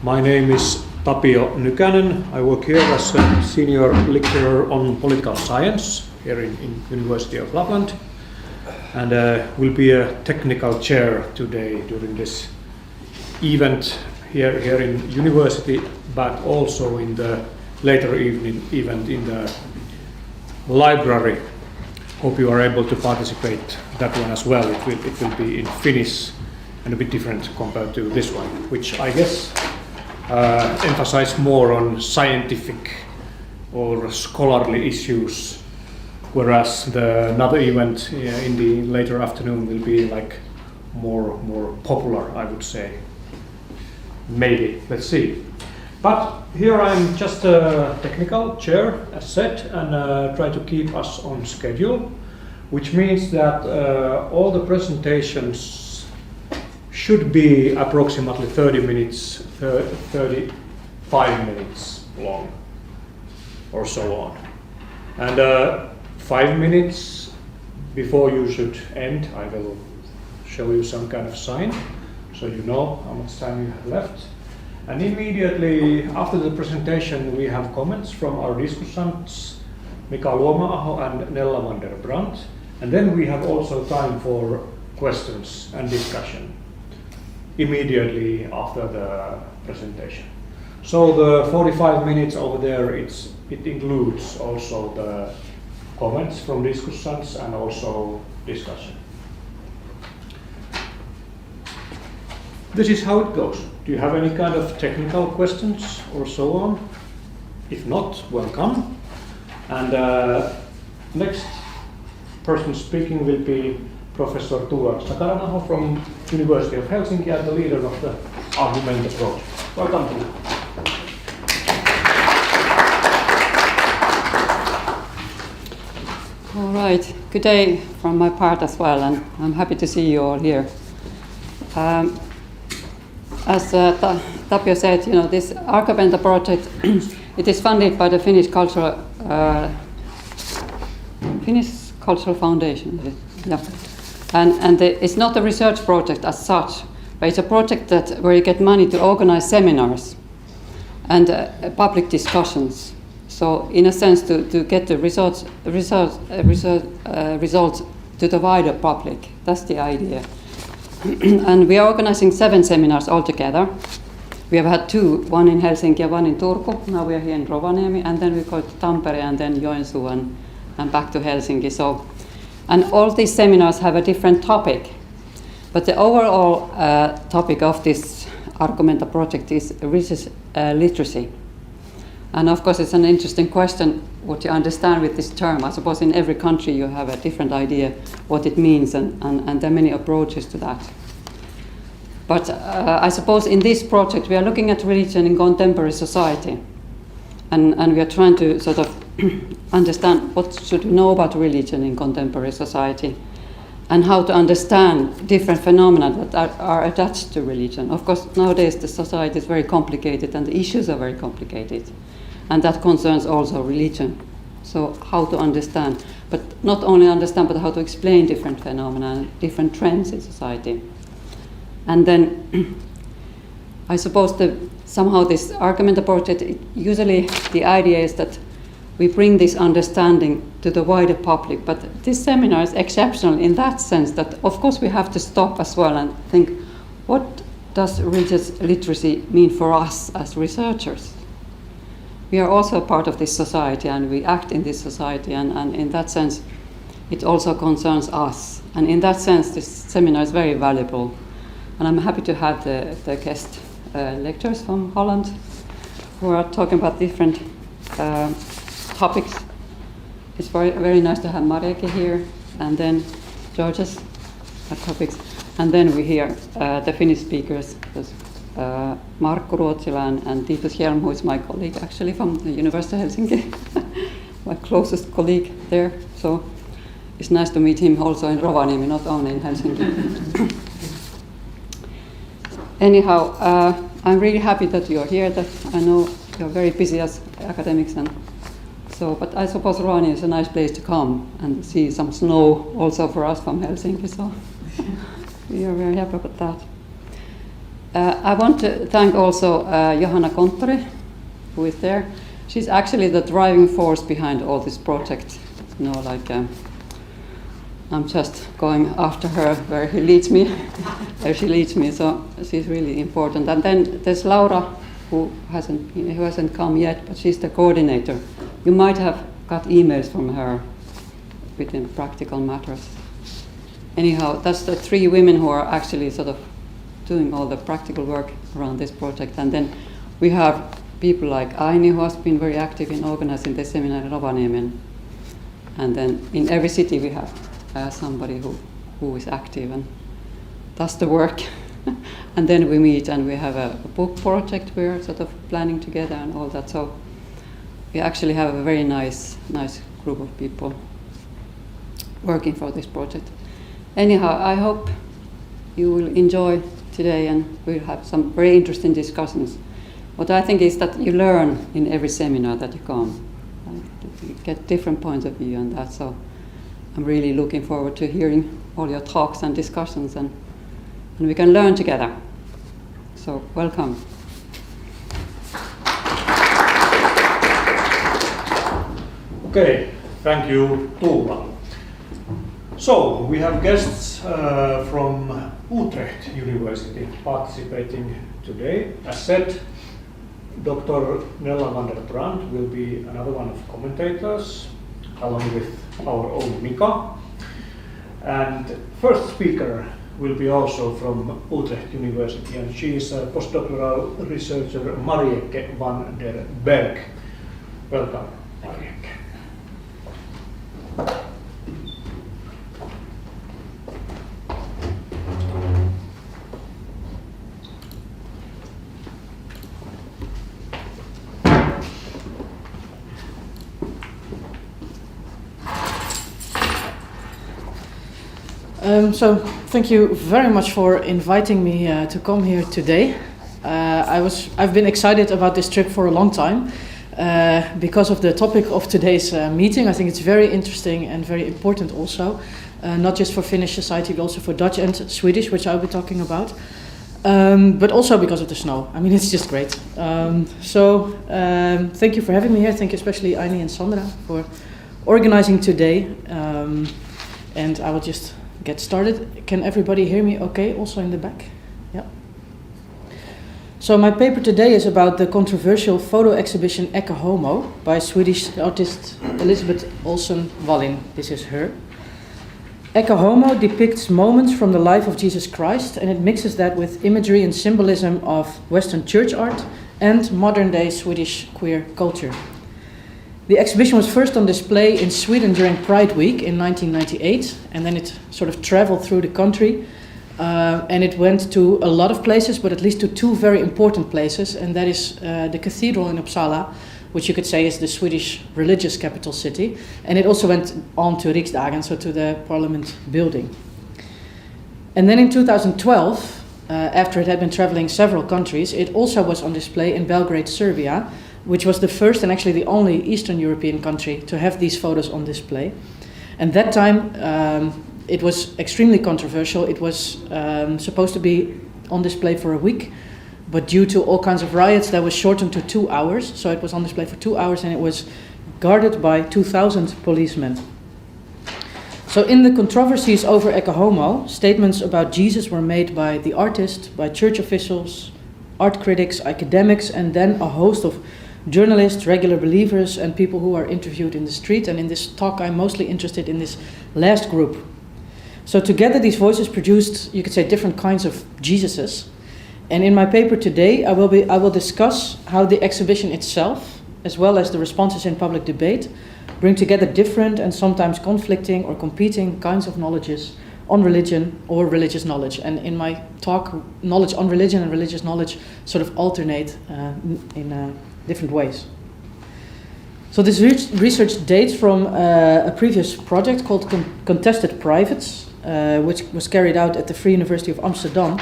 My name is Tapio Nykänen. I work here as a senior lecturer on political science here in University of Lapland, and will be a technical chair today during this event here in university, but also in the later evening event in the library. Hope you are able to participate that one as well. It will be in Finnish and a bit different compared to this one, which I guess emphasize more on scientific or scholarly issues, whereas another event in the later afternoon will be like more popular, I would say. Maybe, let's see. But here I'm just a technical chair, as said, and try to keep us on schedule, which means that all the presentations should be approximately 30 minutes, 35 minutes long, or so on. And 5 minutes before you should end, I will show you some kind of sign, so you know how much time you have left. And immediately after the presentation, we have comments from our discussants, Mika Luoma-aho and Nella Brandt. And then we have also time for questions and discussion immediately after the presentation. So the 45 minutes over there, it includes also the comments from discussants and also discussion. This is how it goes. Do you have any kind of technical questions or so on? If not, welcome. And next person speaking will be Professor Tuula Sakaranaho from University of Helsinki and the leader of the Argument project. Welcome, Tuula. All right, good day from my part as well, and I'm happy to see you all here. As Tapio said, this Argument project, it is funded by the Finnish Cultural Foundation. Yeah. And it's not a research project as such, but it's a project where you get money to organize seminars and public discussions. So in a sense, to get the results to the wider public. That's the idea. And we are organizing 7 seminars altogether. We have had 2, one in Helsinki and one in Turku. Now we are here in Rovaniemi, and then we go to Tampere and then Joensuu and back to Helsinki. And all these seminars have a different topic. But the overall topic of this Argumenta project is religious literacy. And of course it's an interesting question what you understand with this term. I suppose in every country you have a different idea what it means, and there are many approaches to that. But I suppose in this project we are looking at religion in contemporary society. And we are trying to sort of understand what should we know about religion in contemporary society, and how to understand different phenomena that are attached to religion. Of course, nowadays the society is very complicated and the issues are very complicated, and that concerns also religion. So how to understand, but not only understand, but how to explain different phenomena and different trends in society. And then I suppose somehow this Argumenta project, usually the idea is that we bring this understanding to the wider public, but this seminar is exceptional in that sense that of course we have to stop as well and think, what does religious literacy mean for us as researchers? We are also part of this society and we act in this society, and in that sense it also concerns us. And in that sense this seminar is very valuable. And I'm happy to have the guest lecturers from Holland who are talking about different topics. It's very nice to have Mariecke here, and then Georgios topics. And then we hear the Finnish speakers, Markku Ruotsila and Titus Hjelm, who is my colleague actually from the University of Helsinki, my closest colleague there. So it's nice to meet him also in Rovaniemi, not only in Helsinki. Anyhow, I'm really happy that you're here. That I know you're very busy as academics, and so. But I suppose Rovaniemi is a nice place to come and see some snow, also for us from Helsinki. So we are very happy about that. I want to thank also Johanna Konttori, who is there. She's actually the driving force behind all this project. You know, like I'm just going after her where he leads me, where she leads me. So she's really important. And then there's Laura, who hasn't come yet, but she's the coordinator. You might have got emails from her within practical matters. Anyhow, that's the three women who are actually sort of doing all the practical work around this project. And then we have people like Aini, who has been very active in organizing the seminar in Rovaniemi. And then in every city we have somebody who is active and does the work. And then we meet and we have a book project we're sort of planning together and all that. So we actually have a very nice group of people working for this project. Anyhow, I hope you will enjoy today and we'll have some very interesting discussions. What I think is that you learn in every seminar that you come. You get different points of view on that. So I'm really looking forward to hearing all your talks and discussions and we can learn together. So welcome. Okay, thank you, Tuula. So we have guests from Utrecht University participating today. As said, Dr. Nella van der Brandt will be another one of the commentators, along with our own Mika. And first speaker will be also from Utrecht University, and she is a postdoctoral researcher Mariecke van der Berg. Welcome, Mariecke. So thank you very much for inviting me to come here today. I've been excited about this trip for a long time because of the topic of today's meeting. I think it's very interesting and very important also, not just for Finnish society but also for Dutch and Swedish, which I'll be talking about, but also because of the snow. I mean, it's just great. Thank you for having me here. Thank you especially Aini and Sandra for organizing today. And I will just get started. Can everybody hear me okay, also in the back? Yeah. So my paper today is about the controversial photo exhibition Ecce Homo by Swedish artist Elisabeth Ohlson Wallin. This is her. Ecce Homo depicts moments from the life of Jesus Christ, and it mixes that with imagery and symbolism of Western church art and modern-day Swedish queer culture. The exhibition was first on display in Sweden during Pride Week in 1998, and then it sort of traveled through the country, and it went to a lot of places, but at least to two very important places, and that is the cathedral in Uppsala, which you could say is the Swedish religious capital city, and it also went on to Riksdagen, so to the Parliament building. And then in 2012, after it had been traveling several countries, it also was on display in Belgrade, Serbia, which was the first and actually the only Eastern European country to have these photos on display. And that time it was extremely controversial. It was supposed to be on display for a week, but due to all kinds of riots that was shortened to 2 hours. So it was on display for 2 hours and it was guarded by 2,000 policemen. So in the controversies over Ecce Homo, statements about Jesus were made by the artist, by church officials, art critics, academics, and then a host of journalists, regular believers, and people who are interviewed in the street. And in this talk, I'm mostly interested in this last group. So together, these voices produced, you could say, different kinds of Jesuses. And in my paper today, I will discuss how the exhibition itself, as well as the responses in public debate, bring together different and sometimes conflicting or competing kinds of knowledges on religion or religious knowledge. And in my talk, knowledge on religion and religious knowledge sort of alternate in different ways. So this research dates from a previous project called Contested Privates, which was carried out at the Free University of Amsterdam.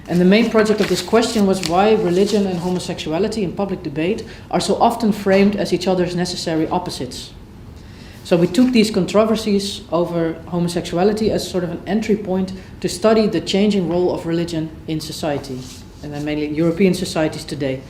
And the main project of this question was why religion and homosexuality in public debate are so often framed as each other's necessary opposites. So we took these controversies over homosexuality as sort of an entry point to study the changing role of religion in society. and then mainly European societies today.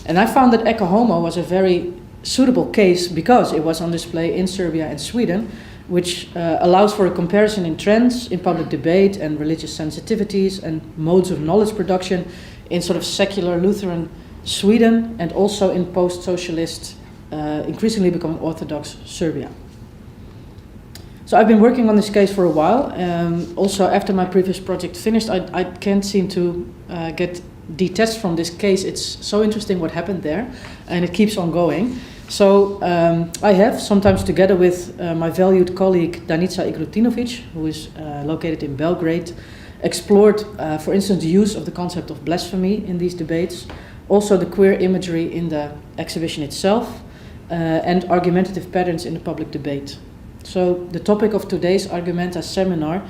And I found that Ecce Homo was a very suitable case because it was on display in Serbia and Sweden, which allows for a comparison in trends, in public debate and religious sensitivities and modes of knowledge production in sort of secular Lutheran Sweden and also in post-socialist, increasingly becoming Orthodox Serbia. So I've been working on this case for a while. Also, after my previous project finished, I can't seem to get detached from this case. It's so interesting what happened there, and it keeps on going. So I have, sometimes together with my valued colleague Danica Igrutinovic, who is located in Belgrade, explored, for instance, the use of the concept of blasphemy in these debates, also the queer imagery in the exhibition itself, and argumentative patterns in the public debate. So the topic of today's Argumenta seminar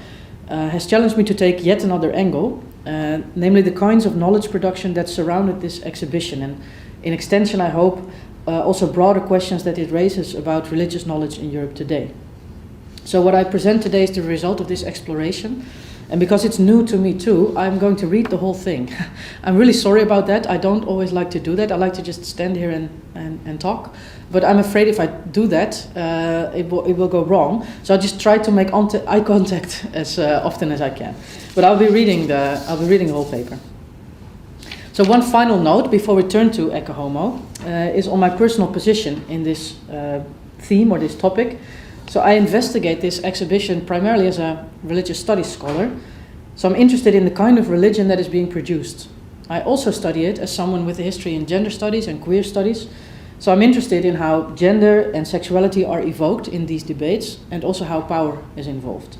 has challenged me to take yet another angle, namely the kinds of knowledge production that surrounded this exhibition, and in extension, I hope, also broader questions that it raises about religious knowledge in Europe today. So what I present today is the result of this exploration, and because it's new to me too, I'm going to read the whole thing. I'm really sorry about that. I don't always like to do that. I like to just stand here and talk. But I'm afraid if I do that, it will go wrong. So I'll just try to make eye contact as often as I can. But I'll be reading the whole paper. So one final note before we turn to Ecce Homo is on my personal position in this theme or this topic. So I investigate this exhibition primarily as a religious studies scholar. So I'm interested in the kind of religion that is being produced. I also study it as someone with a history in gender studies and queer studies. So I'm interested in how gender and sexuality are evoked in these debates and also how power is involved.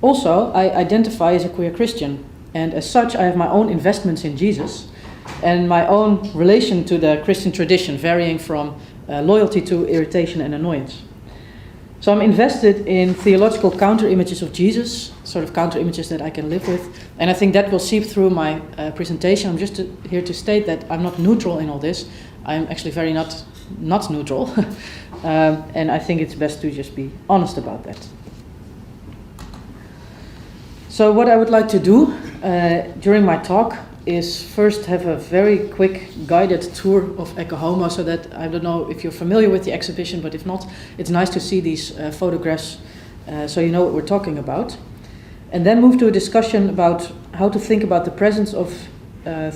Also, I identify as a queer Christian, and as such I have my own investments in Jesus and my own relation to the Christian tradition, varying from loyalty to irritation and annoyance. So I'm invested in theological counter-images of Jesus, sort of counter-images that I can live with, and I think that will seep through my presentation. I'm just here to state that I'm not neutral in all this. I'm actually very not neutral, and I think it's best to just be honest about that. So what I would like to do during my talk is first have a very quick guided tour of Ecce Homo, so that, I don't know if you're familiar with the exhibition, but if not, it's nice to see these photographs so you know what we're talking about. And then move to a discussion about how to think about the presence of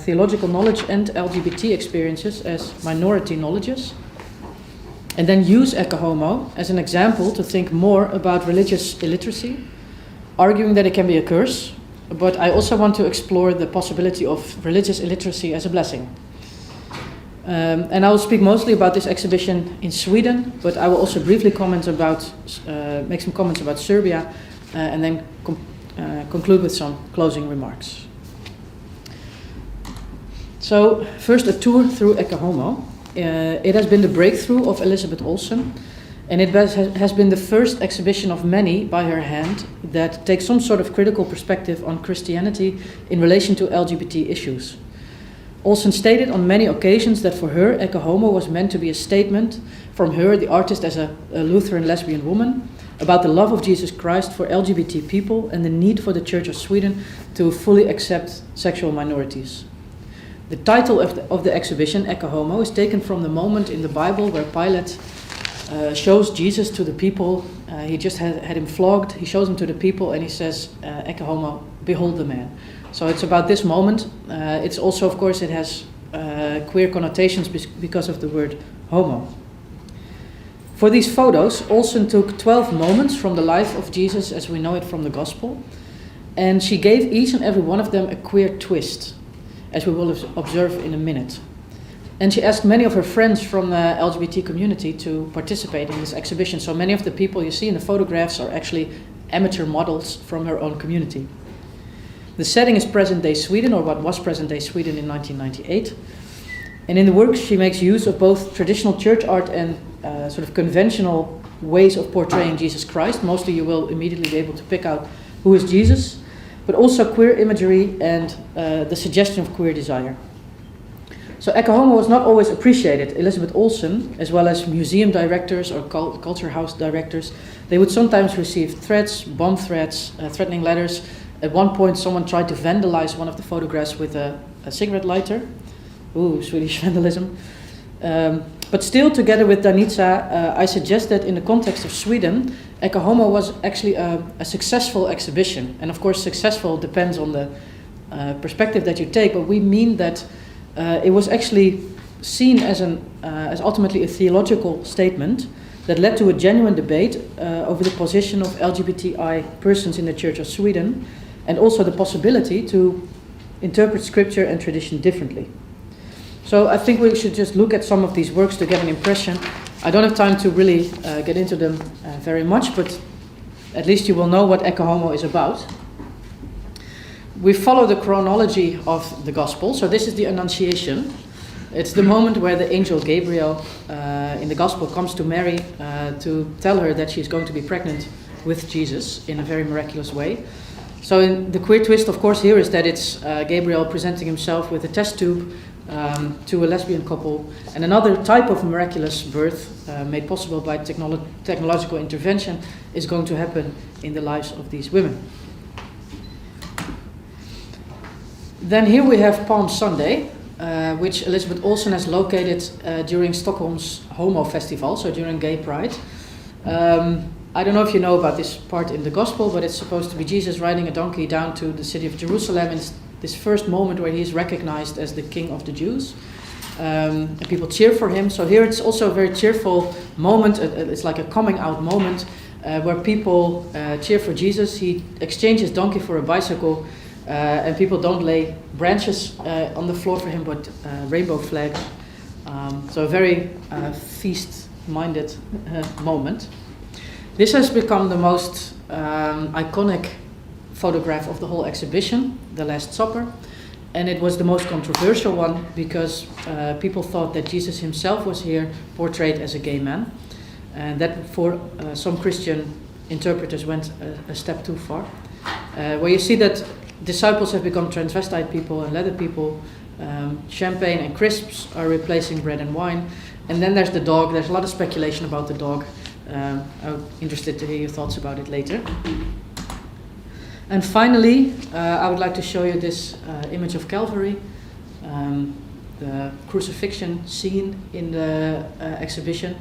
theological knowledge and LGBT experiences as minority knowledges. And then use Ecce Homo as an example to think more about religious illiteracy, arguing that it can be a curse, but I also want to explore the possibility of religious illiteracy as a blessing. And I will speak mostly about this exhibition in Sweden, but I will also briefly make some comments about Serbia, and then conclude with some closing remarks. So first, a tour through Ecce Homo. It has been the breakthrough of Elisabeth Ohlson, and it has been the first exhibition of many by her hand that takes some sort of critical perspective on Christianity in relation to LGBT issues. Ohlson stated on many occasions that for her, Ecce Homo was meant to be a statement from her, the artist, as a Lutheran lesbian woman, about the love of Jesus Christ for LGBT people and the need for the Church of Sweden to fully accept sexual minorities. The title of the exhibition, Ecce Homo, is taken from the moment in the Bible where Pilate shows Jesus to the people. He just had him flogged. He shows him to the people and he says, Ecce Homo, behold the man. So it's about this moment. It's also, of course, it has queer connotations because of the word homo. For these photos, Ohlson took 12 moments from the life of Jesus as we know it from the Gospel, and she gave each and every one of them a queer twist, as we will observe in a minute. And she asked many of her friends from the LGBT community to participate in this exhibition. So many of the people you see in the photographs are actually amateur models from her own community. The setting is present-day Sweden, or what was present-day Sweden in 1998. And in the work, she makes use of both traditional church art and sort of conventional ways of portraying Jesus Christ. Mostly you will immediately be able to pick out who is Jesus, but also queer imagery and the suggestion of queer desire. So Ecce Homo was not always appreciated. Elisabeth Ohlson, as well as museum directors or culture house directors, they would sometimes receive threats, bomb threats, threatening letters. At one point, someone tried to vandalize one of the photographs with a a cigarette lighter. Ooh, Swedish vandalism. But still, together with Danica, I suggest that in the context of Sweden, Ecce Homo was actually a successful exhibition. And of course, successful depends on the perspective that you take, but we mean that it was actually seen as ultimately a theological statement that led to a genuine debate over the position of LGBTI persons in the Church of Sweden, and also the possibility to interpret scripture and tradition differently. So I think we should just look at some of these works to get an impression. I don't have time to really get into them very much, but at least you will know what Ecce Homo is about. We follow the chronology of the Gospel. So this is the Annunciation. It's the moment where the angel Gabriel in the Gospel comes to Mary to tell her that she's going to be pregnant with Jesus in a very miraculous way. So the queer twist, of course, here is that it's Gabriel presenting himself with a test tube to a lesbian couple, and another type of miraculous birth made possible by technological intervention is going to happen in the lives of these women. Then here we have Palm Sunday, which Elisabeth Ohlson has located during Stockholm's Homo festival, so during Gay Pride. I don't know if you know about this part in the Gospel, but it's supposed to be Jesus riding a donkey down to the city of Jerusalem, and it's this first moment where he is recognized as the King of the Jews. And people cheer for him. So here it's also a very cheerful moment. It's like a coming out moment where people cheer for Jesus. He exchanges donkey for a bicycle, and people don't lay branches on the floor for him, but rainbow flags. So a very feast-minded moment. This has become the most iconic photograph of the whole exhibition, The Last Supper, and it was the most controversial one because people thought that Jesus himself was here portrayed as a gay man, and that for some Christian interpreters went a step too far. Where you see that disciples have become transvestite people and leather people, champagne and crisps are replacing bread and wine, and then there's the dog. There's a lot of speculation about the dog. I'm interested to hear your thoughts about it later. And finally, I would like to show you this image of Calvary, the crucifixion scene in the exhibition.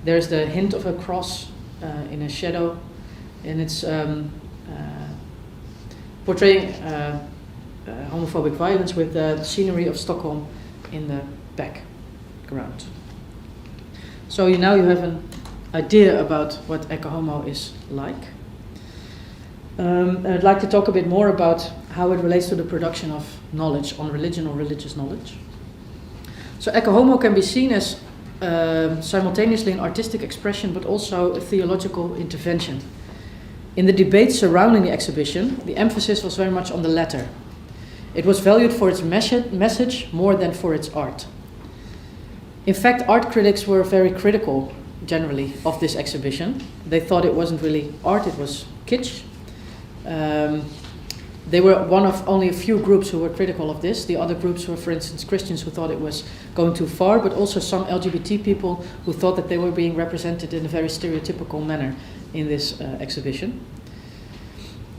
There's the hint of a cross in a shadow, and it's portraying homophobic violence with the scenery of Stockholm in the background. So now you have an idea about what Ecce Homo is like. I'd like to talk a bit more about how it relates to the production of knowledge on religion or religious knowledge. So Ecce Homo can be seen as simultaneously an artistic expression but also a theological intervention. In the debates surrounding the exhibition, the emphasis was very much on the latter. It was valued for its message more than for its art. In fact, art critics were very critical generally of this exhibition. They thought it wasn't really art, it was kitsch. They were one of only a few groups who were critical of this. The other groups were, for instance, Christians who thought it was going too far, but also some LGBT people who thought that they were being represented in a very stereotypical manner in this exhibition.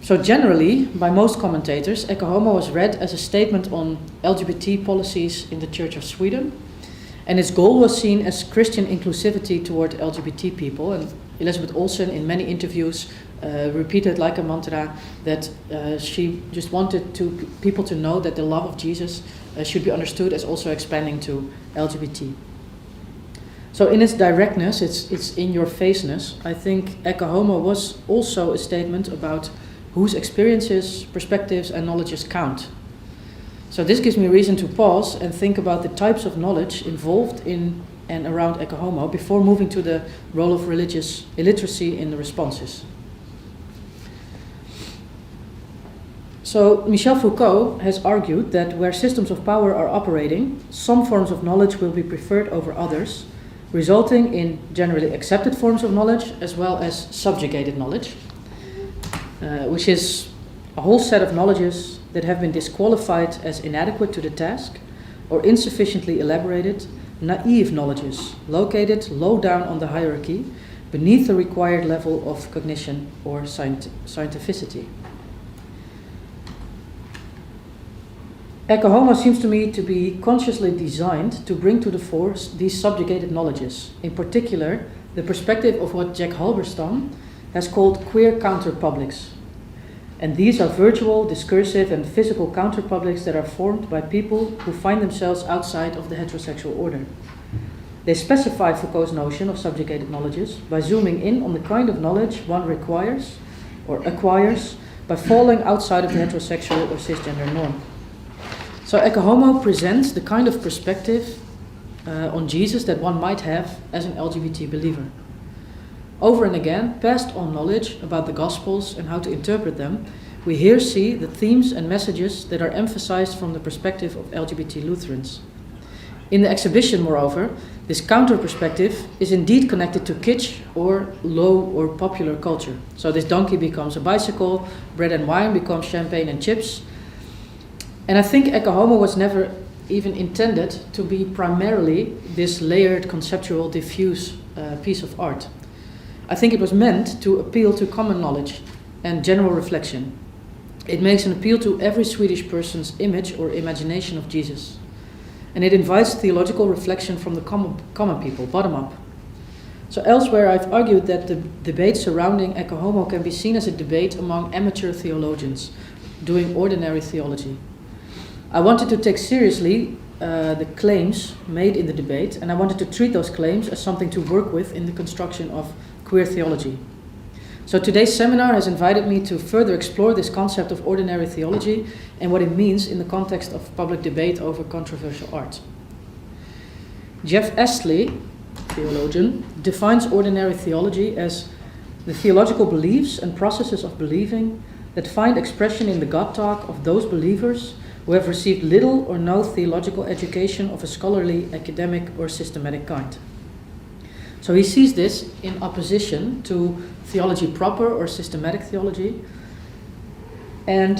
So generally, by most commentators, Ecce Homo was read as a statement on LGBT policies in the Church of Sweden, and its goal was seen as Christian inclusivity toward LGBT people. And Elisabeth Ohlson, in many interviews, repeated like a mantra that she just wanted people to know that the love of Jesus should be understood as also expanding to LGBT. So in its directness, its in-your-faceness, I think Ecce Homo was also a statement about whose experiences, perspectives and knowledges count. So this gives me reason to pause and think about the types of knowledge involved in and around Ecce Homo before moving to the role of religious illiteracy in the responses. So Michel Foucault has argued that where systems of power are operating, some forms of knowledge will be preferred over others, resulting in generally accepted forms of knowledge as well as subjugated knowledge, which is a whole set of knowledges that have been disqualified as inadequate to the task or insufficiently elaborated, naive knowledges located low down on the hierarchy beneath the required level of cognition or scientificity. Ecce Homo seems to me to be consciously designed to bring to the fore these subjugated knowledges, in particular the perspective of what Jack Halberstam has called queer counterpublics. And these are virtual, discursive and physical counterpublics that are formed by people who find themselves outside of the heterosexual order. They specify Foucault's notion of subjugated knowledges by zooming in on the kind of knowledge one requires or acquires by falling outside of the heterosexual or cisgender norm. So Ecce Homo presents the kind of perspective on Jesus that one might have as an LGBT believer. Over and again, passed on knowledge about the Gospels and how to interpret them, we here see the themes and messages that are emphasized from the perspective of LGBT Lutherans. In the exhibition, moreover, this counter-perspective is indeed connected to kitsch or low or popular culture. So this donkey becomes a bicycle, bread and wine becomes champagne and chips. And I think Ecce Homo was never even intended to be primarily this layered, conceptual, diffuse piece of art. I think it was meant to appeal to common knowledge and general reflection. It makes an appeal to every Swedish person's image or imagination of Jesus. And it invites theological reflection from the common people, bottom up. So elsewhere I've argued that the debate surrounding Ecce Homo can be seen as a debate among amateur theologians doing ordinary theology. I wanted to take seriously the claims made in the debate, and I wanted to treat those claims as something to work with in the construction of queer theology. So today's seminar has invited me to further explore this concept of ordinary theology and what it means in the context of public debate over controversial art. Jeff Astley, theologian, defines ordinary theology as the theological beliefs and processes of believing that find expression in the God talk of those believers who have received little or no theological education of a scholarly, academic, or systematic kind. So he sees this in opposition to theology proper or systematic theology. And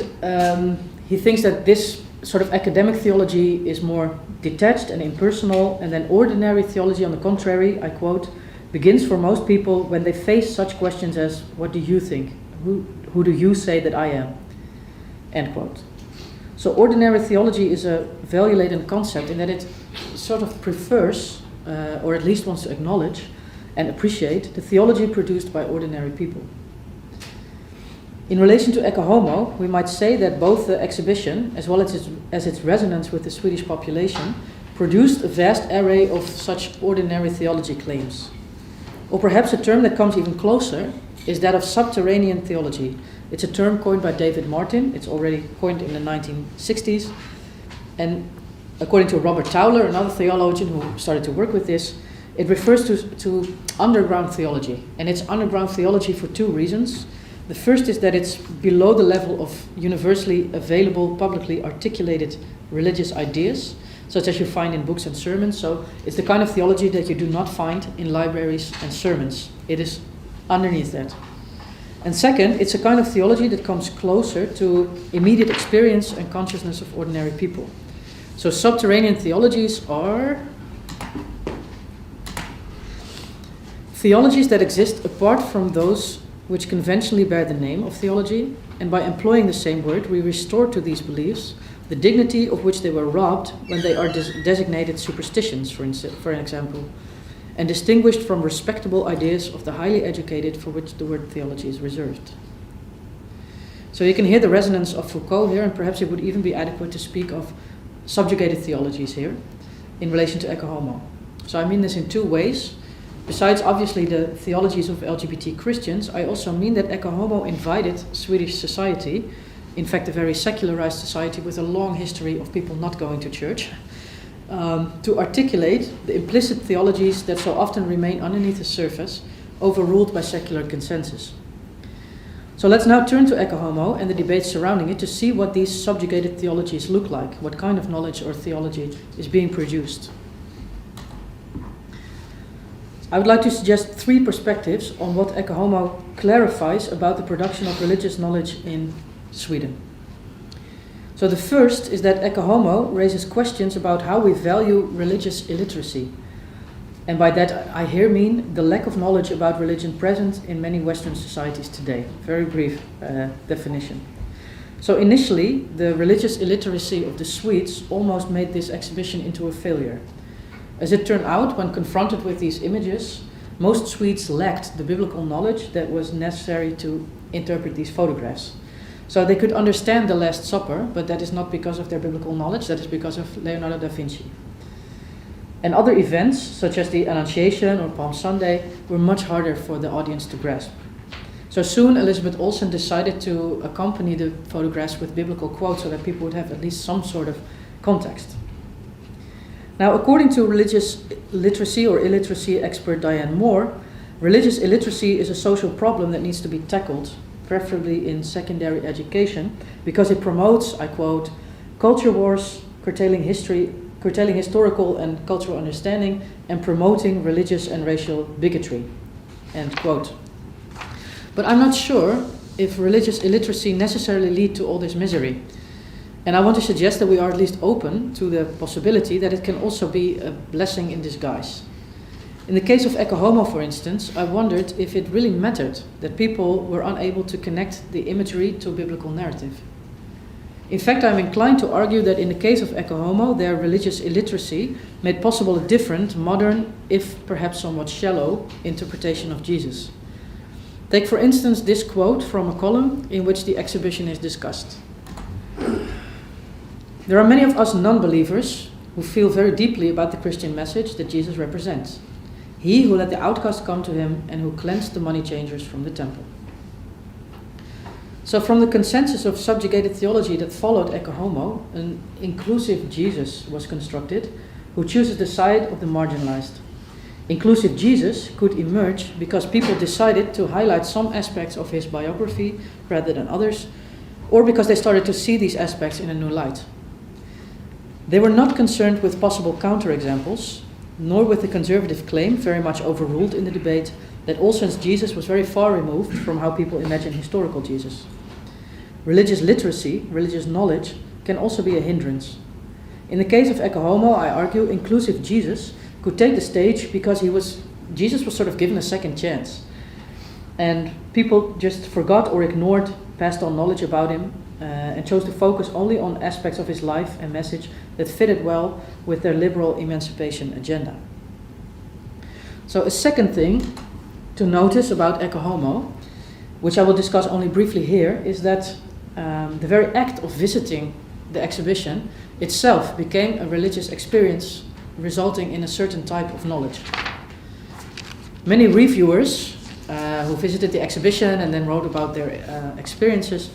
he thinks that this sort of academic theology is more detached and impersonal, and then ordinary theology, on the contrary, I quote, begins for most people when they face such questions as, what do you think? Who do you say that I am? End quote. So ordinary theology is a value-laden concept in that it sort of prefers, or at least wants to acknowledge and appreciate, the theology produced by ordinary people. In relation to Ecce Homo, we might say that both the exhibition, as well as its resonance with the Swedish population, produced a vast array of such ordinary theology claims. Or perhaps a term that comes even closer is that of subterranean theology. It's a term coined by David Martin. It's already coined in the 1960s. And according to Robert Tauler, another theologian who started to work with this, it refers to underground theology. And it's underground theology for two reasons. The first is that it's below the level of universally available, publicly articulated religious ideas, such as you find in books and sermons. So it's the kind of theology that you do not find in libraries and sermons. It is underneath that. And second, it's a kind of theology that comes closer to immediate experience and consciousness of ordinary people. So subterranean theologies are theologies that exist apart from those which conventionally bear the name of theology, and by employing the same word, we restore to these beliefs the dignity of which they were robbed when they are designated superstitions, for an example, and distinguished from respectable ideas of the highly educated for which the word theology is reserved. So you can hear the resonance of Foucault here, and perhaps it would even be adequate to speak of subjugated theologies here in relation to Ecce Homo. So I mean this in two ways. Besides obviously the theologies of LGBT Christians, I also mean that Ecce Homo invited Swedish society, in fact a very secularized society with a long history of people not going to church, to articulate the implicit theologies that so often remain underneath the surface, overruled by secular consensus. So let's now turn to Ecce Homo and the debates surrounding it to see what these subjugated theologies look like, what kind of knowledge or theology is being produced. I would like to suggest three perspectives on what Ecce Homo clarifies about the production of religious knowledge in Sweden. So the first is that Ecce Homo raises questions about how we value religious illiteracy. And by that I here mean the lack of knowledge about religion present in many Western societies today. Very brief definition. So initially, the religious illiteracy of the Swedes almost made this exhibition into a failure. As it turned out, when confronted with these images, most Swedes lacked the biblical knowledge that was necessary to interpret these photographs. So they could understand the Last Supper, but that is not because of their biblical knowledge, that is because of Leonardo da Vinci. And other events, such as the Annunciation or Palm Sunday, were much harder for the audience to grasp. So soon Elisabeth Ohlson decided to accompany the photographs with biblical quotes so that people would have at least some sort of context. Now, according to religious literacy or illiteracy expert Diane Moore, religious illiteracy is a social problem that needs to be tackled, preferably in secondary education, because it promotes, I quote, culture wars, curtailing historical and cultural understanding, and promoting religious and racial bigotry, end quote. But I'm not sure if religious illiteracy necessarily leads to all this misery. And I want to suggest that we are at least open to the possibility that it can also be a blessing in disguise. In the case of Ecce Homo, for instance, I wondered if it really mattered that people were unable to connect the imagery to a biblical narrative. In fact, I'm inclined to argue that in the case of Ecce Homo, their religious illiteracy made possible a different, modern, if perhaps somewhat shallow, interpretation of Jesus. Take, for instance, this quote from a column in which the exhibition is discussed. There are many of us non-believers who feel very deeply about the Christian message that Jesus represents. He who let the outcast come to him and who cleansed the money changers from the temple. So from the consensus of subjugated theology that followed Ecce Homo, an inclusive Jesus was constructed who chooses the side of the marginalized. Inclusive Jesus could emerge because people decided to highlight some aspects of his biography rather than others, or because they started to see these aspects in a new light. They were not concerned with possible counterexamples, nor with the conservative claim, very much overruled in the debate, that Ohlson's Jesus was very far removed from how people imagine historical Jesus. Religious literacy, religious knowledge, can also be a hindrance. In the case of Ecce Homo, I argue inclusive Jesus could take the stage because Jesus was sort of given a second chance. And people just forgot or ignored passed on knowledge about him and chose to focus only on aspects of his life and message that fitted well with their liberal emancipation agenda. So a second thing to notice about Ecce Homo, which I will discuss only briefly here, is that the very act of visiting the exhibition itself became a religious experience resulting in a certain type of knowledge. Many reviewers who visited the exhibition and then wrote about their experiences,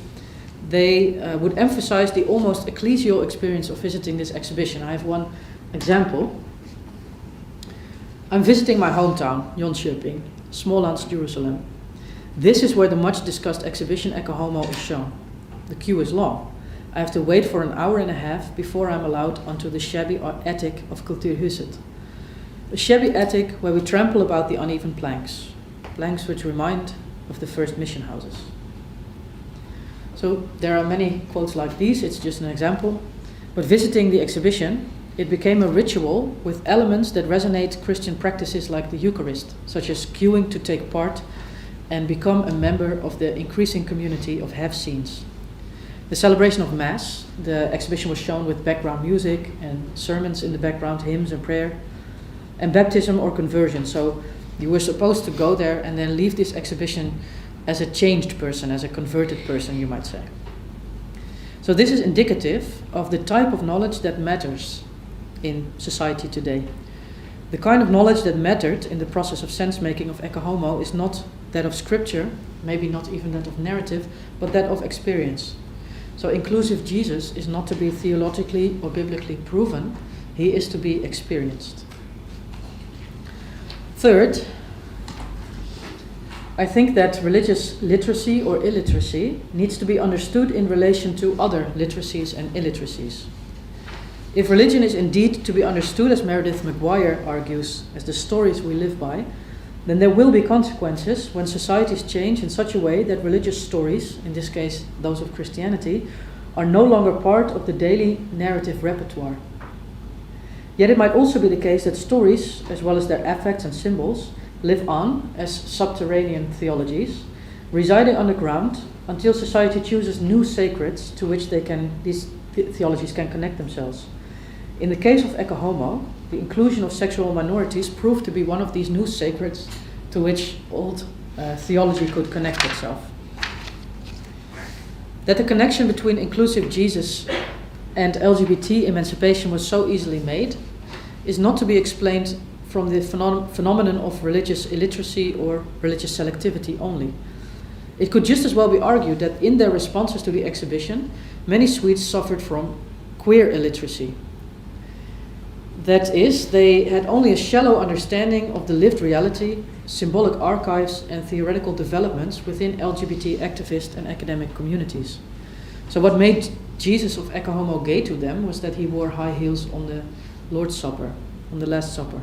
they would emphasize the almost ecclesial experience of visiting this exhibition. I have one example. I'm visiting my hometown, Jönköping, Smålands, Jerusalem. This is where the much discussed exhibition Ecce Homo is shown. The queue is long. I have to wait for an hour and a half before I'm allowed onto the shabby attic of Kulturhuset. A shabby attic where we trample about the uneven planks which remind of the first mission houses. So there are many quotes like these, it's just an example. But visiting the exhibition, it became a ritual with elements that resonate Christian practices like the Eucharist, such as queuing to take part and become a member of the increasing community of have-seens. The celebration of Mass, the exhibition was shown with background music and sermons in the background, hymns and prayer, and baptism or conversion. So you were supposed to go there and then leave this exhibition as a changed person, as a converted person, you might say. So this is indicative of the type of knowledge that matters in society today. The kind of knowledge that mattered in the process of sense-making of Ecce Homo is not that of scripture, maybe not even that of narrative, but that of experience. So inclusive Jesus is not to be theologically or biblically proven, he is to be experienced. Third, I think that religious literacy or illiteracy needs to be understood in relation to other literacies and illiteracies. If religion is indeed to be understood, as Meredith McGuire argues, as the stories we live by, then there will be consequences when societies change in such a way that religious stories, in this case those of Christianity, are no longer part of the daily narrative repertoire. Yet it might also be the case that stories, as well as their affects and symbols, live on as subterranean theologies, residing underground until society chooses new sacreds to which these theologies can connect themselves. In the case of Ecce Homo, the inclusion of sexual minorities proved to be one of these new sacreds to which old theology could connect itself. That the connection between inclusive Jesus and LGBT emancipation was so easily made is not to be explained from the phenomenon of religious illiteracy or religious selectivity only. It could just as well be argued that in their responses to the exhibition, many Swedes suffered from queer illiteracy. That is, they had only a shallow understanding of the lived reality, symbolic archives, and theoretical developments within LGBT activist and academic communities. So what made Jesus of Ecce Homo gay to them was that he wore high heels on the Lord's Supper, on the Last Supper.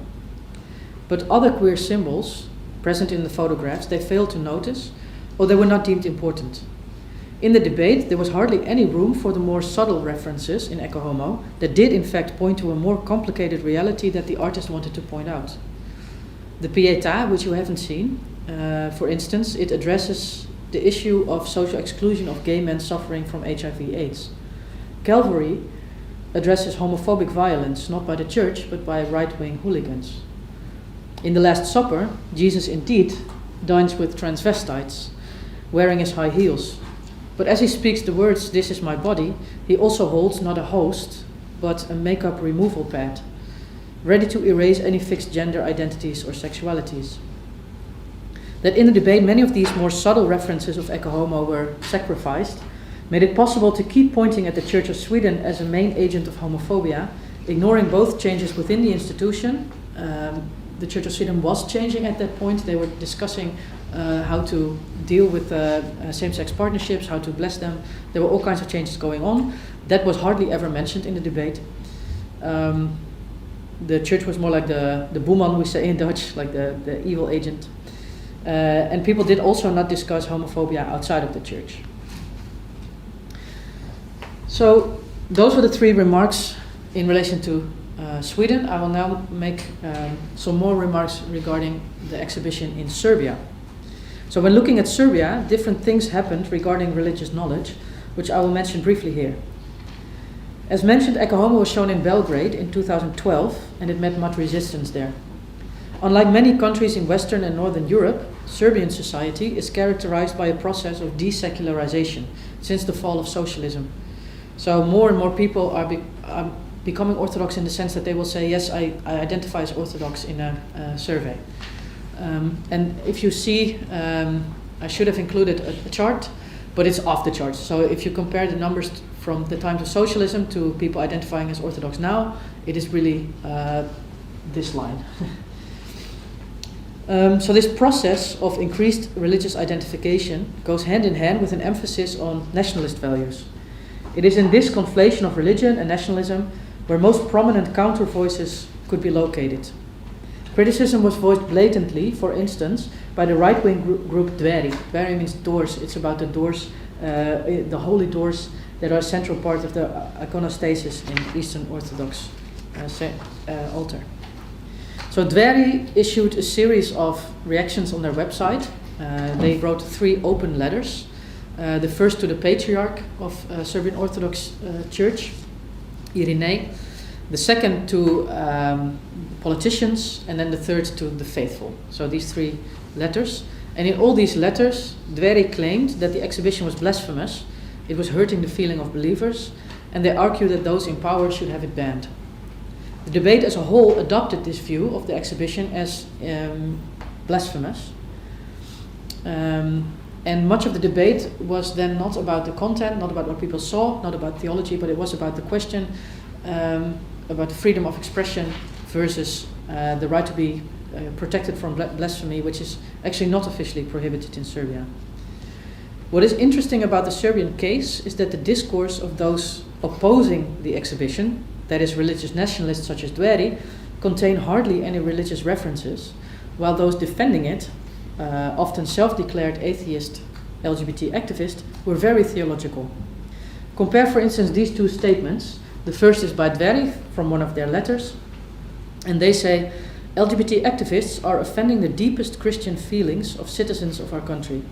But other queer symbols present in the photographs they failed to notice, or they were not deemed important. In the debate, there was hardly any room for the more subtle references in Ecce Homo that did in fact point to a more complicated reality that the artist wanted to point out. The Pietà, which you haven't seen, for instance, it addresses the issue of social exclusion of gay men suffering from HIV/AIDS. Calvary addresses homophobic violence, not by the church, but by right-wing hooligans. In the Last Supper, Jesus indeed dines with transvestites, wearing his high heels. But as he speaks the words, "This is my body," he also holds not a host, but a makeup removal pad, ready to erase any fixed gender identities or sexualities. That in the debate many of these more subtle references of Ecce Homo were sacrificed made it possible to keep pointing at the Church of Sweden as a main agent of homophobia, ignoring both changes within the institution. The Church of Sweden was changing at that point. They were discussing how to deal with same-sex partnerships, how to bless them. There were all kinds of changes going on. That was hardly ever mentioned in the debate. The church was more like the boeman, we say in Dutch, like the evil agent. And people did also not discuss homophobia outside of the church. So those were the three remarks in relation to Sweden. I will now make some more remarks regarding the exhibition in Serbia. So when looking at Serbia, different things happened regarding religious knowledge, which I will mention briefly here. As mentioned, Ecce Homo was shown in Belgrade in 2012, and it met much resistance there. Unlike many countries in Western and Northern Europe, Serbian society is characterized by a process of desecularization since the fall of socialism. So more and more people are becoming Orthodox in the sense that they will say, yes, I identify as Orthodox in a survey. And if you see, I should have included a chart, but it's off the charts. So if you compare the numbers from the times of socialism to people identifying as Orthodox now, it is really this line. So this process of increased religious identification goes hand in hand with an emphasis on nationalist values. It is in this conflation of religion and nationalism where most prominent counter voices could be located. Criticism was voiced blatantly, for instance, by the right-wing group Dveri. Dveri means doors. It's about the doors, the holy doors that are a central part of the iconostasis in Eastern Orthodox altar. So Dveri issued a series of reactions on their website. They wrote 3 open letters. The first to the Patriarch of Serbian Orthodox Church, Irine. The second to politicians, and then the third to the faithful. So these 3 letters. And in all these letters, Dveri claimed that the exhibition was blasphemous, it was hurting the feeling of believers, and they argued that those in power should have it banned. The debate as a whole adopted this view of the exhibition as blasphemous. And much of the debate was then not about the content, not about what people saw, not about theology, but it was about the question about freedom of expression versus the right to be protected from blasphemy, which is actually not officially prohibited in Serbia. What is interesting about the Serbian case is that the discourse of those opposing the exhibition, that is religious nationalists such as Dveri, contain hardly any religious references, while those defending it, often self-declared atheist LGBT activists, were very theological. Compare, for instance, these 2 statements. The first is by Dveri from one of their letters, and they say, LGBT activists are offending the deepest Christian feelings of citizens of our country.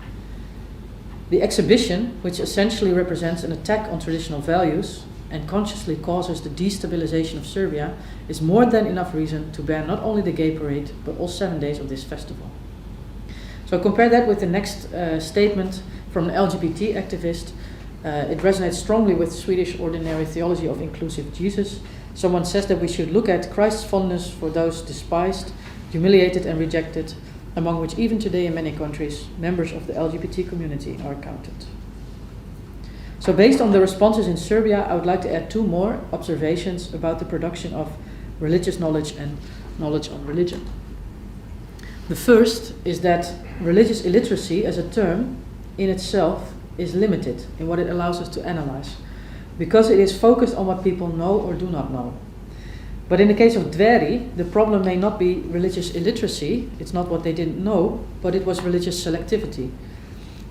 The exhibition, which essentially represents an attack on traditional values and consciously causes the destabilization of Serbia, is more than enough reason to ban not only the gay parade, but all 7 days of this festival. So compare that with the next statement from an LGBT activist. It resonates strongly with Swedish ordinary theology of inclusive Jesus. Someone says that we should look at Christ's fondness for those despised, humiliated and rejected, among which even today in many countries, members of the LGBT community are counted. So based on the responses in Serbia, I would like to add 2 more observations about the production of religious knowledge and knowledge on religion. The first is that religious illiteracy as a term in itself is limited in what it allows us to analyze, because it is focused on what people know or do not know. But in the case of Dveri, the problem may not be religious illiteracy, it's not what they didn't know, but it was religious selectivity.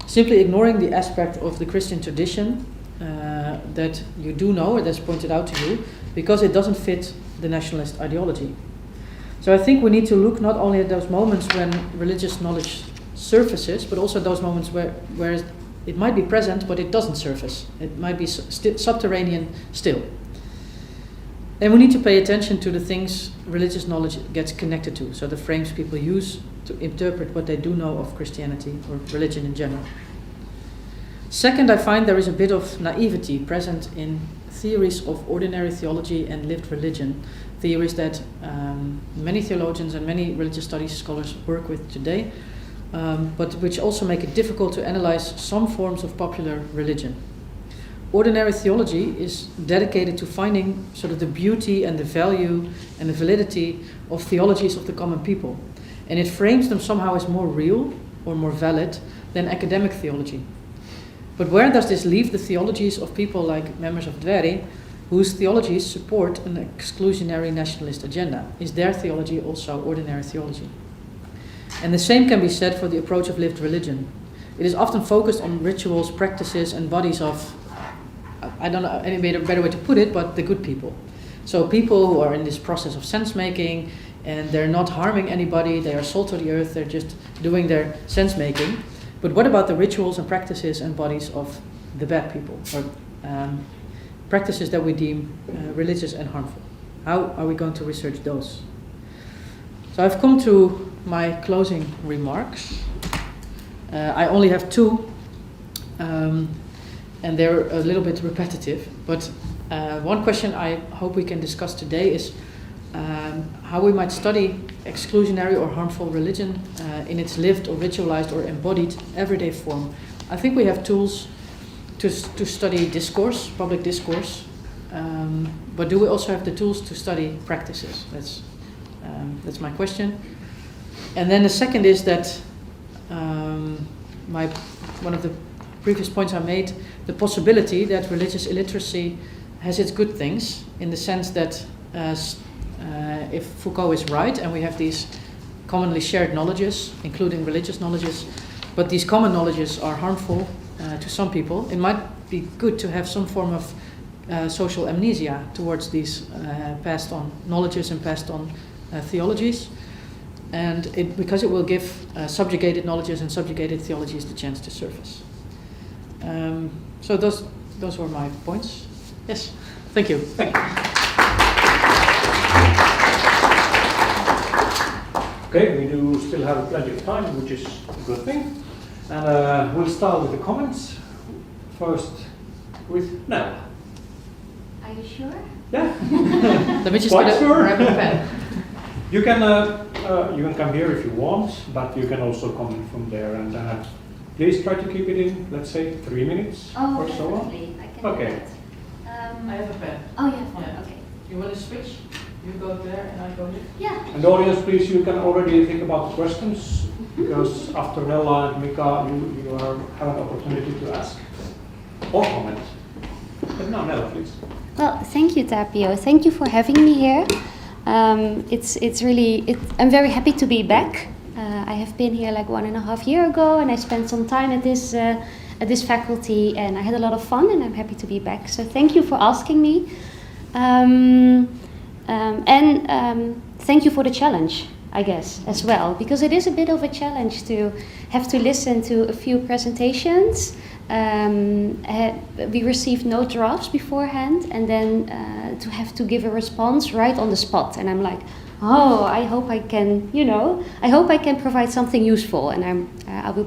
Simply ignoring the aspect of the Christian tradition that you do know, or that's pointed out to you, because it doesn't fit the nationalist ideology. So I think we need to look not only at those moments when religious knowledge surfaces, but also those moments where it might be present, but it doesn't surface. It might be subterranean still. And we need to pay attention to the things religious knowledge gets connected to, so the frames people use to interpret what they do know of Christianity or religion in general. Second, I find there is a bit of naivety present in theories of ordinary theology and lived religion, theories that many theologians and many religious studies scholars work with today, but which also make it difficult to analyze some forms of popular religion. Ordinary theology is dedicated to finding sort of the beauty and the value and the validity of theologies of the common people. And it frames them somehow as more real or more valid than academic theology. But where does this leave the theologies of people like members of Dveri, whose theologies support an exclusionary nationalist agenda? Is their theology also ordinary theology? And the same can be said for the approach of lived religion. It is often focused on rituals, practices, and bodies of, I don't know any better way to put it, but the good people. So people who are in this process of sense making, and they're not harming anybody, they are salt of the earth, they're just doing their sense making. But what about the rituals and practices and bodies of the bad people, or practices that we deem religious and harmful? How are we going to research those? So I've come to my closing remarks. I only have 2, and they're a little bit repetitive, but one question I hope we can discuss today is how we might study exclusionary or harmful religion in its lived or ritualized or embodied everyday form. I think we have tools to study discourse, public discourse, but do we also have the tools to study practices? That's my question. And then the second is that one of the previous points I made, the possibility that religious illiteracy has its good things, in the sense that if Foucault is right and we have these commonly shared knowledges, including religious knowledges, but these common knowledges are harmful to some people, it might be good to have some form of social amnesia towards these passed on knowledges and passed on theologies, and because it will give subjugated knowledges and subjugated theologies the chance to surface. So those were my points. Yes, thank you. Okay, we do still have plenty of time, which is a good thing. And we'll start with the comments. First with Nella. Are you sure? Yeah. Let me just grab a pen. You can come here if you want, but you can also comment from there. And please try to keep it in, let's say, 3 minutes or so on. Definitely. I can Okay. do that. I have a pen. Oh, you have one. Yeah. Okay. You want to switch? You go there and I go here? Yeah. And the audience, please, you can already think about the questions, because after Nella and Mika, you have an opportunity to ask or comment. But now, Nella, please. Well, thank you, Tapio. Thank you for having me here. I'm very happy to be back. I have been here like 1.5 years ago, and I spent some time at this faculty, and I had a lot of fun, and I'm happy to be back. So thank you for asking me. And thank you for the challenge. I guess, as well, because it is a bit of a challenge to have to listen to a few presentations. We received no drafts beforehand, and then to have to give a response right on the spot. And I'm like, oh, I hope I can, I hope I can provide something useful, and I will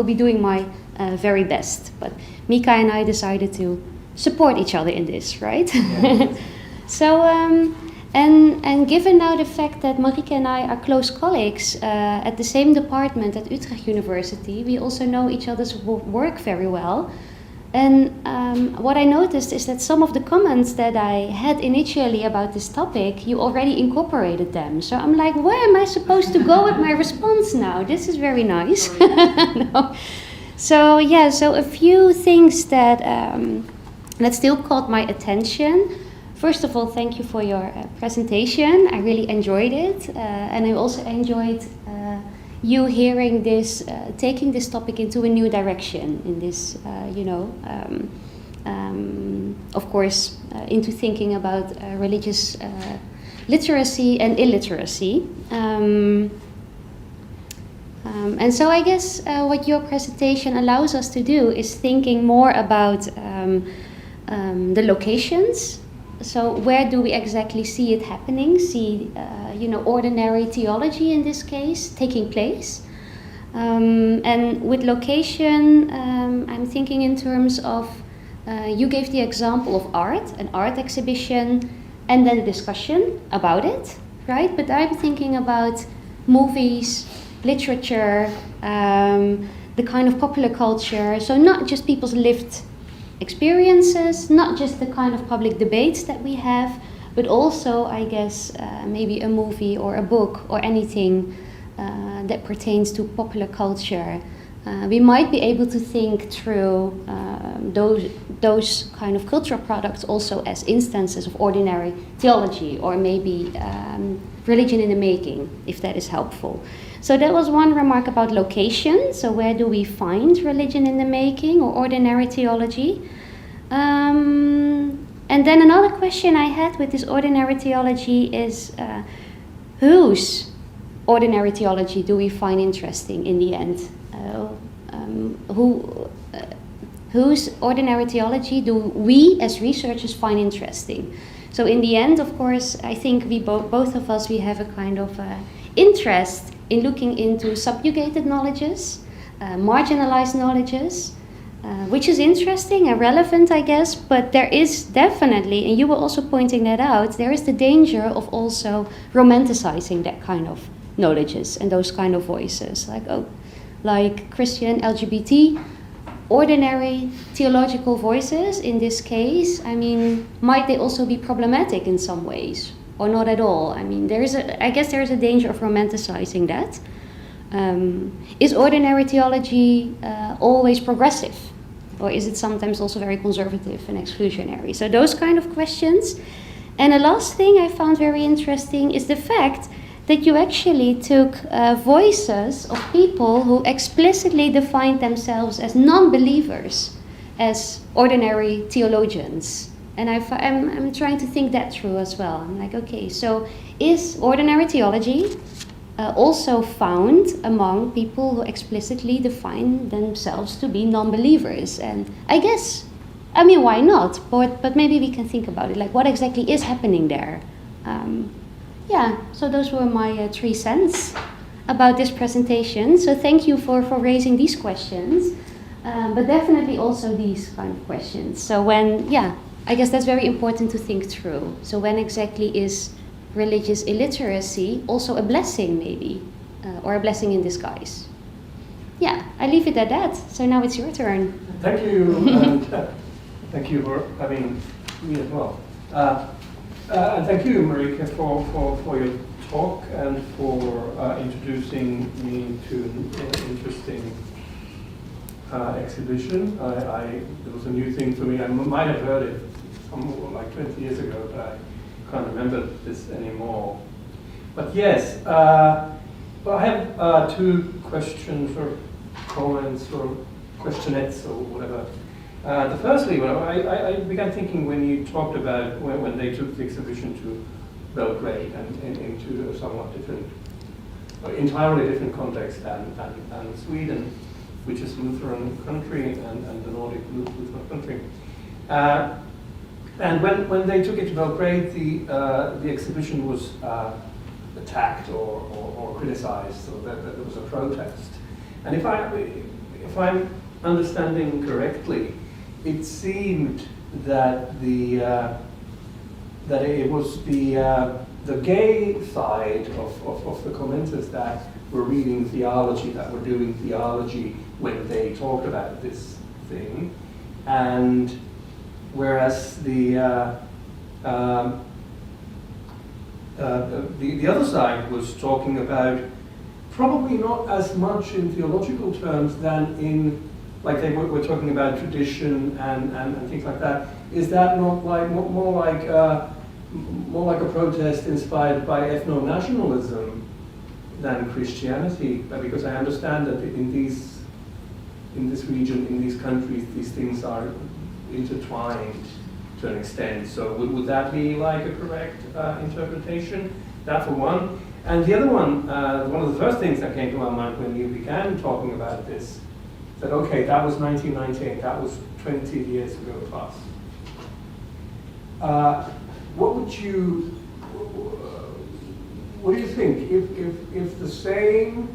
be doing my very best. But Mika and I decided to support each other in this, right? Yeah. So. And given now the fact that Mariecke and I are close colleagues at the same department at Utrecht University, we also know each other's work very well. And what I noticed is that some of the comments that I had initially about this topic, you already incorporated them. So I'm like, where am I supposed to go with my response now? This is very nice. No. So a few things that still caught my attention. First of all, thank you for your presentation. I really enjoyed it, and I also enjoyed you hearing this, taking this topic into a new direction in this, of course, into thinking about religious literacy and illiteracy. And so I guess what your presentation allows us to do is thinking more about the locations. So where do we exactly see it happening? See, ordinary theology in this case taking place. And with location, I'm thinking in terms of, you gave the example of art, an art exhibition, and then a discussion about it, right? But I'm thinking about movies, literature, the kind of popular culture. So not just people's lived experiences, not just the kind of public debates that we have, but also, I guess, maybe a movie or a book or anything that pertains to popular culture. We might be able to think through those kind of cultural products also as instances of ordinary theology, or maybe religion in the making, if that is helpful. So that was one remark about location. So where do we find religion in the making or ordinary theology? And then another question I had with this ordinary theology is whose ordinary theology do we find interesting in the end? Whose ordinary theology do we as researchers find interesting? So in the end, of course, I think we both of us, we have a kind of interest in looking into subjugated knowledges, marginalized knowledges, which is interesting and relevant, I guess, but there is definitely, and you were also pointing that out, there is the danger of also romanticizing that kind of knowledges and those kind of voices, like Christian, LGBT, ordinary theological voices in this case. I mean, might they also be problematic in some ways? Or not at all? I mean, I guess there is a danger of romanticizing that. Is ordinary theology always progressive? Or is it sometimes also very conservative and exclusionary? So those kind of questions. And the last thing I found very interesting is the fact that you actually took voices of people who explicitly defined themselves as non-believers, as ordinary theologians. And I'm trying to think that through as well. I'm like, okay, so is ordinary theology also found among people who explicitly define themselves to be non-believers? And I guess, I mean, why not? But maybe we can think about it, like what exactly is happening there? So those were my 3 cents about this presentation. So thank you for raising these questions, but definitely also these kind of questions. So I guess that's very important to think through. So when exactly is religious illiteracy also a blessing, maybe, or a blessing in disguise? Yeah, I leave it at that. So now it's your turn. Thank you, and thank you for having me as well. And thank you, Mariecke, for your talk and for introducing me to an interesting exhibition. It was a new thing for me. I might have heard it like 20 years ago, but I can't remember this anymore. But yes, well, I have 2 questions or comments or questionettes or whatever. The firstly, I began thinking when you talked about when they took the exhibition to Belgrade and into a somewhat different entirely different context than Sweden, which is Lutheran country and the Nordic Lutheran country. And when they took it to Belgrade, the exhibition was attacked or criticized, so that there was a protest. And if I'm understanding correctly, it seemed that that it was the gay side of the commenters that were reading theology, that were doing theology when they talked about this thing, and whereas the other side was talking about probably not as much in theological terms than in, like they were talking about tradition and things like that. Is that not like more like a protest inspired by ethno-nationalism than Christianity? Because I understand that in this region, in these countries, these things are intertwined to an extent. So would that be like a correct interpretation? That for one. And the other one of the first things that came to my mind when you began talking about this, that okay, that was 1998, that was 20 years ago plus. What do you think if the same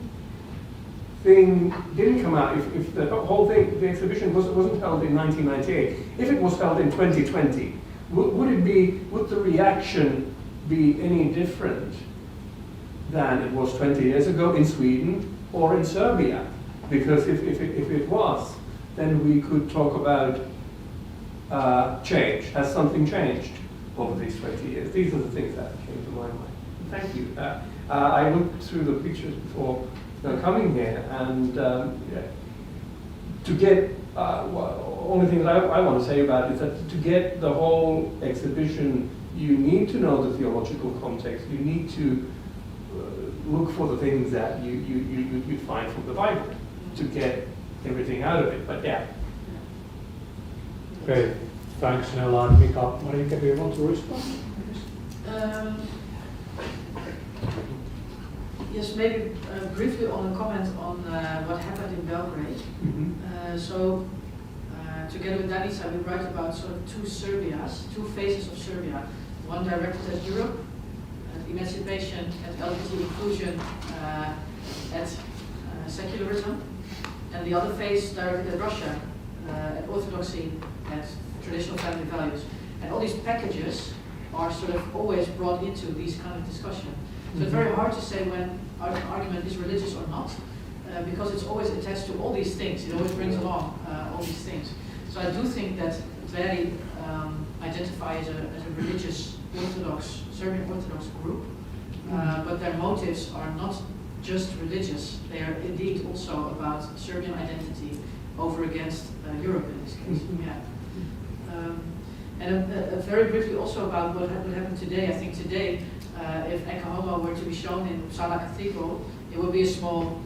thing didn't come out, if the whole thing, the exhibition wasn't held in 1998, if it was held in 2020, would the reaction be any different than it was 20 years ago in Sweden or in Serbia? Because if it was, then we could talk about change. Has something changed over these 20 years? These are the things that came to my mind. Thank you. I looked through the pictures before coming here, and to get, only thing that I want to say about it is that to get the whole exhibition, you need to know the theological context. You need to look for the things that you find from the Bible to get everything out of it. But yeah. Okay, thanks Nella and Mika. Mariecke, do you want to respond? Yes, maybe briefly on a comment on what happened in Belgrade. So, together with Danica, we write about sort of two Serbias, two phases of Serbia. One directed at Europe, at emancipation, at LGBT inclusion, at secularism, and the other phase directed at Russia, at orthodoxy, at traditional family values. And all these packages are sort of always brought into these kind of discussion. So it's very hard to say when an argument is religious or not, because it's always attached to all these things. It always brings along all these things. So I do think that they identify as a religious Orthodox, Serbian Orthodox group, but their motives are not just religious. They are indeed also about Serbian identity over against Europe in this case. And very briefly also about what happened today. I think today, if Ecce Homo were to be shown in Uppsala Cathedral, it would be a small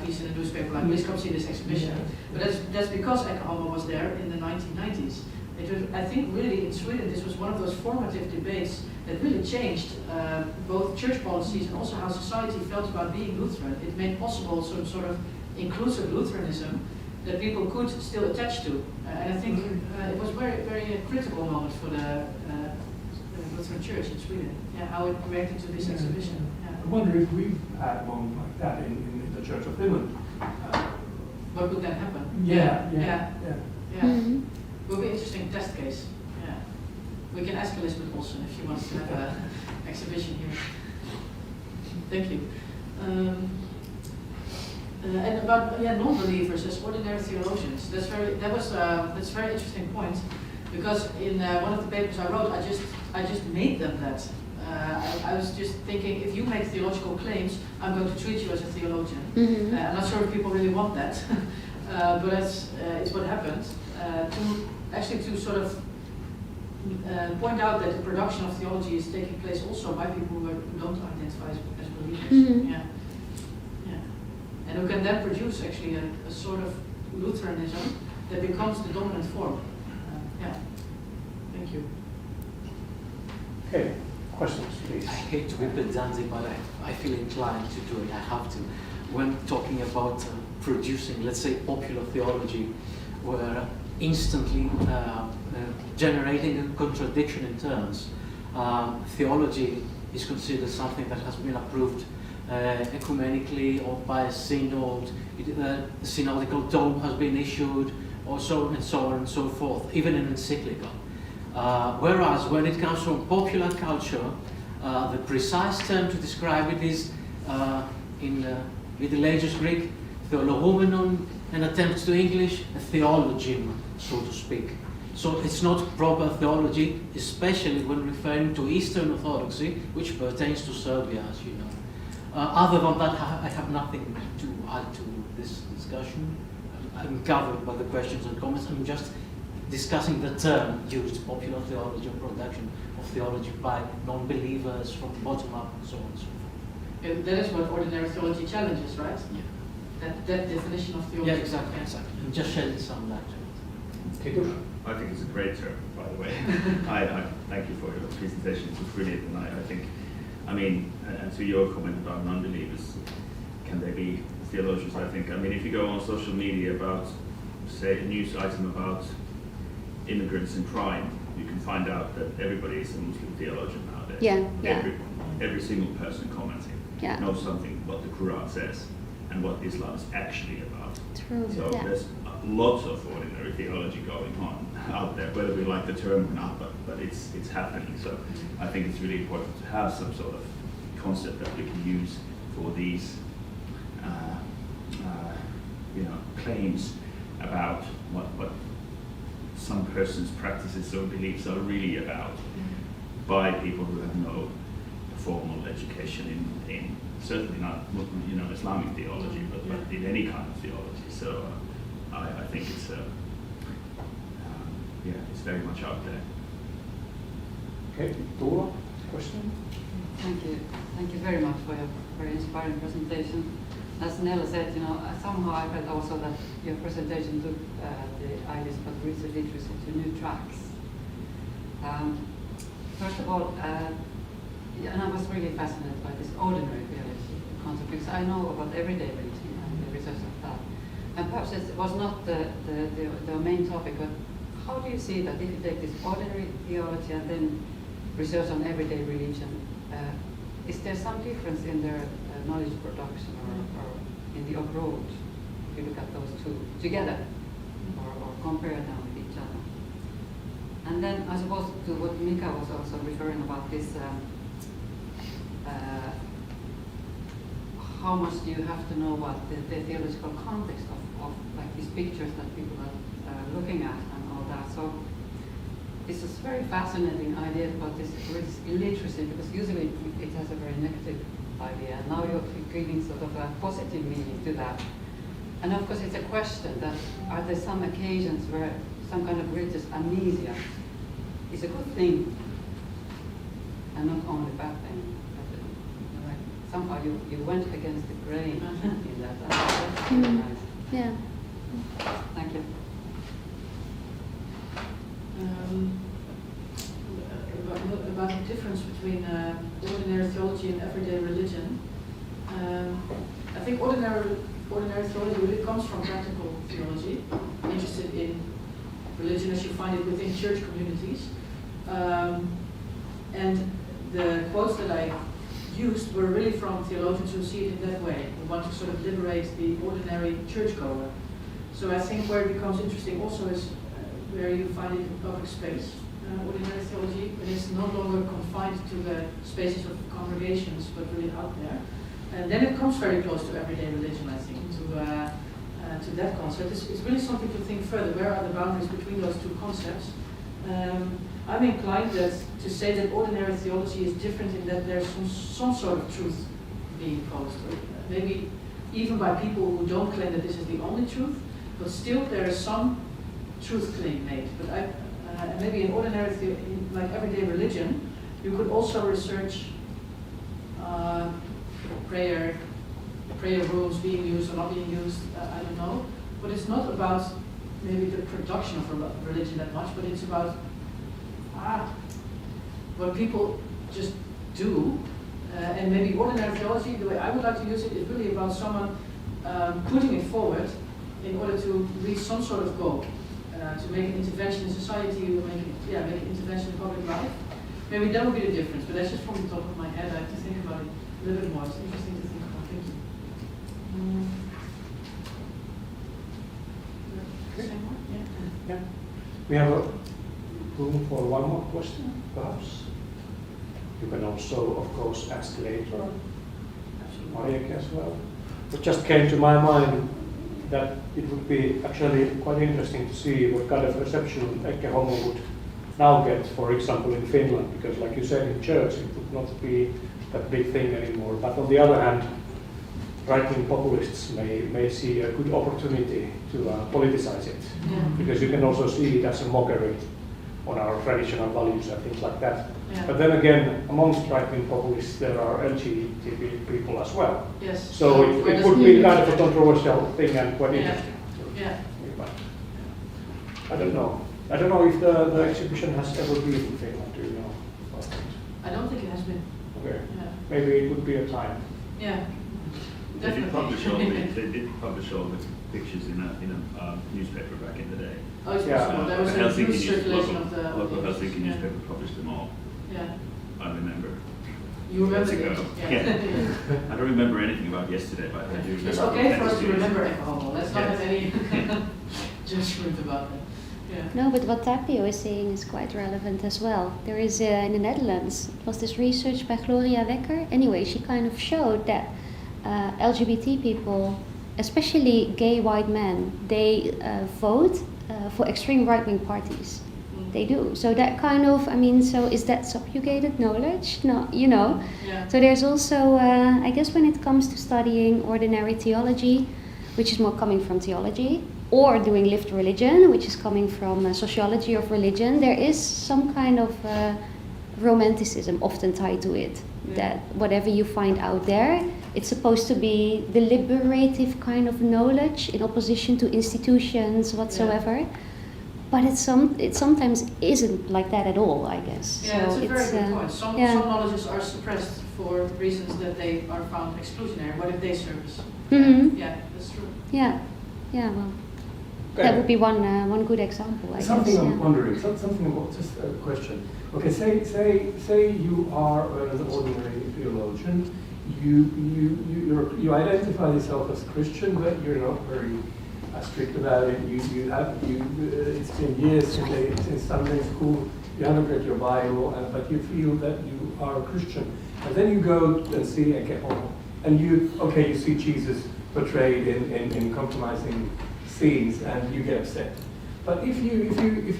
piece in a newspaper like, please come see this exhibition. But that's because Ecce Homo was there in the 1990s. I think really in Sweden this was one of those formative debates that really changed both church policies and also how society felt about being Lutheran. It made possible some sort of inclusive Lutheranism that people could still attach to. And I think it was very, very critical moment for the Lutheran Church in Sweden, how it reacted to this exhibition. I wonder if we've had a moment like that in the Church of Finland. What would that happen? Yeah. It would be an interesting test case. Yeah. We can ask Elisabeth Ohlson if she wants to have an exhibition here. Thank you. And about non-believers as ordinary theologians. That's a very interesting point, because in one of the papers I wrote, I just made them that. I was just thinking, if you make theological claims, I'm going to treat you as a theologian. I'm not sure if people really want that, but it's what happened. To sort of point out that the production of theology is taking place also by people who don't identify as believers. And who can then produce actually a sort of Lutheranism that becomes the dominant form. Thank you. Okay, questions, please. I hate to be pedantic, but I feel inclined to do it. I have to. When talking about producing, let's say, popular theology, we're instantly generating a contradiction in terms. Theology is considered something that has been approved ecumenically or by a synod. The synodical tome has been issued, or so and so on and so forth, even an encyclical. Whereas when it comes from popular culture, the precise term to describe it is, in Middle Ages Greek, theologumenon, an attempt to English, a theologium, so to speak. So it's not proper theology, especially when referring to Eastern Orthodoxy, which pertains to Serbia, as you know. Other than that, I have nothing to add to this discussion. I'm covered by the questions and comments. I'm just discussing the term used, popular theology, or production of theology by non-believers from the bottom up, and so on and so forth. And that is what ordinary theology challenges, right? Yeah. That definition of theology. Yeah, exactly. And just shedding some light on it. Titus? I think it's a great term, by the way. I thank you for your presentation. It was brilliant, and I think, I mean, and to your comment about non-believers, can they be theologians? I think, I mean, if you go on social media about, say, a news item about immigrants and crime, you can find out that everybody is a Muslim theologian nowadays. Yeah. Every single person commenting knows something what the Quran says and what Islam is actually about. True. So there's lots of ordinary theology going on out there, whether we like the term or not, but it's happening. So I think it's really important to have some sort of concept that we can use for these claims about what some person's practices or beliefs are really about by people who have no formal education in certainly not Islamic theology, but in any kind of theology. So I think it's it's very much out there. Okay, Tuula, question? Thank you. Thank you very much for your very inspiring presentation. As Nella said, somehow I felt also that your presentation took the ideas about research literacy to new tracks. First of all, and I was really fascinated by this ordinary theology concept, because I know about everyday reading and the research of that. And perhaps it was not the main topic, but how do you see that if you take this ordinary theology and then research on everyday religion, is there some difference in their knowledge production or in the approach if you look at those two together or compare them with each other? And then I suppose to what Mika was also referring about this, how much do you have to know about the theological context of like these pictures that people are looking at and all that. So it's a very fascinating idea about this illiteracy, because usually it has a very negative idea, and now you're giving sort of a positive meaning to that. And of course it's a question that are there some occasions where some kind of religious amnesia is a good thing and not only a bad thing. Somehow you went against the grain in that. That's really nice. Yeah. Thank you. About the difference between ordinary theology and everyday religion. I think ordinary theology really comes from practical theology, interested in religion as you find it within church communities. And the quotes that I used were really from theologians who see it in that way, who want to sort of liberate the ordinary churchgoer. So I think where it becomes interesting also is where you find it in public space. Ordinary theology, it is no longer confined to the spaces of congregations, but really out there. And then it comes very close to everyday religion, I think, to that concept. It's really something to think further. Where are the boundaries between those two concepts? I'm inclined to say that ordinary theology is different in that there's some sort of truth being posed. Maybe even by people who don't claim that this is the only truth, but still there is some truth claim made. But maybe in ordinary like everyday religion, you could also research prayer rooms being used or not being used, I don't know. But it's not about maybe the production of religion that much, but it's about what people just do. And maybe ordinary theology, the way I would like to use it, is really about someone putting it forward in order to reach some sort of goal, to make an intervention in society, or make an intervention in public life. Maybe that would be the difference, but that's just from the top of my head. I have to think about it a little bit more. It's interesting to think about. Thank you. Same one? Yeah. We have room for one more question, perhaps. You can also, of course, ask later. Mariecke as well. It just came to my mind that it would be actually quite interesting to see what kind of reception Ecce Homo would now get, for example, in Finland, because like you said, in church it would not be that big thing anymore. But on the other hand, right-wing populists may see a good opportunity to politicize it, because you can also see it as a mockery on our traditional values and things like that. Yeah. But then again, amongst right-wing populists, there are LGBT people as well. Yes. So it would be kind of a controversial thing and quite interesting. Yeah. But I don't know. I don't know if the exhibition has ever been in Finland. Do you know? I don't think it has been. Okay. Yeah. Maybe it would be a time. Yeah. They did Definitely. publish all the pictures in a newspaper back in the day. Oh, it's Yeah. possible. There was a huge circulation of the local Helsinki yeah. newspaper published them all. Yeah. I remember. You remember Years it? ago. Yeah. I don't remember anything about yesterday, but I do remember. It's okay for us to news. remember Ecce Homo. Let's not Yes. have any judgment about that. Yeah. No, but what Tapio is saying is quite relevant as well. There is in the Netherlands, it was this research by Gloria Wekker. Anyway, she kind of showed that LGBT people, especially gay white men, they vote for extreme right-wing parties. They do. So that kind of, so is that subjugated knowledge? No, Yeah. So there's also, I guess when it comes to studying ordinary theology, which is more coming from theology, or doing lived religion, which is coming from sociology of religion, there is some kind of romanticism often tied to it. Yeah. That whatever you find out there, it's supposed to be the liberative kind of knowledge in opposition to institutions whatsoever. Yeah. But it sometimes isn't like that at all, I guess. Yeah, so it's a very good point. Some yeah. knowledges are suppressed for reasons that they are found exclusionary. What if they service? Mm-hmm. Yeah, that's true. Yeah, well, that would be one good example, I Something guess. I'm wondering, something about just a question. Okay, say you are an ordinary theologian. You identify yourself as Christian, but you're not very strict about it. It's been years since Sunday school. You haven't read your Bible, but you feel that you are a Christian. And then you go and see Ecce Homo, and you see Jesus portrayed in compromising scenes, and you get upset. But if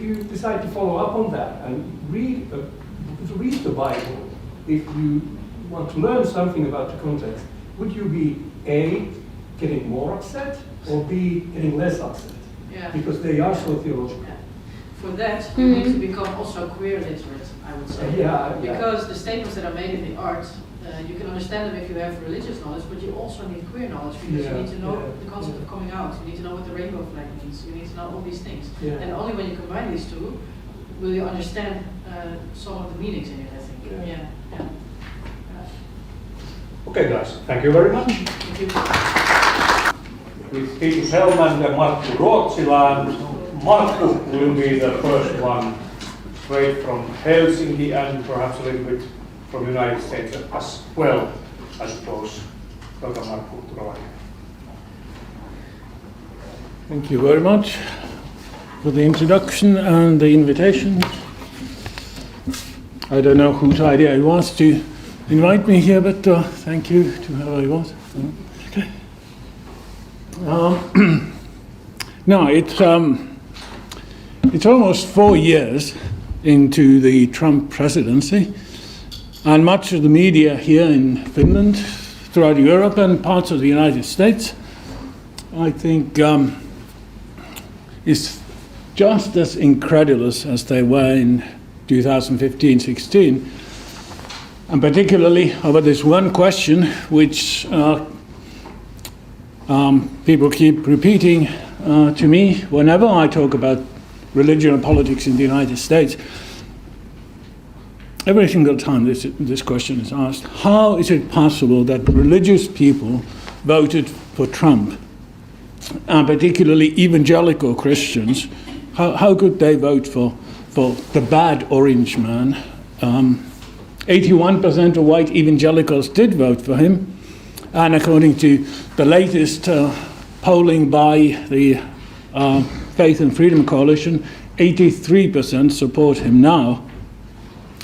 you decide to follow up on that and read the Bible, if you want to learn something about the context, would you be A, getting more upset, or B, getting less upset? Yeah. Because they are so theological. Yeah. For that, you need to become also queer literate, I would say. Yeah. Because the statements that are made in the art, you can understand them if you have religious knowledge, but you also need queer knowledge, because you need to know the concept of coming out, you need to know what the rainbow flag means, you need to know all these things. Yeah. And only when you combine these two will you understand some of the meanings in it, I think. Yeah. Okay, guys, thank you very much. Thank you. With Titus Hjelm and Markku Ruotsila, and Markku will be the first one, straight from Helsinki and perhaps a little bit from the United States as well, I suppose. Welcome, Markku, to Rovaniemi. Thank you very much for the introduction and the invitation. I don't know whose idea it was to invite me here, but thank you to whoever it was. Okay. Now, it's almost 4 years into the Trump presidency, and much of the media here in Finland, throughout Europe and parts of the United States, I think is just as incredulous as they were in 2015-16, and particularly over this one question which people keep repeating to me whenever I talk about religion and politics in the United States. every single time this question is asked, how is it possible that religious people voted for Trump, and particularly evangelical Christians? How could they vote for the bad orange man? 81% of white evangelicals did vote for him, and according to the latest polling by the Faith and Freedom Coalition, 83% support him now.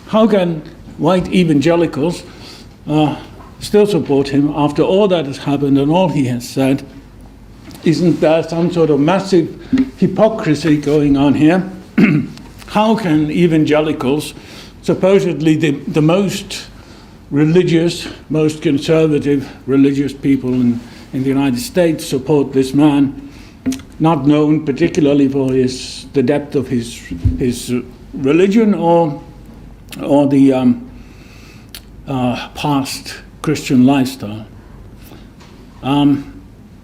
How can white evangelicals still support him after all that has happened and all he has said? Isn't there some sort of massive hypocrisy going on here? How can evangelicals, supposedly the most religious, most conservative religious people in the United States, support this man, not known particularly for the depth of his religion or the past Christian lifestyle?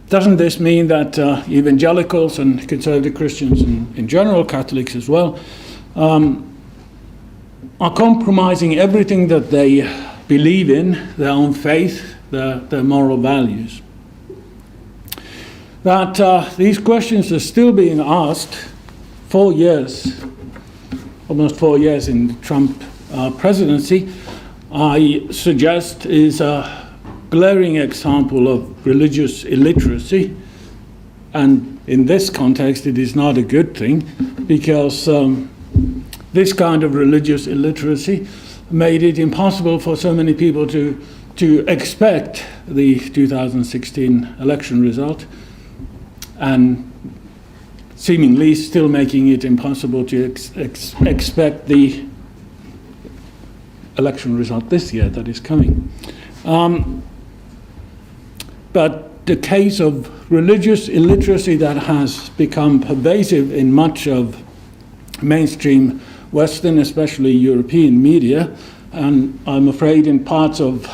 Doesn't this mean that evangelicals and conservative Christians in general, Catholics as well, are compromising everything that they believe in, their own faith, their moral values? That these questions are still being asked 4 years, almost 4 years in the Trump presidency, I suggest is a glaring example of religious illiteracy. And in this context, it is not a good thing, because this kind of religious illiteracy made it impossible for so many people to expect the 2016 election result, and seemingly still making it impossible to expect the election result this year that is coming. But the case of religious illiteracy that has become pervasive in much of mainstream Western, especially European media, and I'm afraid in parts of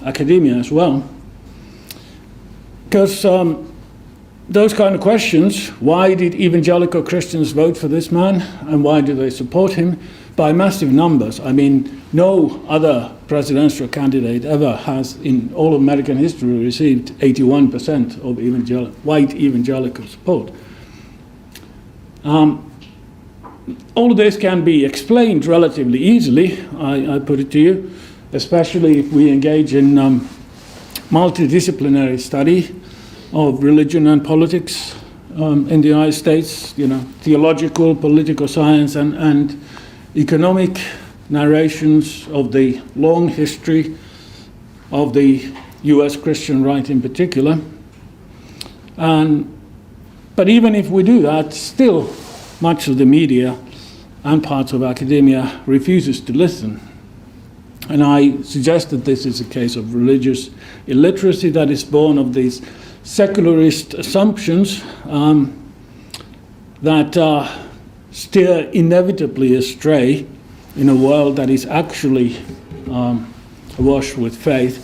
academia as well, because those kind of questions, why did evangelical Christians vote for this man and why do they support him, by massive numbers. I mean, no other presidential candidate ever has in all of American history received 81% of white evangelical support. All of this can be explained relatively easily, I put it to you, especially if we engage in multidisciplinary study of religion and politics in the United States, theological, political science, and economic narrations of the long history of the US Christian right in particular. But even if we do that, still much of the media and parts of academia refuses to listen. And I suggest that this is a case of religious illiteracy that is born of these secularist assumptions that steer inevitably astray in a world that is actually awash with faith.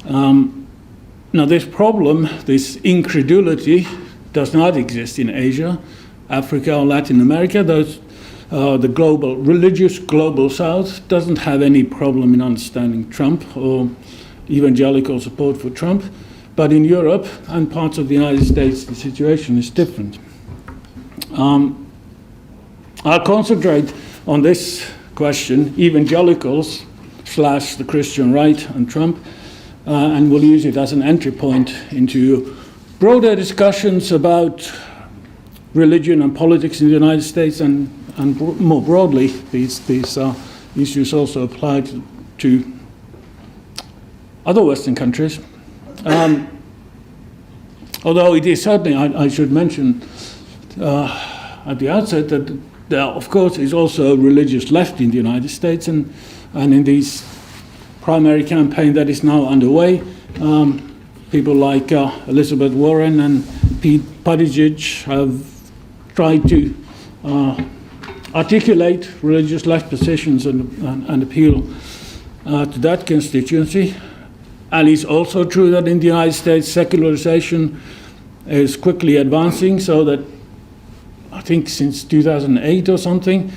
Now this problem, this incredulity, does not exist in Asia, Africa, or Latin America. The religious global South doesn't have any problem in understanding Trump or evangelical support for Trump. But in Europe and parts of the United States, the situation is different. I'll concentrate on this question, evangelicals / the Christian right and Trump, and we'll use it as an entry point into broader discussions about religion and politics in the United States, and more broadly, these issues also apply to other Western countries. Although it is certainly, I should mention at the outset that there, of course, is also a religious left in the United States, and in this primary campaign that is now underway, people like Elisabeth Warren and Pete Buttigieg have tried to articulate religious left positions and appeal to that constituency. And it's also true that in the United States, secularization is quickly advancing, so that I think since 2008 or something,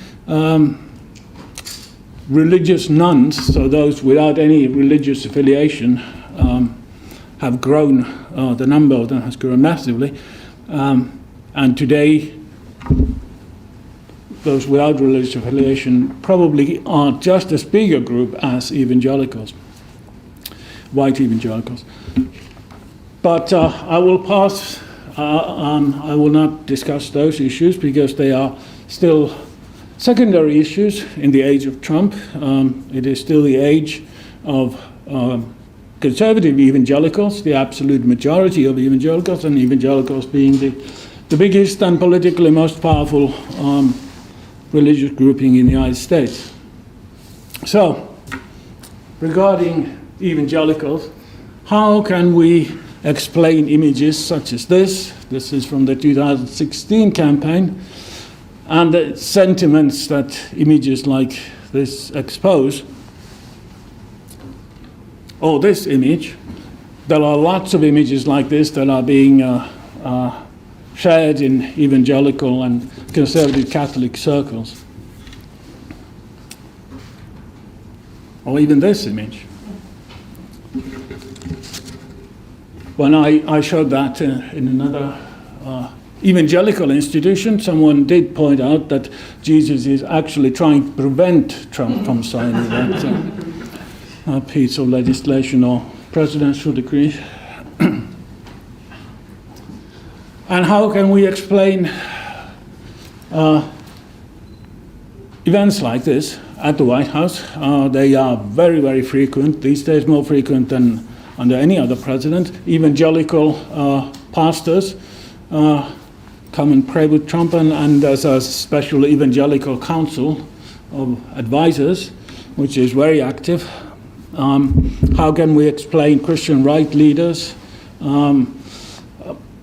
religious nuns, so those without any religious affiliation, have grown, the number of them has grown massively. And today, those without religious affiliation probably are just as big a group as evangelicals, white evangelicals. But I will pass, I will not discuss those issues because they are still secondary issues in the age of Trump. It is still the age of conservative evangelicals, the absolute majority of evangelicals, and evangelicals being the biggest and politically most powerful religious grouping in the United States. So, regarding evangelicals, how can we explain images such as this? This is from the 2016 campaign, and the sentiments that images like this expose. Or this image. There are lots of images like this that are being shared in evangelical and conservative Catholic circles. Or even this image. When I showed that in another evangelical institution, someone did point out that Jesus is actually trying to prevent Trump from signing that piece of legislation or presidential decree. And how can we explain events like this at the White House? They are very, very frequent, these days more frequent than under any other president. Evangelical pastors come and pray with Trump, and there's a special evangelical council of advisors, which is very active. How can we explain Christian right leaders?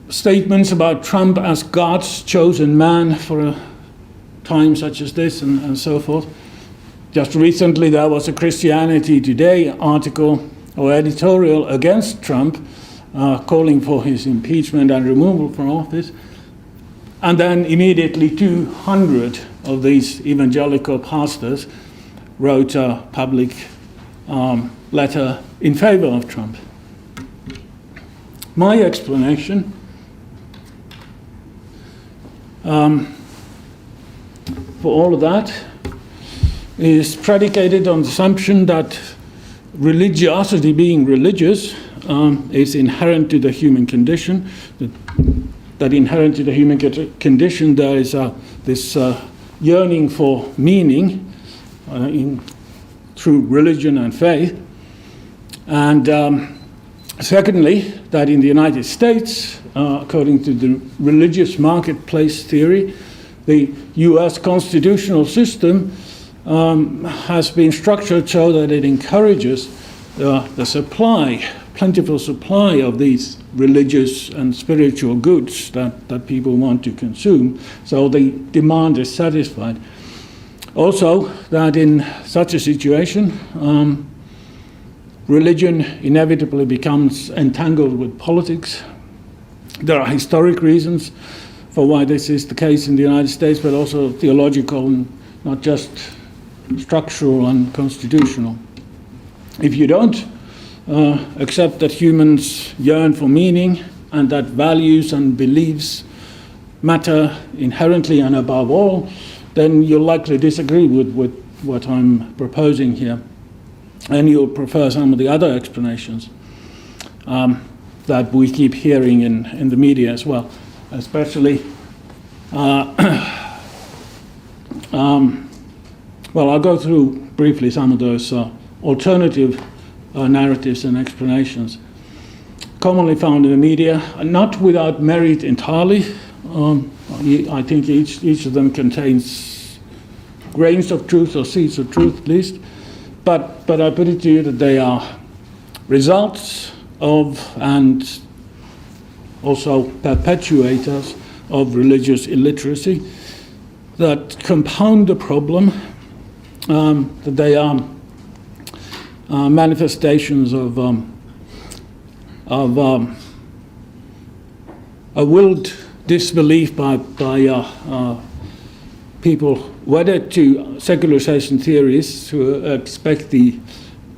Statements about Trump as God's chosen man for a time such as this, and so forth. Just recently there was a Christianity Today article or editorial against Trump, calling for his impeachment and removal from office. And then immediately 200 of these evangelical pastors wrote a public letter in favor of Trump. My explanation for all of that is predicated on the assumption that religiosity, being religious, is inherent to the human condition. That inherent to the human condition there is this yearning for meaning through religion and faith. And secondly, that in the United States, according to the religious marketplace theory, the US constitutional system has been structured so that it encourages the supply, plentiful supply of these religious and spiritual goods that people want to consume, so the demand is satisfied. Also, that in such a situation, religion inevitably becomes entangled with politics. There are historic reasons for why this is the case in the United States, but also theological and not just structural and constitutional. If you don't accept that humans yearn for meaning and that values and beliefs matter inherently and above all, then you'll likely disagree with what I'm proposing here. And you'll prefer some of the other explanations that we keep hearing in the media as well, especially well, I'll go through briefly some of those alternative narratives and explanations commonly found in the media, not without merit entirely. I think each of them contains grains of truth or seeds of truth at least, but I put it to you that they are results of and also perpetuators of religious illiteracy that compound the problem, that they are manifestations of a willed disbelief by people wedded to secularization theories who expect the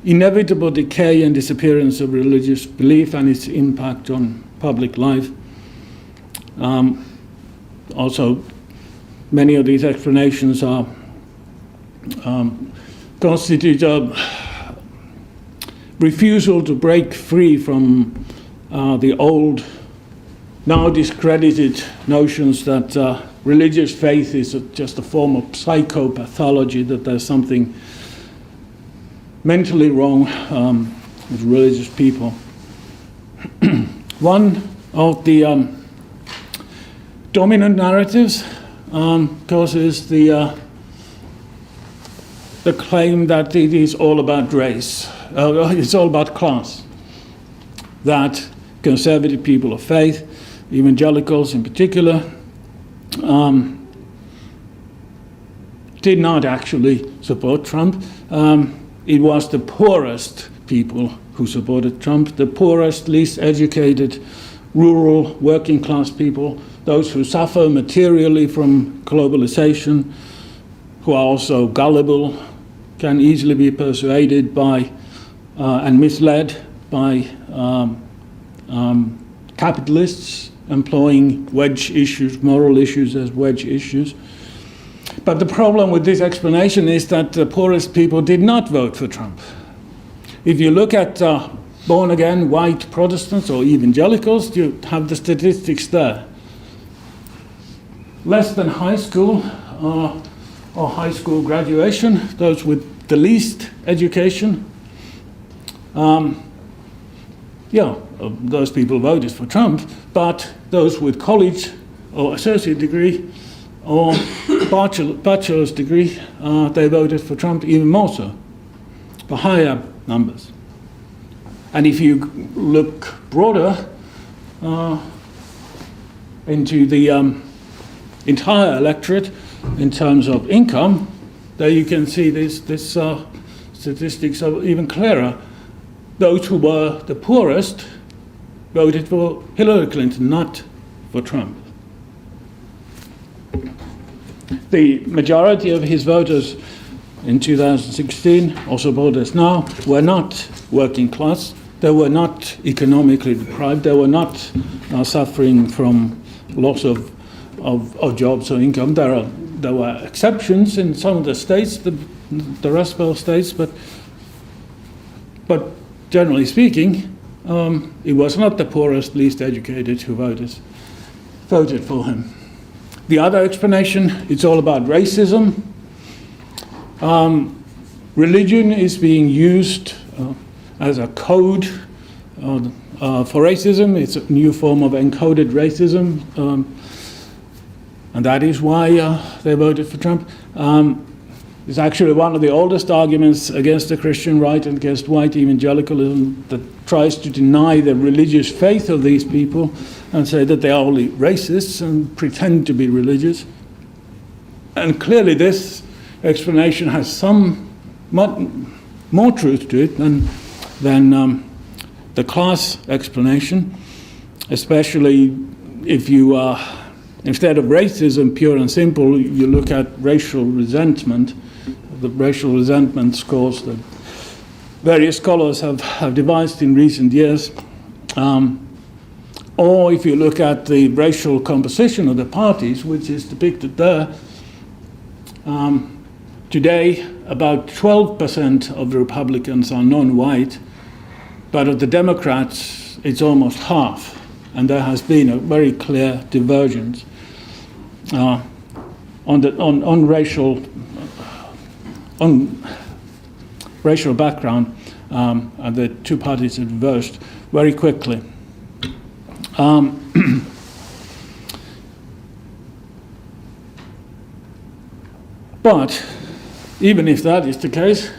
inevitable decay and disappearance of religious belief and its impact on public life. Also, many of these explanations are constitute a refusal to break free from the old, now discredited notions that religious faith is just a form of psychopathology, that there's something mentally wrong with religious people. One of the dominant narratives, of course, is the claim that it is all about race, it's all about class, that conservative people of faith, evangelicals in particular, did not actually support Trump. It was the poorest people who supported Trump, the poorest, least educated, rural, working class people, those who suffer materially from globalization, who are also gullible, can easily be persuaded by and misled by capitalists employing wedge issues, moral issues as wedge issues. But the problem with this explanation is that the poorest people did not vote for Trump. If you look at born-again white Protestants or evangelicals, you have the statistics there. Less than high school or high school graduation, those with the least education, those people voted for Trump, but those with college or associate degree or bachelor's degree, they voted for Trump even more so, for higher numbers. And if you look broader into the entire electorate in terms of income, there you can see this statistics are even clearer. Those who were the poorest voted for Hillary Clinton, not for Trump. The majority of his voters in 2016, also voters now, were not working class. They were not economically deprived. They were not suffering from loss of jobs or income. There were exceptions in some of the states, the Rust Belt states, but generally speaking, it was not the poorest, least educated who voted for him. The other explanation, it's all about racism. Religion is being used as a code for racism. It's a new form of encoded racism, and that is why they voted for Trump. It's actually one of the oldest arguments against the Christian right and against white evangelicalism that tries to deny the religious faith of these people and say that they are only racists and pretend to be religious. And clearly this explanation has some more truth to it than the class explanation, especially if you instead of racism, pure and simple, you look at racial resentment, the racial resentment scores that various scholars have devised in recent years. Or if you look at the racial composition of the parties, which is depicted there, today about 12% of the Republicans are non-white, but of the Democrats it's almost half, and there has been a very clear divergence on racial background, and the two parties have diverged very quickly. But even if that is the case,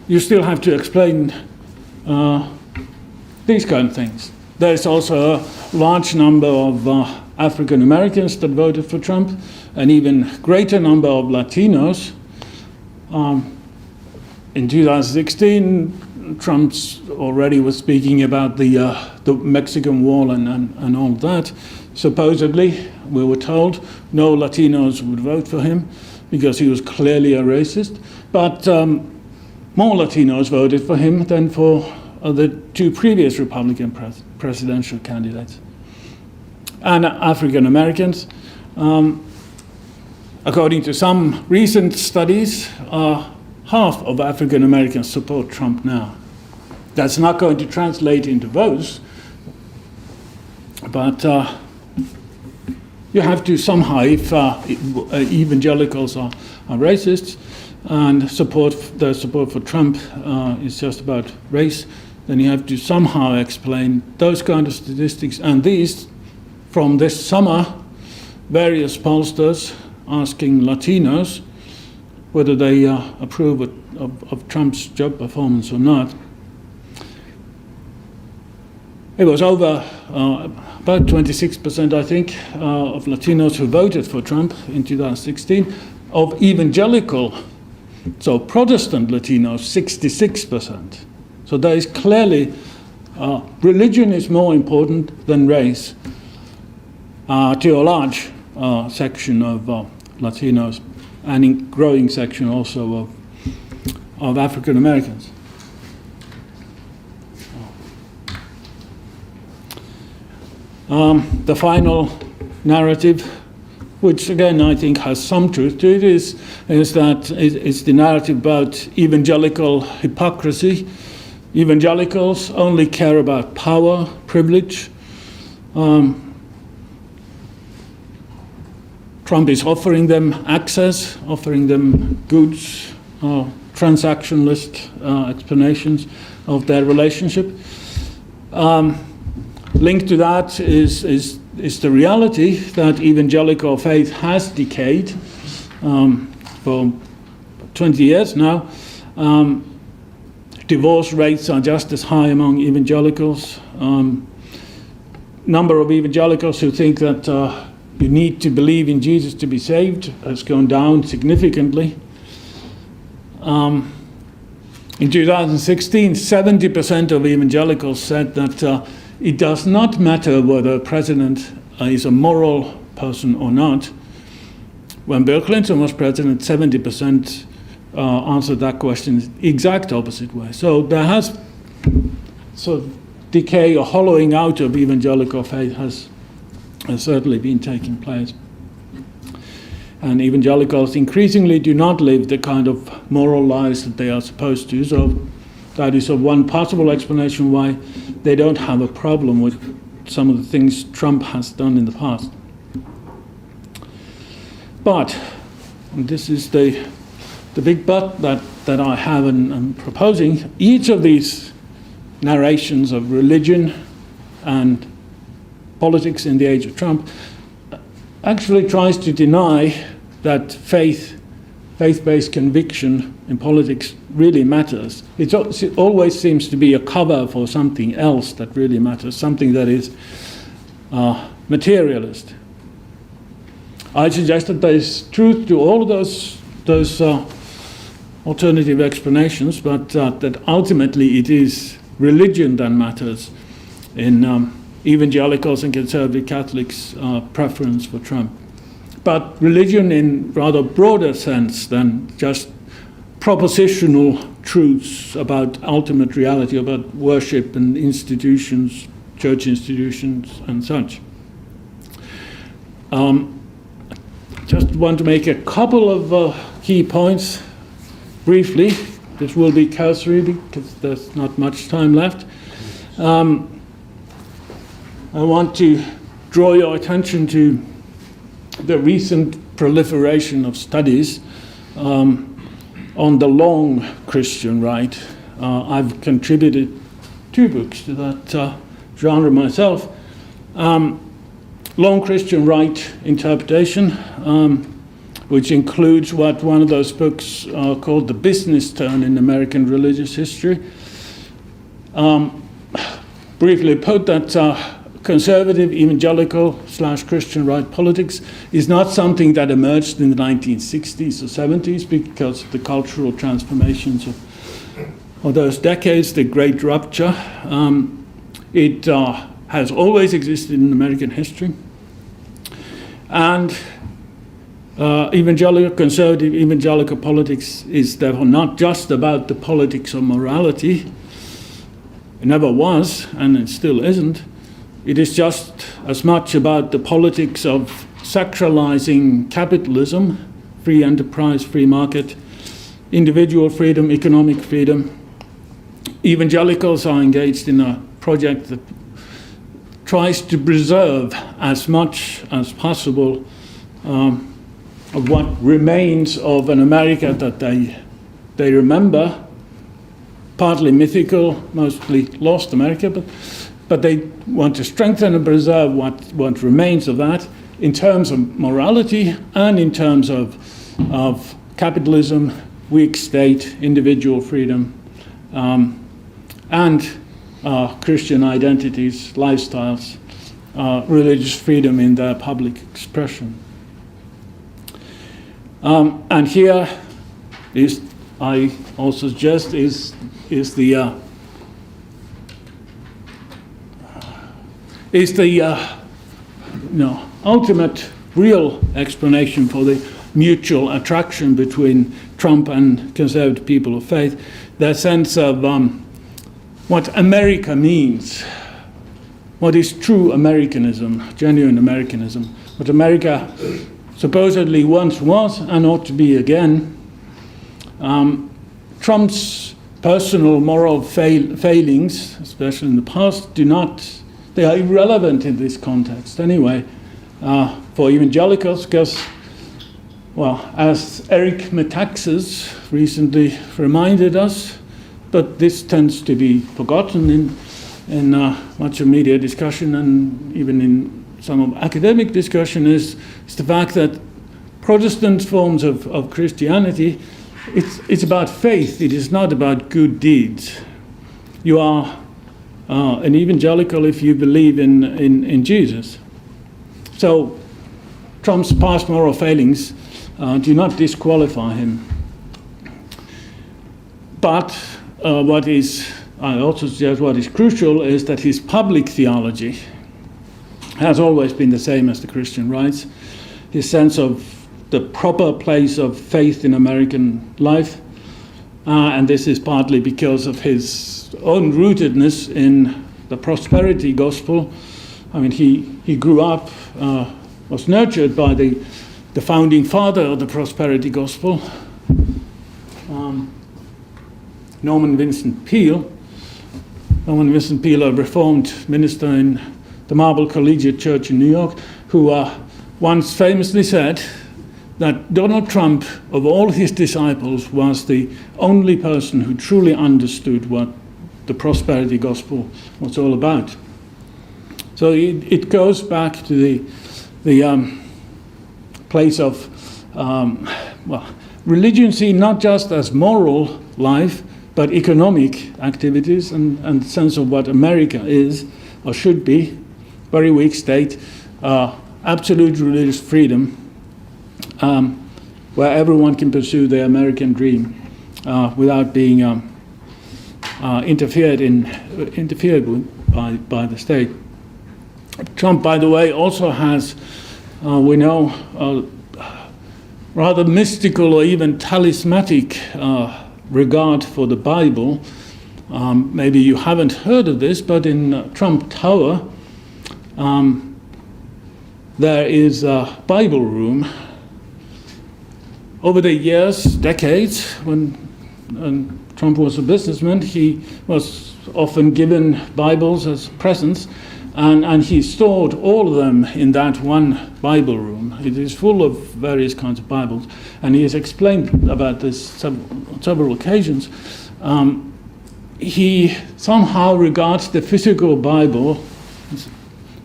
you still have to explain these kind of things. There's also a large number of African Americans that voted for Trump, an even greater number of Latinos. In 2016, Trump already was speaking about the Mexican Wall and all that. Supposedly, we were told, no Latinos would vote for him. because he was clearly a racist. But more Latinos voted for him than for the two previous Republican presidential candidates. And African Americans, according to some recent studies, half of African Americans support Trump now. That's not going to translate into votes, but you have to somehow, if evangelicals are racists and their support for Trump is just about race, then you have to somehow explain those kind of statistics. And these, from this summer, various pollsters asking Latinos whether they approve of Trump's job performance or not. It was over about 26%, I think, of Latinos who voted for Trump in 2016. Of evangelical, so Protestant Latinos, 66%. So there is clearly, religion is more important than race to a large section of Latinos, and in growing section also of African Americans. The final narrative, which again I think has some truth to it, is that it's the narrative about evangelical hypocrisy. Evangelicals only care about power, privilege. Trump is offering them access, offering them goods, transactionalist explanations of their relationship. Linked to that is the reality that evangelical faith has decayed for 20 years now. Divorce rates are just as high among evangelicals. Number of evangelicals who think that you need to believe in Jesus to be saved has gone down significantly. In 2016, 70% of evangelicals said that it does not matter whether a president is a moral person or not. When Bill Clinton was president, 70% answered that question the exact opposite way. So there has sort of decay or hollowing out of evangelical faith has certainly been taking place. And evangelicals increasingly do not live the kind of moral lives that they are supposed to. So that is one possible explanation why they don't have a problem with some of the things Trump has done in the past. But, and this is the big but that I have and proposing, each of these narrations of religion and politics in the age of Trump actually tries to deny that faith-based conviction in politics really matters. It always seems to be a cover for something else that really matters, something that is materialist. I suggest that there is truth to all of those alternative explanations, but that ultimately it is religion that matters in evangelicals and conservative Catholics' preference for Trump. But religion in rather broader sense than just propositional truths about ultimate reality, about worship and institutions, church institutions and such. Just want to make a couple of key points briefly. This will be cursory because there's not much time left. I want to draw your attention to the recent proliferation of studies on the long Christian right. I've contributed 2 books to that genre myself. Long Christian right interpretation, which includes what one of those books called The Business Turn in American Religious History. Briefly put, that conservative evangelical / Christian right politics is not something that emerged in the 1960s or 70s because of the cultural transformations of those decades, the Great Rupture. It has always existed in American history. And conservative evangelical politics is therefore not just about the politics of morality. It never was, and it still isn't. It is just as much about the politics of sacralizing capitalism, free enterprise, free market, individual freedom, economic freedom. Evangelicals are engaged in a project that tries to preserve as much as possible of what remains of an America that they remember, partly mythical, mostly lost America, but they want to strengthen and preserve what remains of that in terms of morality and in terms of capitalism, weak state, individual freedom, and Christian identities, lifestyles, religious freedom in their public expression. And here is, I also suggest, is the ultimate real explanation for the mutual attraction between Trump and conservative people of faith, their sense of what America means, what is true Americanism, genuine Americanism, what America supposedly once was and ought to be again. Trump's personal moral failings, especially in the past, they are irrelevant in this context anyway, for evangelicals, because, well, as Eric Metaxas recently reminded us, but this tends to be forgotten in much of media discussion and even in some of academic discussion, is the fact that Protestant forms of Christianity, it's about faith, it is not about good deeds. You are an evangelical if you believe in Jesus. So Trump's past moral failings do not disqualify him. But I also suggest what is crucial is that his public theology has always been the same as the Christian rights. His sense of the proper place of faith in American life, and this is partly because of his own rootedness in the prosperity gospel. I mean, he grew up, was nurtured by the founding father of the prosperity gospel, Norman Vincent Peale. Norman Vincent Peale, a Reformed minister in the Marble Collegiate Church in New York, who once famously said that Donald Trump, of all his disciples, was the only person who truly understood what the prosperity gospel was all about. So it goes back to the place of religion seen not just as moral life, but economic activities and sense of what America is or should be, very weak state, absolute religious freedom, where everyone can pursue their American dream without being interfered with by the state. Trump, by the way, also has, we know, rather mystical or even talismanic regard for the Bible. Maybe you haven't heard of this, but in Trump Tower, there is a Bible room. Over the years, decades, when Trump was a businessman, he was often given Bibles as presents, and he stored all of them in that one Bible room. It is full of various kinds of Bibles, and he has explained about this on several occasions. He somehow regards the physical Bible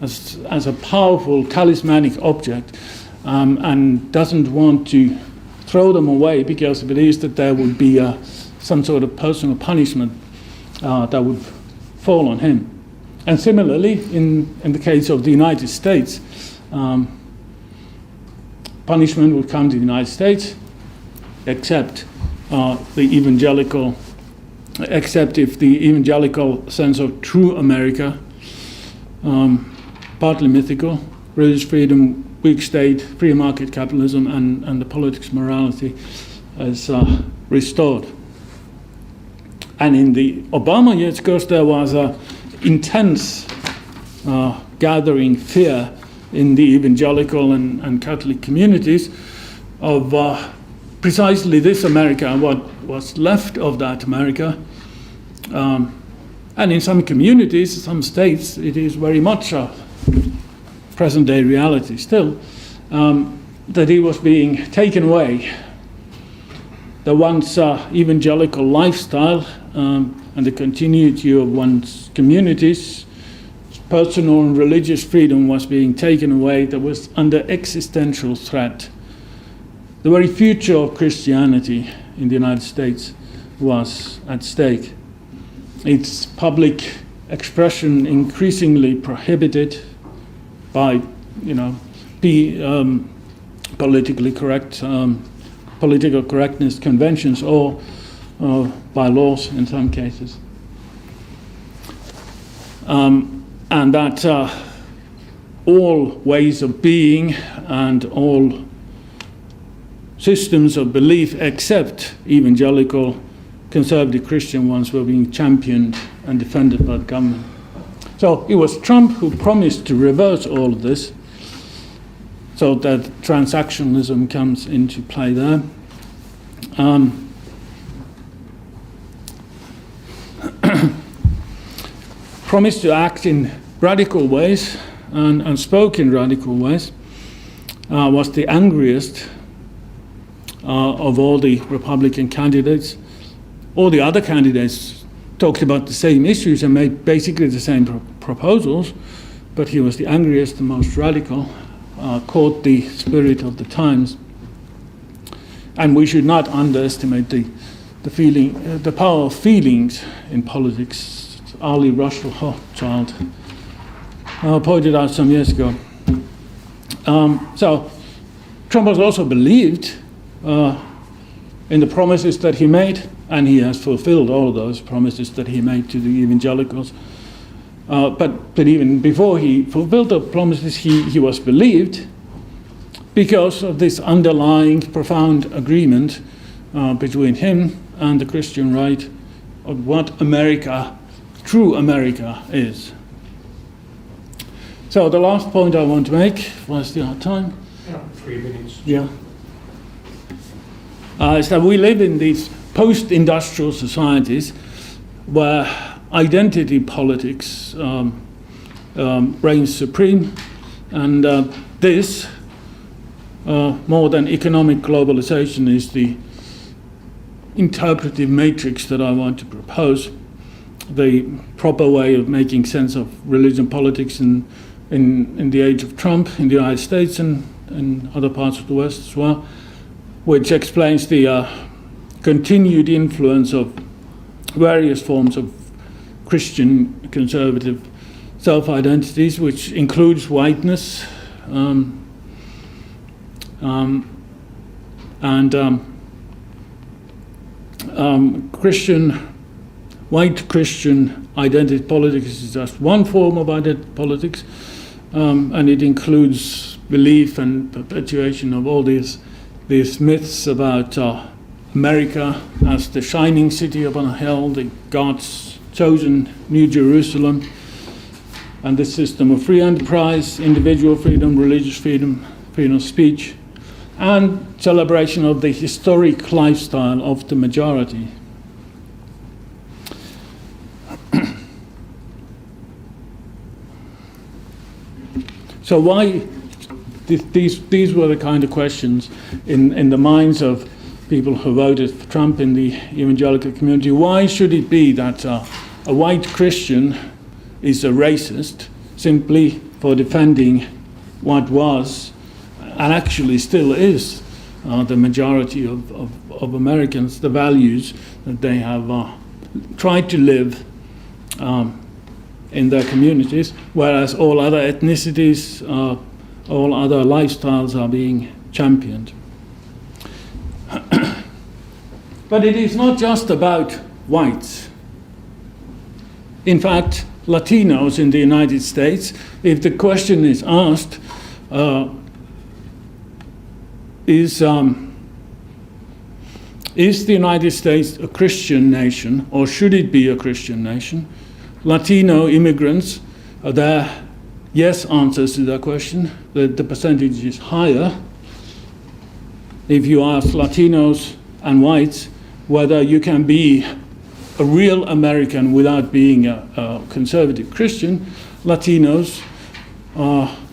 as a powerful talismanic object, and doesn't want to throw them away because he believes that there would be some sort of personal punishment that would fall on him. And similarly, in the case of the United States, punishment would come to the United States, except if the evangelical sense of true America, partly mythical, religious freedom, weak state, free market capitalism, and the politics morality is restored. And in the Obama years, of course, there was an intense gathering fear in the evangelical and Catholic communities of precisely this America, what was left of that America. And in some communities, some states, it is very much a present-day reality still, that he was being taken away. The once evangelical lifestyle and the continuity of one's communities, personal and religious freedom was being taken away. That was under existential threat. The very future of Christianity in the United States was at stake. Its public expression increasingly prohibited by, politically correct, political correctness conventions, or by laws in some cases. And that all ways of being and all systems of belief except evangelical, conservative Christian ones were being championed and defended by the government. So it was Trump who promised to reverse all of this, so that transactionalism comes into play there. Promised to act in radical ways and spoke in radical ways, was the angriest of all the Republican candidates. All the other candidates talked about the same issues and made basically the same proposals, but he was the angriest, the most radical, caught the spirit of the times. And we should not underestimate the power of feelings in politics. Ali Russell Hochschild pointed out some years ago. So Trump has also believed in the promises that he made, and he has fulfilled all of those promises that he made to the evangelicals. But even before he fulfilled the promises, he was believed because of this underlying profound agreement between him and the Christian right of what America, true America, is. So the last point I want to make, was the time? Yeah, 3 minutes. Yeah. Is that we live in these post-industrial societies where identity politics reigns supreme, and this, more than economic globalization, is the interpretive matrix that I want to propose, the proper way of making sense of religion politics in the age of Trump in the United States and in other parts of the West as well, which explains the continued influence of various forms of Christian conservative self-identities, which includes whiteness white Christian identity politics is just one form of identity politics, and it includes belief and perpetuation of all these myths about America as the shining city upon a hill, the God's chosen New Jerusalem, and this system of free enterprise, individual freedom, religious freedom, freedom of speech, and celebration of the historic lifestyle of the majority. So why these were the kind of questions in the minds of people who voted for Trump in the evangelical community. Why should it be that a white Christian is a racist simply for defending what was and actually still is the majority of Americans, the values that they have tried to live in their communities, whereas all other ethnicities, all other lifestyles are being championed. But it is not just about whites. In fact, Latinos in the United States, if the question is asked, is the United States a Christian nation, or should it be a Christian nation? Latino immigrants, there are yes answers to that question. The percentage is higher. If you ask Latinos and whites whether you can be a real American without being a conservative Christian, Latinos,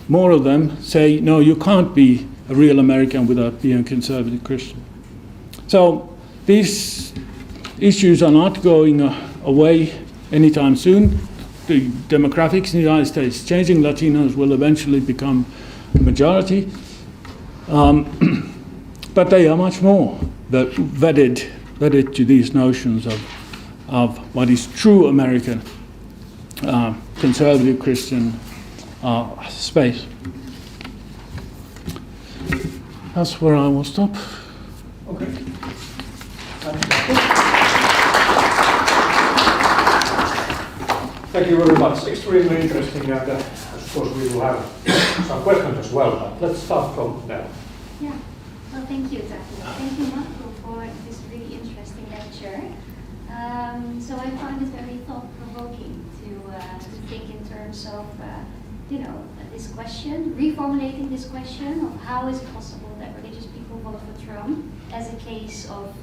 more of them say, no, you can't be a real American without being a conservative Christian. So these issues are not going away anytime soon. The demographics in the United States is changing. Latinos will eventually become a majority. But they are much more wedded to these notions of what is true American conservative Christian space. That's where I will stop. Okay. Thank you very much. Extremely interesting, and I suppose we will have some questions as well. But let's start from Nella. Yeah. Well, thank you, Taku. Thank you, Markku, for this really interesting lecture. So I find it very thought-provoking to think in terms of, this question, reformulating this question of how is it possible that religious people vote for Trump as a case of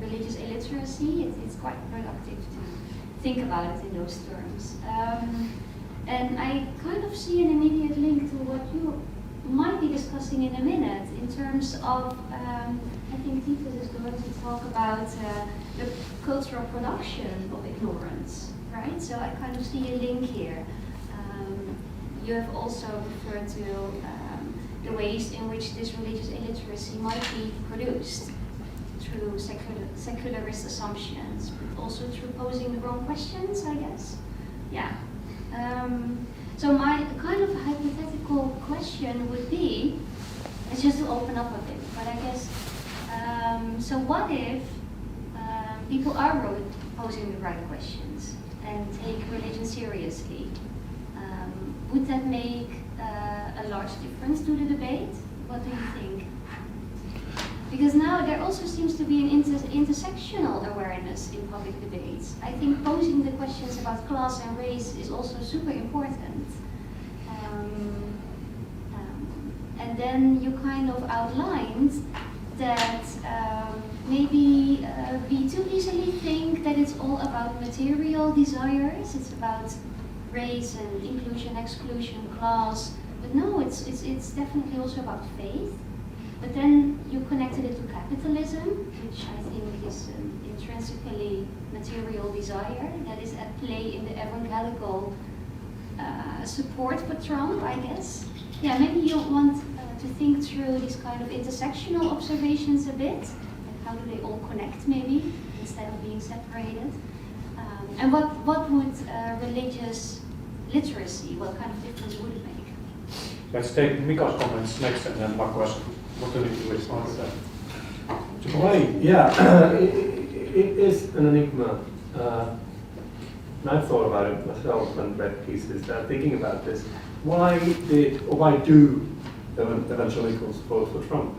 religious illiteracy. It's quite productive to think about it in those terms. And I kind of see an immediate link to what you might be discussing in a minute in terms of, I think Titus is going to talk about the cultural production of ignorance, right? So I kind of see a link here. You have also referred to the ways in which this religious illiteracy might be produced through secularist assumptions, but also through posing the wrong questions, I guess. Yeah. So my kind of hypothetical question would be, it's just to open up a bit, but I guess, so what if people are posing the right questions and take religion seriously? Would that make a large difference to the debate? What do you think? Because now there also seems to be an intersectional awareness in public debates. I think posing the questions about class and race is also super important. And then you kind of outlined that maybe we too easily think that it's all about material desires. It's about race and inclusion, exclusion, class. But no, it's definitely also about faith. But then you connected it to capitalism, which I think is an intrinsically material desire that is at play in the evangelical support for Trump, I guess. Yeah, maybe you want to think through these kind of intersectional observations a bit. Like how do they all connect, maybe, instead of being separated? And what would religious literacy, what kind of difference would it make? Let's take Mika's comments next, and then Markku has opportunity to respond to that. Right, yeah, it is an enigma. And I've thought about it myself and read pieces that are thinking about this. Why do evangelicals vote for Trump?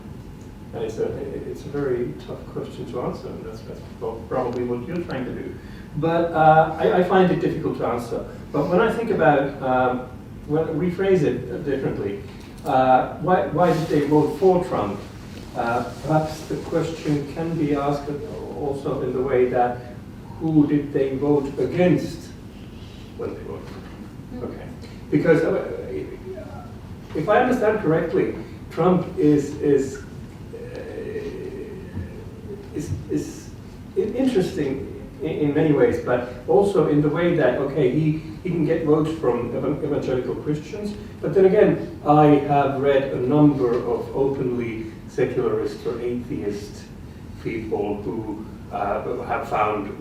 And it's a very tough question to answer, and that's probably what you're trying to do. But I find it difficult to answer. But when I think about, rephrase it differently, why did they vote for Trump? Perhaps the question can be asked also in the way that who did they vote against when they voted? Okay, because if I understand correctly, Trump is interesting in many ways, but also in the way that, okay, he can get votes from evangelical Christians, but then again, I have read a number of openly secularist or atheist people who have found,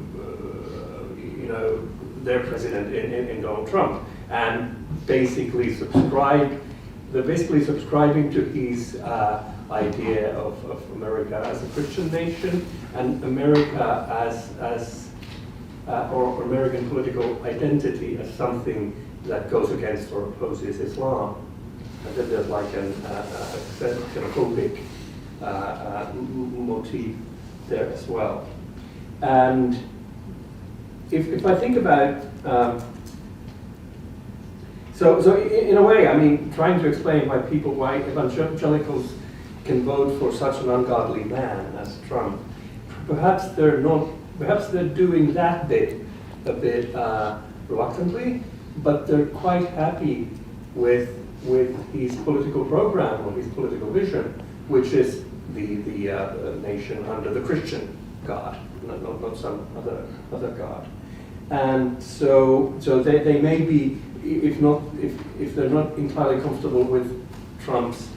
their president in Donald Trump, and basically they're basically subscribing to his idea of America as a Christian nation and America as or American political identity as something that goes against or opposes Islam. And then there's like a xenophobic motif there as well. And if I think about, so in a way, I mean, trying to explain why evangelicals can vote for such an ungodly man as Trump, perhaps they're doing that bit a bit reluctantly, but they're quite happy with his political program or his political vision, which is the nation under the Christian God, not some other God. And so they may be, if they're not entirely comfortable with Trump's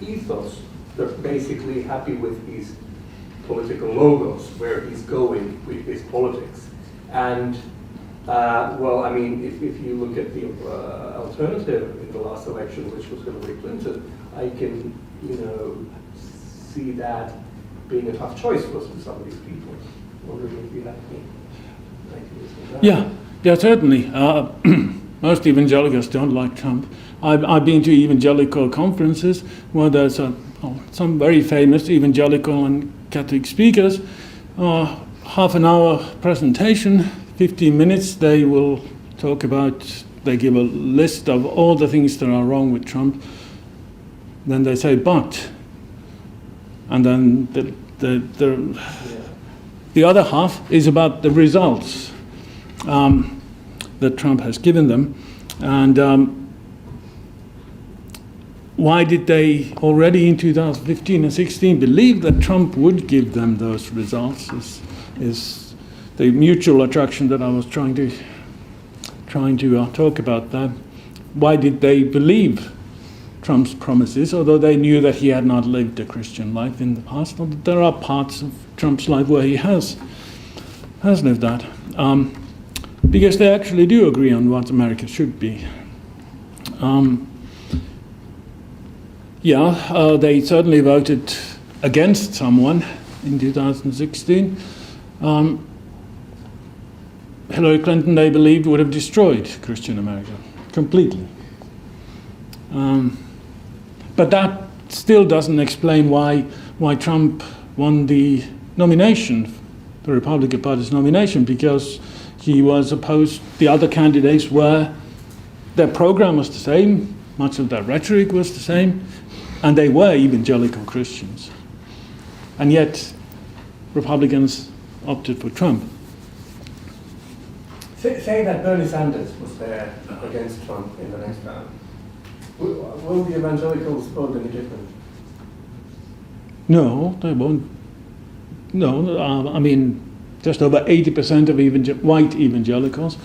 ethos, they're basically happy with his political logos, where he's going with his politics. And well, I mean, if you look at the alternative in the last election, which was Hillary Clinton, I can, see that being a tough choice for some of these people. Wondering if you have any ideas on that? Yeah, certainly. Most evangelicals don't like Trump. I've been to evangelical conferences where there's some very famous evangelical and Catholic speakers. Half an hour presentation, 15 minutes, they will talk about, they give a list of all the things that are wrong with Trump. Then they say, but. And then the other half is about the results that Trump has given them. And why did they already in 2015 and 16 believe that Trump would give them those results is the mutual attraction that I was trying to talk about that. Why did they believe Trump's promises, although they knew that he had not lived a Christian life in the past? There are parts of Trump's life where he has lived that. Because they actually do agree on what America should be. They certainly voted against someone in 2016. Hillary Clinton, they believed, would have destroyed Christian America completely. But that still doesn't explain why Trump won the nomination, the Republican Party's nomination, because he was opposed, the other candidates were, their program was the same, much of their rhetoric was the same, and they were evangelical Christians. And yet, Republicans opted for Trump. Say that Bernie Sanders was there against Trump in the next round. Will the evangelicals vote any different? No, they won't. No, I mean, just over 80% of white evangelicals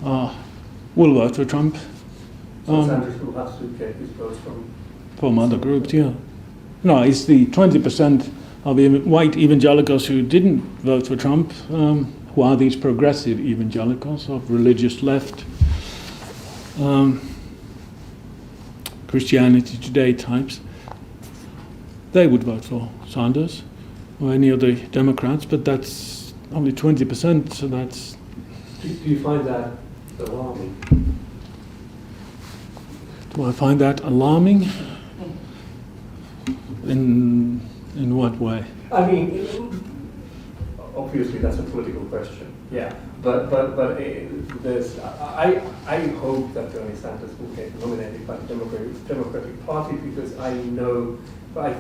will vote for Trump. So Sanders will have to get his votes from other groups, yeah. No, it's the 20% of white evangelicals who didn't vote for Trump, who are these progressive evangelicals of religious left, Christianity Today types. They would vote for Sanders or any of the Democrats, but that's only 20%, so that's... Do you find that alarming? Do I find that alarming? In what way? I mean, obviously that's a political question. Yeah, but there's. I hope that Bernie Sanders will get nominated by the Democratic Party, because I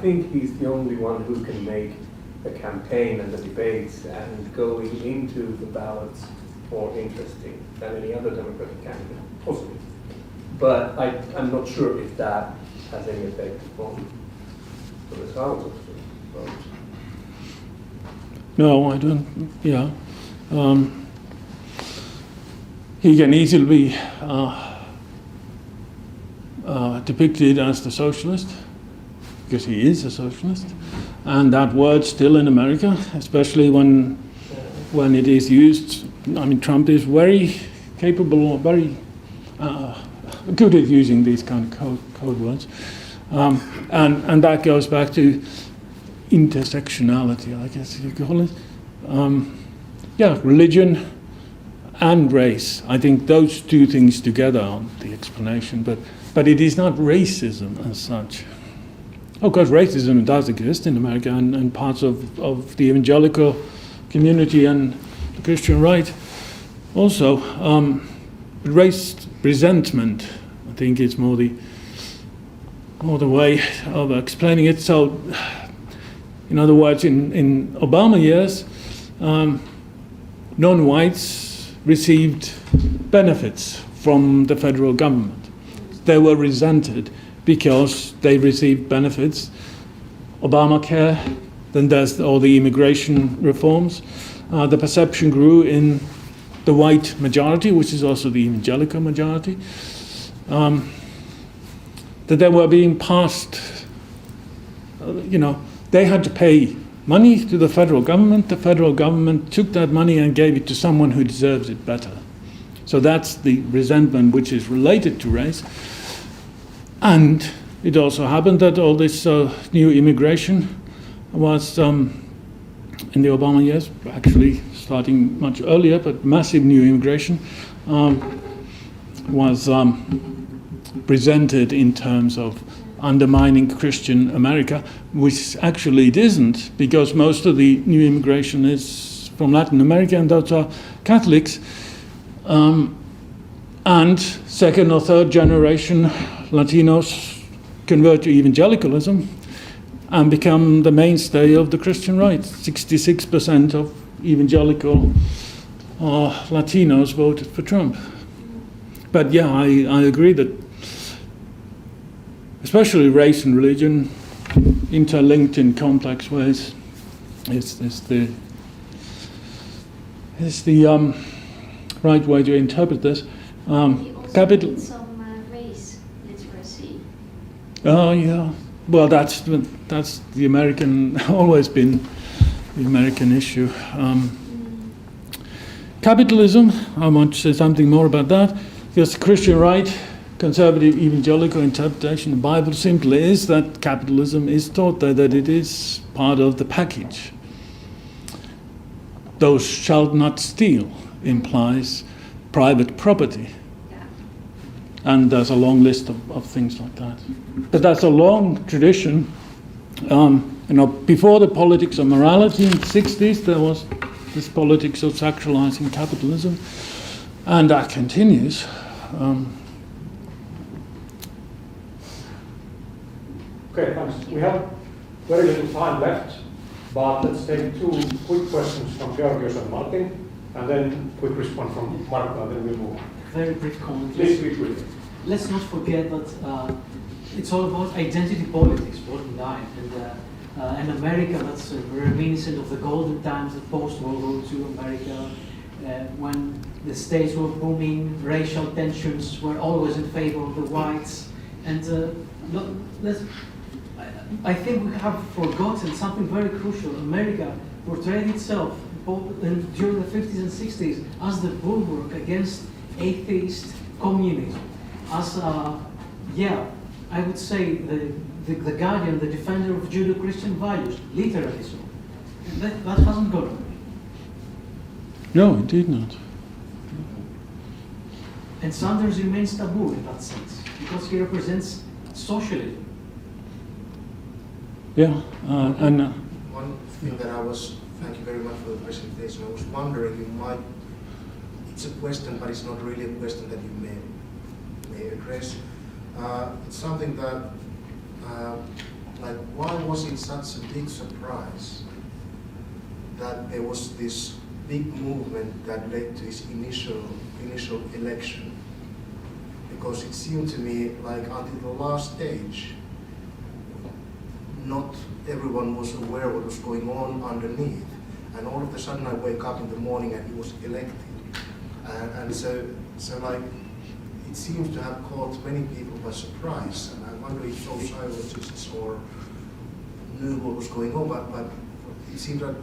think he's the only one who can make the campaign and the debates and going into the ballots more interesting than any other Democratic candidate, possibly. But I'm not sure if that has any effect on the results of the vote. No, I don't. Yeah, he can easily be depicted as the socialist, because he is a socialist, and that word still in America, especially when it is used. I mean, Trump is very capable, or very good at using these kind of code words, and that goes back to intersectionality, I guess you call it. Religion and race. I think those two things together are the explanation, but it is not racism as such. Of course, racism does exist in America, and parts of the evangelical community and the Christian right also. Race resentment, I think, is more the way of explaining it. So, in other words, in Obama years, non-whites received benefits from the federal government. They were resented because they received benefits. Obamacare, then there's all the immigration reforms. The perception grew in the white majority, which is also the evangelical majority, that they were being passed, they had to pay money to the federal government. The federal government took that money and gave it to someone who deserves it better. So that's the resentment which is related to race. And it also happened that all this new immigration was, in the Obama years, actually starting much earlier, but massive new immigration was presented in terms of undermining Christian America, which actually it isn't, because most of the new immigration is from Latin America, and those are Catholics. And second or third generation Latinos convert to evangelicalism and become the mainstay of the Christian right. 66% of evangelical Latinos voted for Trump. But yeah, I agree that especially race and religion interlinked in complex ways is the right way to interpret this. Capital. Some race literacy. Oh yeah. Well, that's the American, always been the American issue. Capitalism. I want to say something more about that. Because the Christian right, conservative evangelical interpretation of the Bible simply is that capitalism is taught there, that it is part of the package. Thou shalt not steal implies private property. And there's a long list of things like that. But that's a long tradition. Before the politics of morality in the 60s, there was this politics of sacralizing capitalism. And that continues. Okay, thanks. We have very little time left, but let's take two quick questions from Georgios and Martin, and then quick response from Markku, and then we'll move on. Very brief comment. Please be quick. Let's not forget that it's all about identity politics, bottom line. And America, that's reminiscent of the golden times of post-World War II America, when the states were booming, racial tensions were always in favor of the whites. And I think we have forgotten something very crucial. America portrayed itself during the 50s and 60s as the bulwark against atheist communism. As I would say the guardian, the defender of Judeo-Christian values, literally so. That hasn't gone away. No, indeed not. And Sanders remains taboo in that sense, because he represents socialism. Yeah, one thing that thank you very much for the presentation, I was wondering, it's a question, but it's not really a question that you may address. It's something that, why was it such a big surprise that there was this big movement that led to his initial election? Because it seemed to me like until the last stage, not everyone was aware what was going on underneath. And all of a sudden I wake up in the morning and he was elected. And so it seems to have caught many people by surprise. And I wonder if sociologists or knew what was going on, but it seems that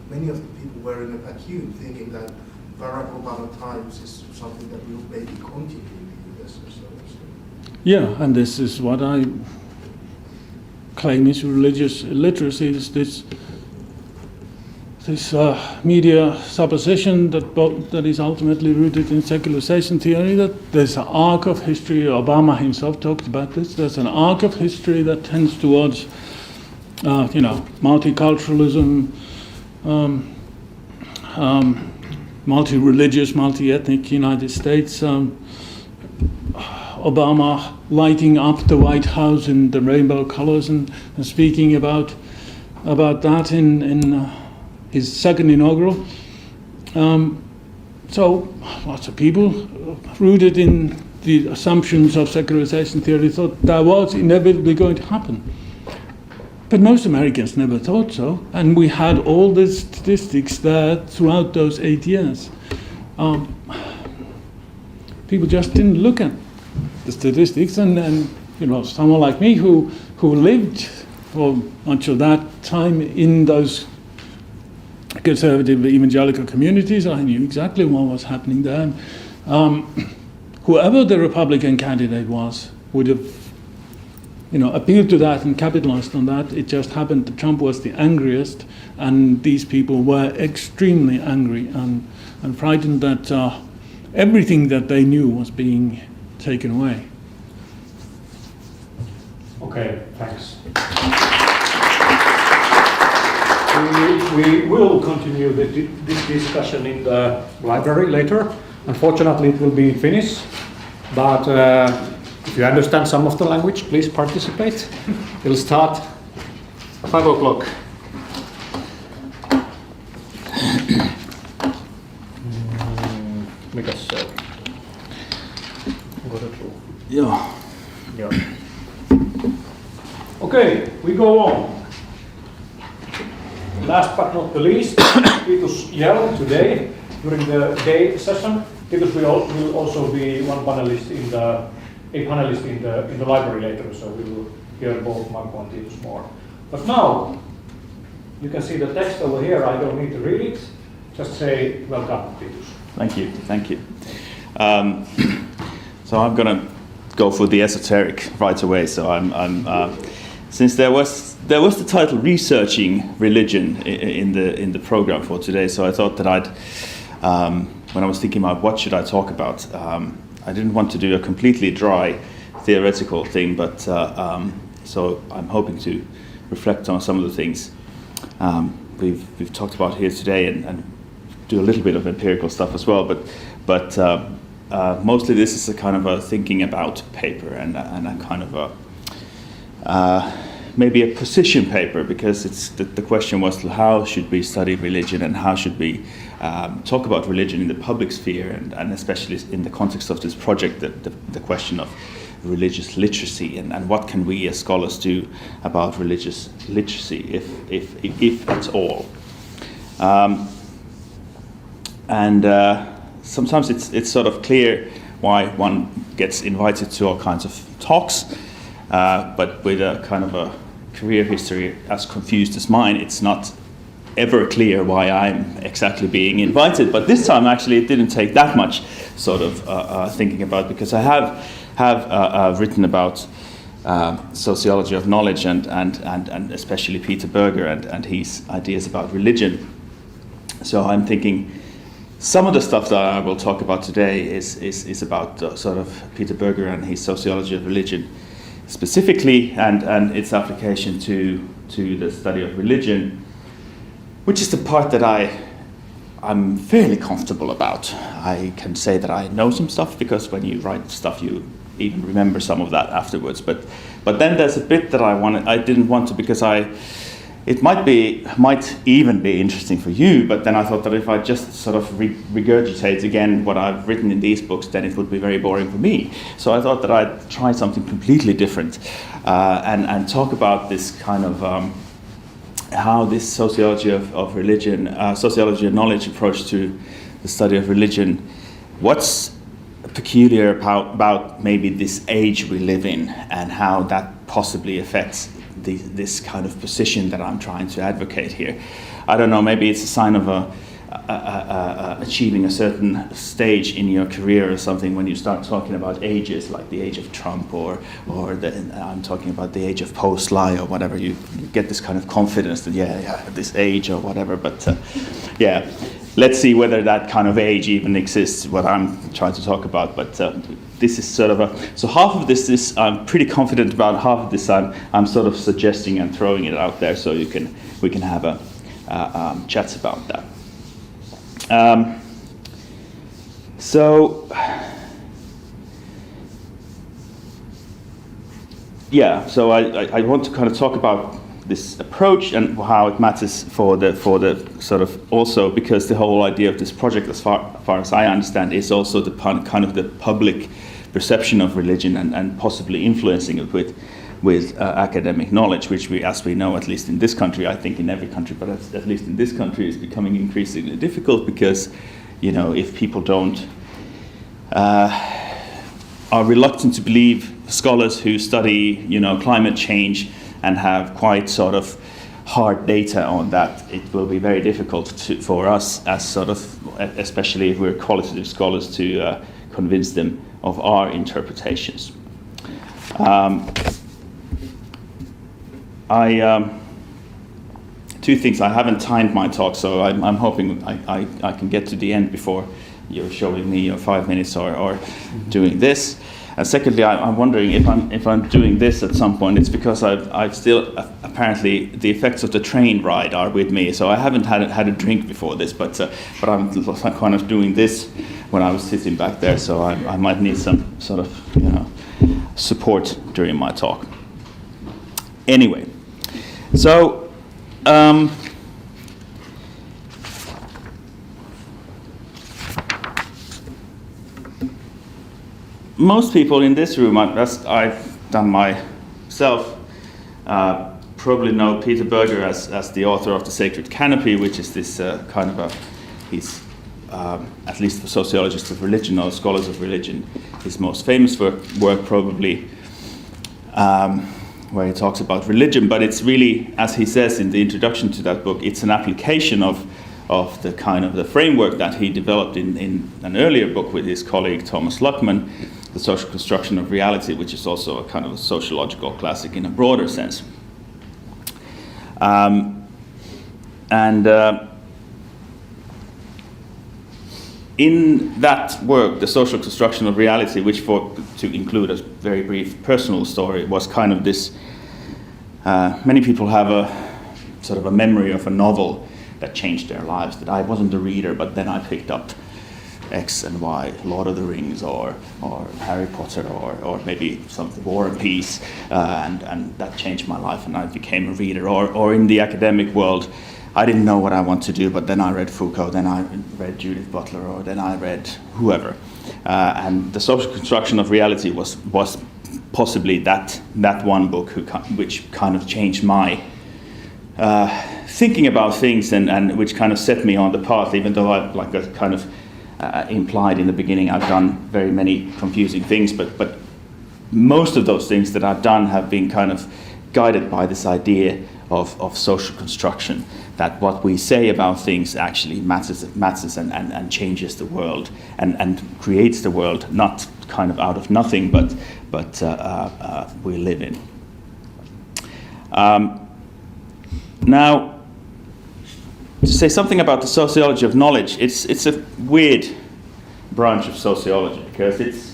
many of the people were in a vacuum thinking that Barack Obama times is something that will maybe continue in the US or so. Yeah, and this is what I claim is religious illiteracy, is this this media supposition that is ultimately rooted in secularization theory, that there's an arc of history. Obama himself talked about this. There's an arc of history that tends towards, multiculturalism, multi-religious, multi-ethnic United States. Obama lighting up the White House in the rainbow colors and speaking about that in his second inaugural. So lots of people rooted in the assumptions of secularization theory thought that was inevitably going to happen. But most Americans never thought so, and we had all the statistics there throughout those 8 years. People just didn't look at the statistics, and someone like me who lived for much of that time in those conservative evangelical communities, I knew exactly what was happening there. Whoever the Republican candidate was would have appealed to that and capitalized on that. It just happened that Trump was the angriest, and these people were extremely angry and frightened that everything that they knew was being taken away. Okay, thanks. We will continue this discussion in the library later. Unfortunately, it will be in Finnish, but if you understand some of the language, please participate. We'll start 5 o'clock. Mika, Yeah. Okay, we go on. Last but not the least, Titus Hjelm today during the day session. Titus will also be a panelist in the library later, so we will hear both Markku and Titus more. But now you can see the text over here. I don't need to read it. Just say welcome, Titus. Thank you. So I'm gonna go for the esoteric right away. So I'm since there was the title "Researching Religion" in the program for today, so I thought that I'd when I was thinking about what should I talk about, I didn't want to do a completely dry theoretical thing, but so I'm hoping to reflect on some of the things we've talked about here today and do a little bit of empirical stuff as well, but mostly this is a kind of a thinking about paper and a kind of a maybe a position paper, because it's the question was how should we study religion and how should we talk about religion in the public sphere and especially in the context of this project, the question of religious literacy and what can we as scholars do about religious literacy if at all. Sometimes it's sort of clear why one gets invited to all kinds of talks, but with a kind of a career history as confused as mine, it's not ever clear why I'm exactly being invited. But this time, actually, it didn't take that much sort of thinking about, because I have written about sociology of knowledge and especially Peter Berger and his ideas about religion. So I'm thinking some of the stuff that I will talk about today is about sort of Peter Berger and his sociology of religion specifically, and its application to the study of religion, which is the part that I'm fairly comfortable about. I can say that I know some stuff, because when you write stuff you even remember some of that afterwards. But then there's a bit that I didn't want to, because it might even be interesting for you, but then I thought that if I just sort of regurgitate again what I've written in these books, then it would be very boring for me. So I thought that I'd try something completely different and talk about this kind of how this sociology of religion, sociology of knowledge approach to the study of religion, what's peculiar about maybe this age we live in and how that possibly affects this kind of position that I'm trying to advocate here. I don't know, maybe it's a sign of achieving a certain stage in your career or something when you start talking about ages, like the age of Trump or I'm talking about the age of post-lie or whatever. You get this kind of confidence that at this age or whatever. But let's see whether that kind of age even exists. What I'm trying to talk about, but this is sort of so half of this is I'm pretty confident about. Half of this I'm sort of suggesting and throwing it out there so we can have a chats about that. So I want to kind of talk about this approach and how it matters for the sort of also because the whole idea of this project, as far as I understand, is also the kind of the public perception of religion and possibly influencing it with academic knowledge, which as we know, at least in this country, I think in every country, but at least in this country, is becoming increasingly difficult because, if people don't are reluctant to believe scholars who study, climate change and have quite sort of hard data on that, it will be very difficult for us as sort of, especially if we're qualitative scholars, to convince them of our interpretations. Two things. I haven't timed my talk, so I'm hoping I can get to the end before you're showing me your 5 minutes or doing this. And secondly, I'm wondering if I'm doing this at some point. It's because I've still apparently the effects of the train ride are with me. So I haven't had a drink before this, but I'm kind of doing this when I was sitting back there. So I might need some sort of support during my talk. Anyway, so. Most people in this room, as I've done myself, probably know Peter Berger as the author of The Sacred Canopy, which is this kind of he's, at least for sociologists of religion or scholars of religion, his most famous work probably, where he talks about religion, but it's really, as he says in the introduction to that book, it's an application of the kind of the framework that he developed in an earlier book with his colleague Thomas Luckman, The Social Construction of Reality, which is also a kind of a sociological classic in a broader sense. In that work, The Social Construction of Reality, which to include a very brief personal story, was kind of this, many people have a sort of a memory of a novel that changed their lives, that I wasn't a reader, but then I picked up X and Y, Lord of the Rings, or Harry Potter, or maybe something War and Peace, and that changed my life, and I became a reader. Or in the academic world, I didn't know what I want to do, but then I read Foucault, then I read Judith Butler, or then I read whoever. And The Social Construction of Reality was possibly that one book which kind of changed my thinking about things, and which kind of set me on the path, even though I kind of implied in the beginning I've done very many confusing things, but most of those things that I've done have been kind of guided by this idea of social construction, that what we say about things actually matters and changes the world and creates the world, not kind of out of nothing, but we live in. Now, to say something about the sociology of knowledge, it's a weird branch of sociology, because it's,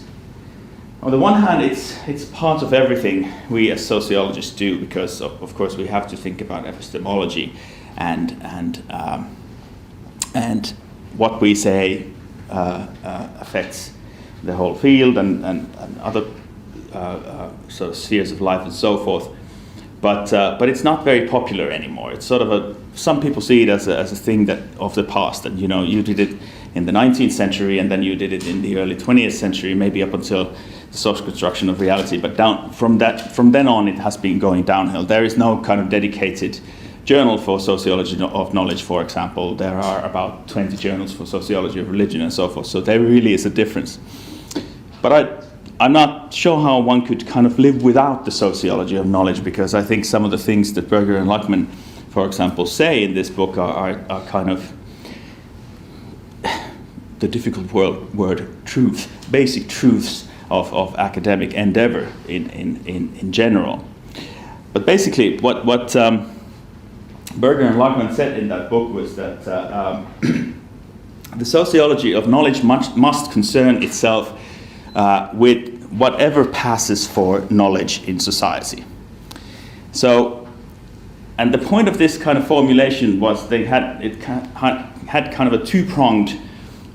on the one hand, it's part of everything we as sociologists do, because of course we have to think about epistemology and what we say affects the whole field and other sort of spheres of life and so forth. But it's not very popular anymore. It's sort of some people see it as a thing that of the past, and you did it in the 19th century, and then you did it in the early 20th century, maybe up until the social construction of reality. But from then on, it has been going downhill. There is no kind of dedicated journal for sociology of knowledge, for example. There are about 20 journals for sociology of religion and so forth. So there really is a difference. But I'm not sure how one could kind of live without the sociology of knowledge, because I think some of the things that Berger and Luckman, for example, say in this book are kind of the difficult word truth, basic truths of academic endeavor in general. But basically, what Berger and Lachmann said in that book was that the sociology of knowledge must concern itself with whatever passes for knowledge in society. So, and the point of this kind of formulation was they had kind of a two-pronged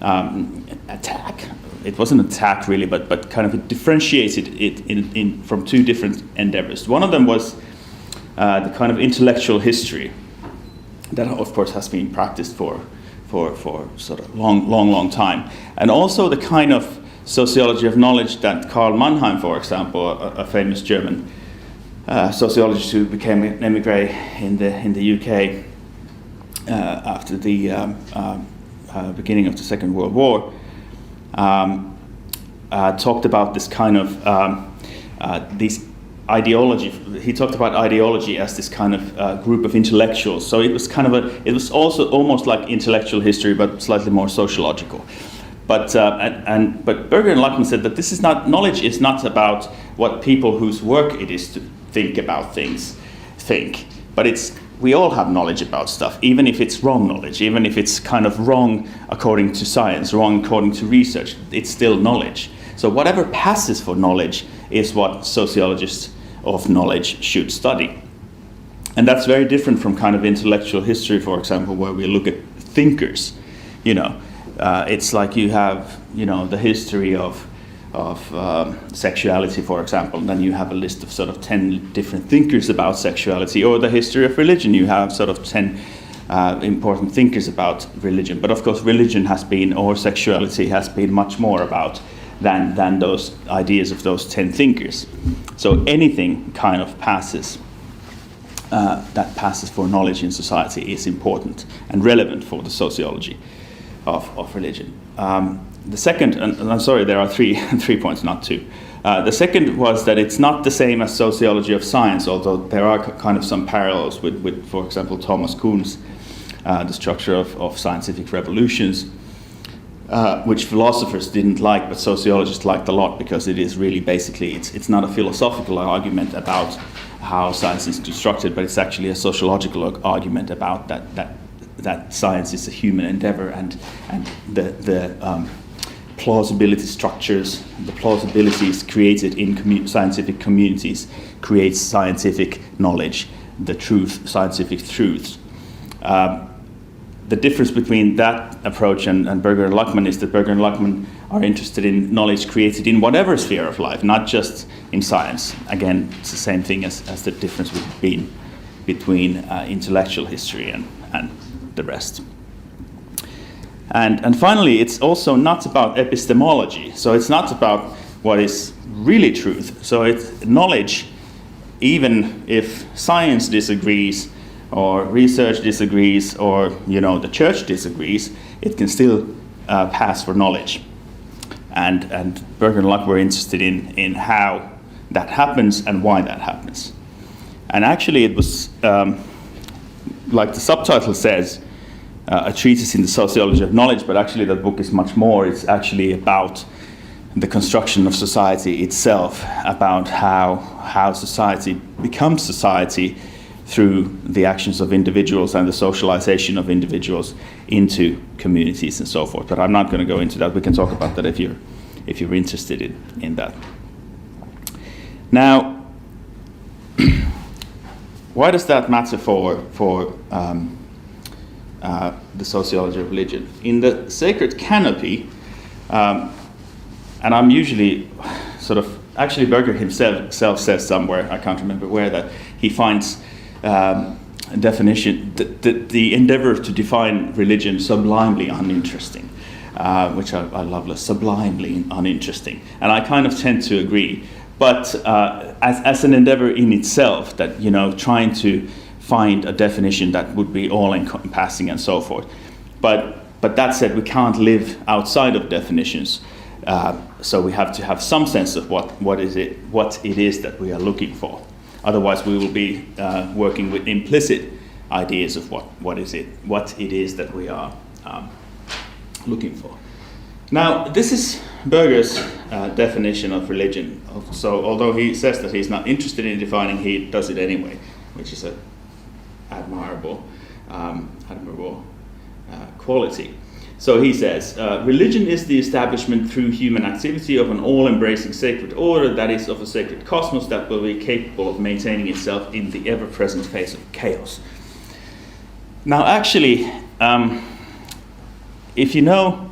attack. It wasn't an attack really, but kind of differentiated it in from two different endeavors. One of them was the kind of intellectual history that, of course, has been practiced for sort of long time, and also the kind of sociology of knowledge that Karl Mannheim, for example, a famous German sociologist who became an émigré in the UK after the beginning of the Second World War, talked about this kind of these ideology. He talked about ideology as this kind of group of intellectuals. So it was kind of it was also almost like intellectual history, but slightly more sociological. But Berger and Lachmann said that this is not, knowledge is not about what people whose work it is to think about things think, but we all have knowledge about stuff, even if it's wrong knowledge, even if it's kind of wrong according to science, wrong according to research, it's still knowledge. So whatever passes for knowledge is what sociologists of knowledge should study. And that's very different from kind of intellectual history, for example, where we look at thinkers. It's like you have, the history of sexuality, for example, and then you have a list of sort of 10 different thinkers about sexuality, or the history of religion, you have sort of 10 important thinkers about religion. But of course, religion has been, or sexuality has been much more about than those ideas of those 10 thinkers. So anything kind of passes, that passes for knowledge in society is important and relevant for the sociology of religion. The second, and I'm sorry, there are three points, not two. The second was that it's not the same as sociology of science, although there are kind of some parallels with for example, Thomas Kuhn's The Structure of Scientific Revolutions, which philosophers didn't like, but sociologists liked a lot, because it is really basically, it's not a philosophical argument about how science is constructed, but it's actually a sociological argument about that science is a human endeavor, and the plausibility structures, the plausibilities created in scientific communities creates scientific knowledge, the truth, scientific truths. The difference between that approach and Berger and Lachmann is that Berger and Lachmann are interested in knowledge created in whatever sphere of life, not just in science. Again, it's the same thing as the difference between intellectual history and the rest. And finally, it's also not about epistemology. So it's not about what is really truth. So it's knowledge, even if science disagrees, or research disagrees, or the church disagrees, it can still pass for knowledge. And Berger and Lachmann were interested in how that happens and why that happens. And actually it was, like the subtitle says, a treatise in the sociology of knowledge, but actually that book is much more. It's actually about the construction of society itself, about how society becomes society through the actions of individuals and the socialization of individuals into communities and so forth. But I'm not going to go into that. We can talk about that if you're interested in that. Now, why does that matter for the sociology of religion? In the Sacred Canopy, and I'm usually sort of, actually Berger himself says somewhere, I can't remember where, that he finds definition, the endeavor to define religion sublimely uninteresting, which I love, sublimely uninteresting. And I kind of tend to agree. But as an endeavor in itself, that, trying to find a definition that would be all-encompassing and so forth. But that said, we can't live outside of definitions. So we have to have some sense of what it is that we are looking for. Otherwise, we will be working with implicit ideas of what it is that we are looking for. Now, this is Berger's definition of religion. So, although he says that he's not interested in defining, he does it anyway, which is an admirable quality. So he says, religion is the establishment through human activity of an all-embracing sacred order, that is, of a sacred cosmos that will be capable of maintaining itself in the ever-present phase of chaos. Now, actually, if you know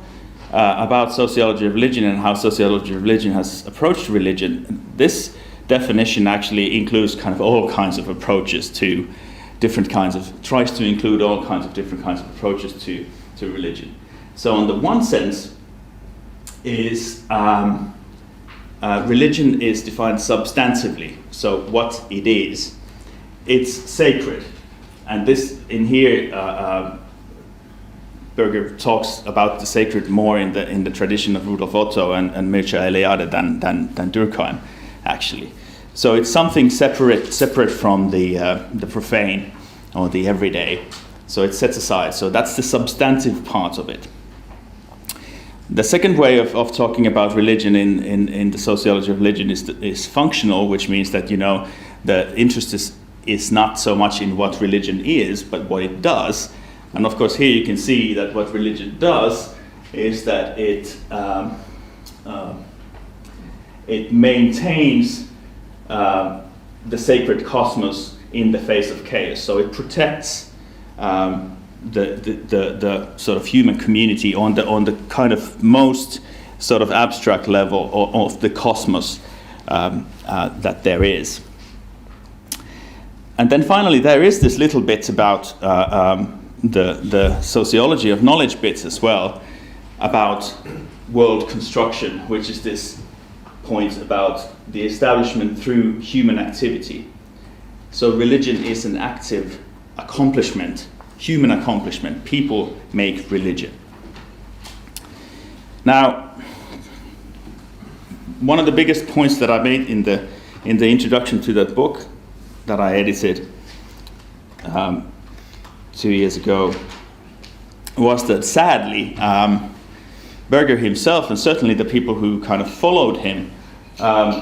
about sociology of religion and how sociology of religion has approached religion, this definition actually includes kind of all kinds of approaches to tries to include all kinds of different kinds of approaches to religion. So in the one sense is religion is defined substantively. So what it is, it's sacred. And this in here, Berger talks about the sacred more in the tradition of Rudolf Otto and Mircea Eliade than Durkheim, actually. So it's something separate from the profane or the everyday. So it's set aside. So that's the substantive part of it. The second way of talking about religion in the sociology of religion is functional, which means that, you know, the interest is not so much in what religion is, but what it does. And of course, here you can see that what religion does is that it maintains the sacred cosmos in the face of chaos. So it protects the sort of human community on the kind of most sort of abstract level of the cosmos that there is. And then finally, there is this little bit about the sociology of knowledge bits as well, about world construction, which is this point about the establishment through human activity. So religion is an active accomplishment, human accomplishment. People make religion. Now, one of the biggest points that I made in the introduction to that book that I edited 2 years ago was that sadly Berger himself, and certainly the people who kind of followed him,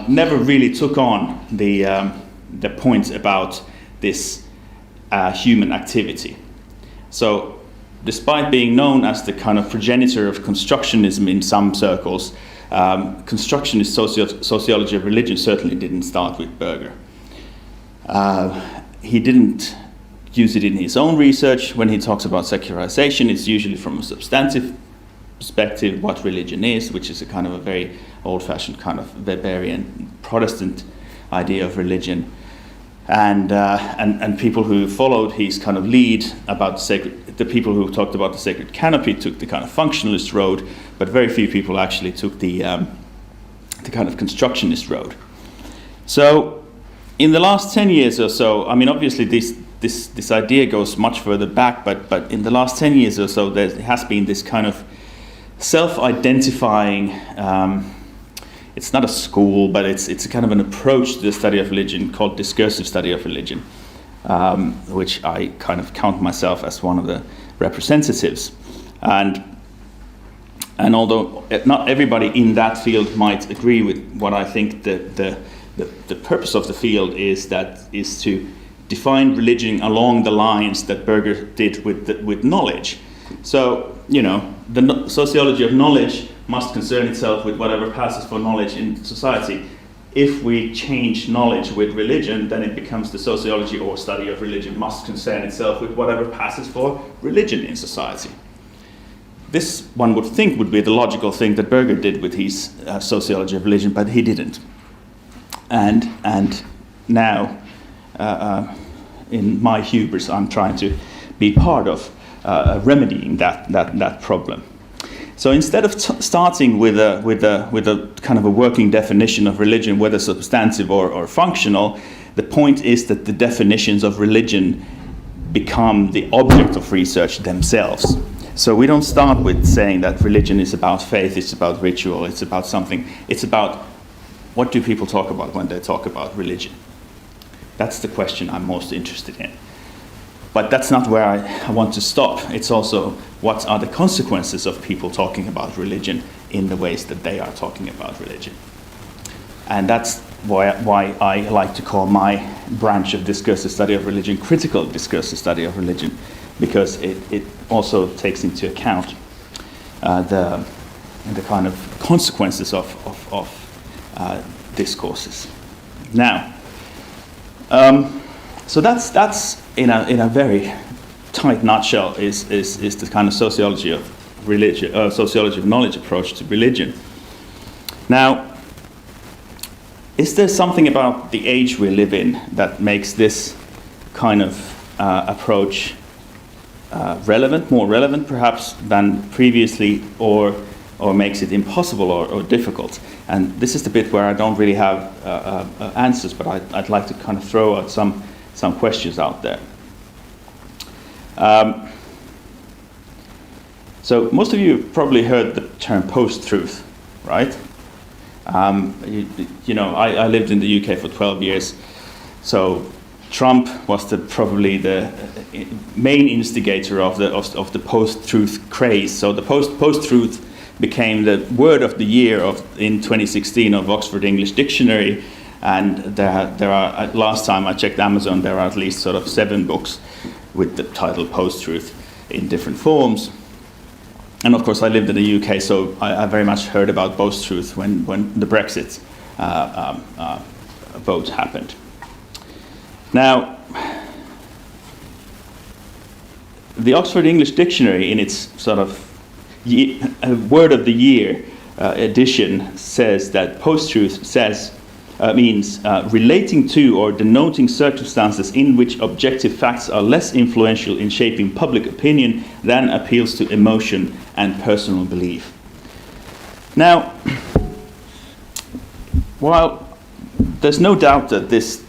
never really took on the point about this human activity. So despite being known as the kind of progenitor of constructionism in some circles, constructionist sociology of religion certainly didn't start with Berger. He didn't use it in his own research. When he talks about secularization, it's usually from a substantive perspective, what religion is, which is a kind of a very old-fashioned kind of Weberian Protestant idea of religion. And people who followed his kind of lead about the people who talked about the sacred canopy took the kind of functionalist road, but very few people actually took the kind of constructionist road. So in the last 10 years or so, I mean, obviously this idea goes much further back, but in the last 10 years or so, there has been this kind of self-identifying, it's not a school, but it's a kind of an approach to the study of religion called discursive study of religion, which I kind of count myself as one of the representatives. And although not everybody in that field might agree with what I think the purpose of the field is to define religion along the lines that Berger did with knowledge. So, you know, the sociology of knowledge must concern itself with whatever passes for knowledge in society. If we change knowledge with religion, then it becomes the sociology or study of religion must concern itself with whatever passes for religion in society. This, one would think, would be the logical thing that Berger did with his sociology of religion, but he didn't. And now, in my hubris, I'm trying to be part of remedying that problem. So instead of starting with a kind of a working definition of religion, whether substantive or functional, the point is that the definitions of religion become the object of research themselves. So we don't start with saying that religion is about faith, it's about ritual, it's about something. It's about what do people talk about when they talk about religion. That's the question I'm most interested in. But that's not where I want to stop. It's also what are the consequences of people talking about religion in the ways that they are talking about religion. And that's why I like to call my branch of discursive study of religion critical discursive study of religion, because it also takes into account the kind of consequences of discourses. Now, so that's in a very tight nutshell is the kind of sociology of religion, sociology of knowledge approach to religion. Now, is there something about the age we live in that makes this kind of approach more relevant perhaps than previously, or makes it impossible or difficult? And this is the bit where I don't really have answers, but I'd like to kind of throw out some questions out there. So most of you have probably heard the term post-truth, right? You know, I lived in the UK for 12 years, so Trump was probably the main instigator of the post-truth craze. So the post-truth became the word of the year in 2016 of Oxford English Dictionary, and there are, last time I checked Amazon, there are at least sort of 7 books with the title Post-Truth in different forms. And of course I lived in the UK, so I very much heard about post-truth when the Brexit vote happened. Now, the Oxford English Dictionary, in its sort of word of the year edition, says that post-truth means relating to or denoting circumstances in which objective facts are less influential in shaping public opinion than appeals to emotion and personal belief. Now, while there's no doubt that this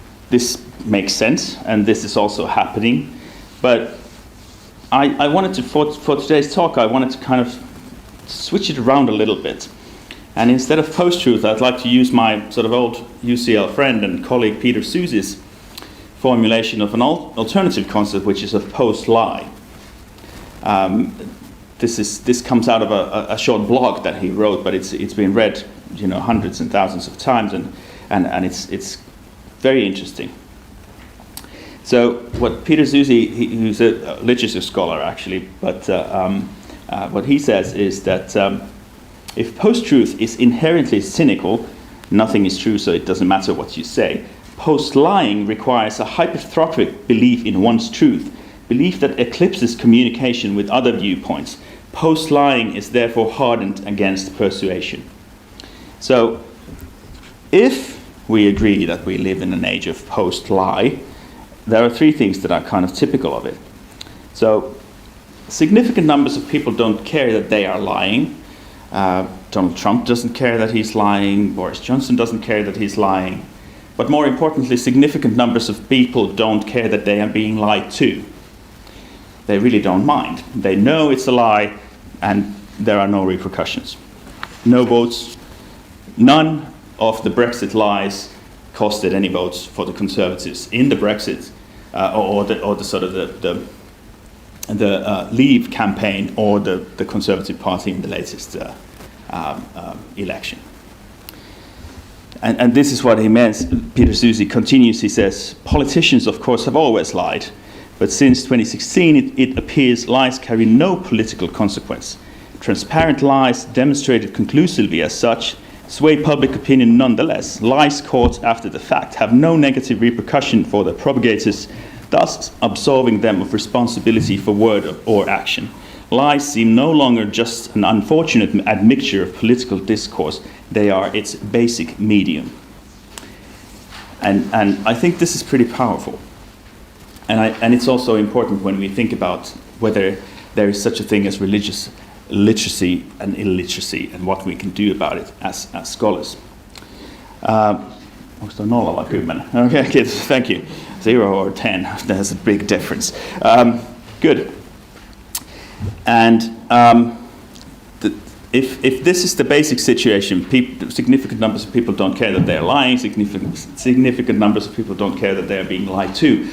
makes sense, and this is also happening, but I wanted to, for today's talk, I wanted to kind of switch it around a little bit. And instead of post-truth, I'd like to use my sort of old UCL friend and colleague Peter Suzy's formulation of an alternative concept, which is of post-lie. This comes out of a short blog that he wrote, but it's been read, you know, hundreds and thousands of times, and it's very interesting. So what Peter Suzy, who's a literature scholar actually, but what he says is that if post-truth is inherently cynical, nothing is true, so it doesn't matter what you say. Post-lying requires a hypertrophic belief in one's truth, belief that eclipses communication with other viewpoints. Post-lying is therefore hardened against persuasion. So, if we agree that we live in an age of post-lie, there are 3 things that are kind of typical of it. So, significant numbers of people don't care that they are lying. Donald Trump doesn't care that he's lying. Boris Johnson doesn't care that he's lying. But more importantly, significant numbers of people don't care that they are being lied to. They really don't mind. They know it's a lie, and there are no repercussions. No votes. None of the Brexit lies costed any votes for the Conservatives in the Brexit or the sort of the Leave campaign or the Conservative Party in the latest election. And this is what he meant. Peter Suzy continues, he says, politicians of course have always lied, but since 2016 it appears lies carry no political consequence. Transparent lies demonstrated conclusively as such sway public opinion nonetheless. Lies caught after the fact have no negative repercussion for their propagators, thus absolving them of responsibility for word or action. Lies seem no longer just an unfortunate admixture of political discourse, they are its basic medium. And I think this is pretty powerful. And it's also important when we think about whether there is such a thing as religious literacy and illiteracy and what we can do about it as scholars. Onko tuo 0 vai 10? Okay, kiitos, thank you. 0 or 10, there's a big difference. Good. And if this is the basic situation, significant numbers of people don't care that they're lying, significant numbers of people don't care that they're being lied to,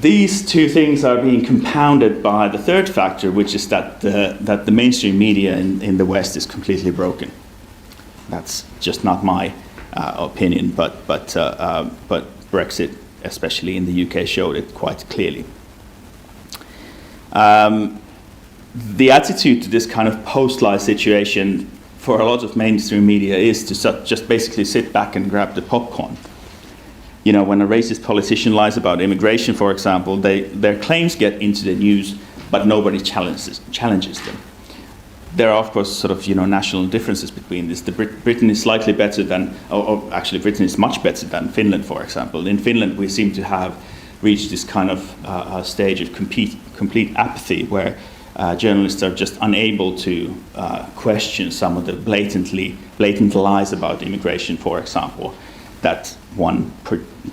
these two things are being compounded by the third factor, which is that the mainstream media in the West is completely broken. That's just not my opinion, but Brexit, especially in the UK, showed it quite clearly. The attitude to this kind of post-lie situation for a lot of mainstream media is to just basically sit back and grab the popcorn. You know, when a racist politician lies about immigration, for example, their claims get into the news, but nobody challenges them. There are, of course, sort of, national differences between this. Britain is slightly better than, or actually Britain is much better than Finland, for example. In Finland, we seem to have reached this kind of stage of complete apathy where journalists are just unable to question some of the blatant lies about immigration, for example, that one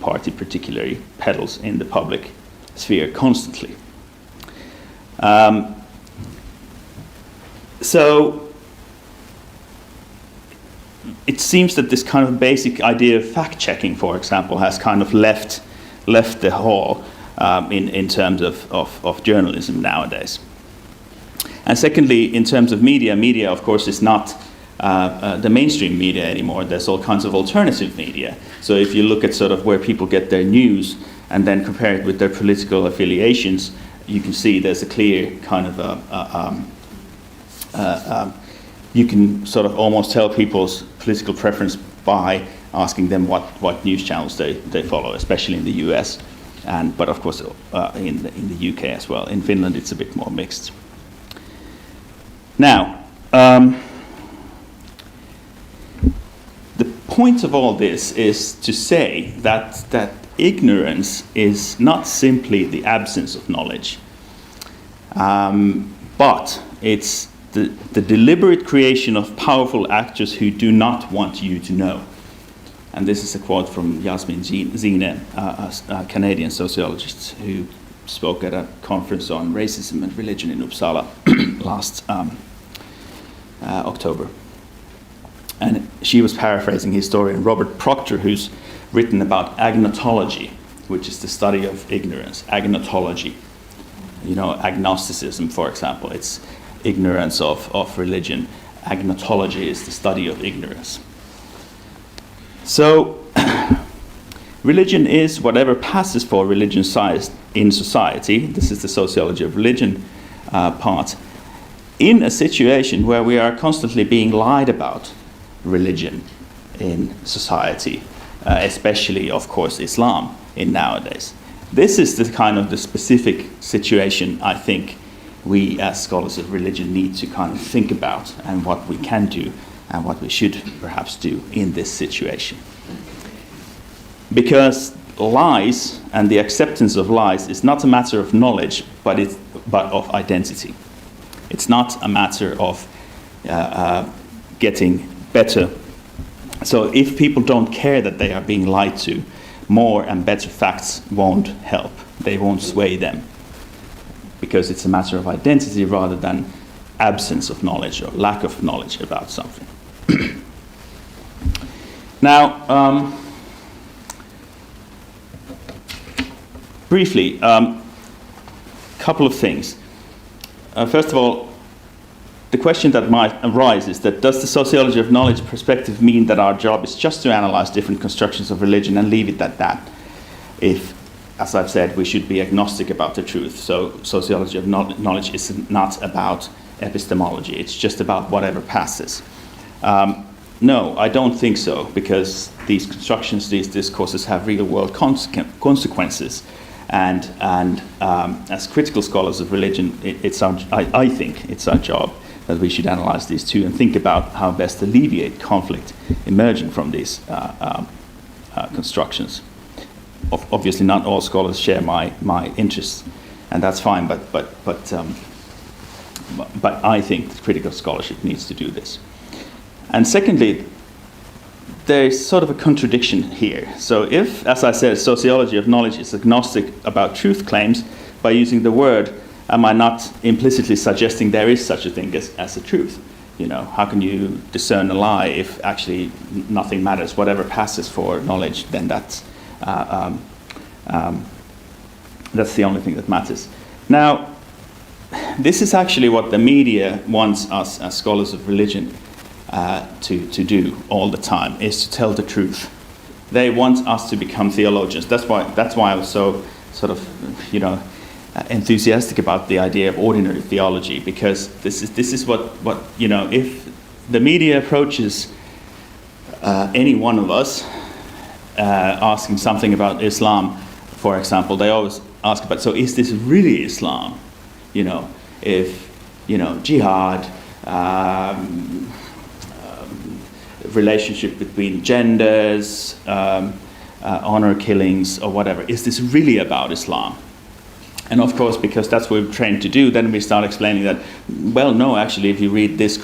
party particularly peddles in the public sphere constantly. So it seems that this kind of basic idea of fact-checking, for example, has kind of left the hall in terms of journalism nowadays. And secondly, in terms of media, of course, is not the mainstream media anymore. There's all kinds of alternative media. So if you look at sort of where people get their news and then compare it with their political affiliations, you can see there's a clear kind of you can sort of almost tell people's political preference by asking them what news channels they follow, especially in the US, but of course in the UK as well. In Finland, it's a bit more mixed. Now, the point of all this is to say that ignorance is not simply the absence of knowledge, but it's the deliberate creation of powerful actors who do not want you to know. And this is a quote from Yasmin Zine, a Canadian sociologist who spoke at a conference on racism and religion in Uppsala last October. And she was paraphrasing historian Robert Proctor, who's written about agnotology, which is the study of ignorance. Agnotology, agnosticism, for example, it's ignorance of religion. Agnotology is the study of ignorance. So religion is whatever passes for religion size in society. This is the sociology of religion part. In a situation where we are constantly being lied about religion in society, especially, of course, Islam in nowadays. This is the kind of the specific situation I think we as scholars of religion need to kind of think about, and what we can do and what we should perhaps do in this situation. Because lies and the acceptance of lies is not a matter of knowledge, but of identity. It's not a matter of getting better. So if people don't care that they are being lied to, more and better facts won't help. They won't sway them. Because it's a matter of identity rather than absence of knowledge or lack of knowledge about something. Now, briefly, couple of things. First of all, the question that might arise is that does the sociology of knowledge perspective mean that our job is just to analyze different constructions of religion and leave it at that? If, as I've said, we should be agnostic about the truth. So sociology of knowledge is not about epistemology. It's just about whatever passes. No, I don't think so, because these constructions, these discourses have real-world consequences. And as critical scholars of religion, I think it's our job that we should analyze these too and think about how best to alleviate conflict emerging from these constructions. Obviously, not all scholars share my interests, and that's fine. But I think that critical scholarship needs to do this. And secondly, there's sort of a contradiction here. So if, as I said, sociology of knowledge is agnostic about truth claims, by using the word, am I not implicitly suggesting there is such a thing as a truth? How can you discern a lie if actually nothing matters? Whatever passes for knowledge, then that's That's the only thing that matters. Now, this is actually what the media wants us as scholars of religion to do all the time, is to tell the truth. They want us to become theologians. That's why I was so sort of, enthusiastic about the idea of ordinary theology, because this is what if the media approaches any one of us asking something about Islam, for example, they always ask about, so is this really Islam? If jihad, relationship between genders, honor killings or whatever, is this really about Islam? And of course, because that's what we're trained to do, then we start explaining that, well, no, actually, if you read this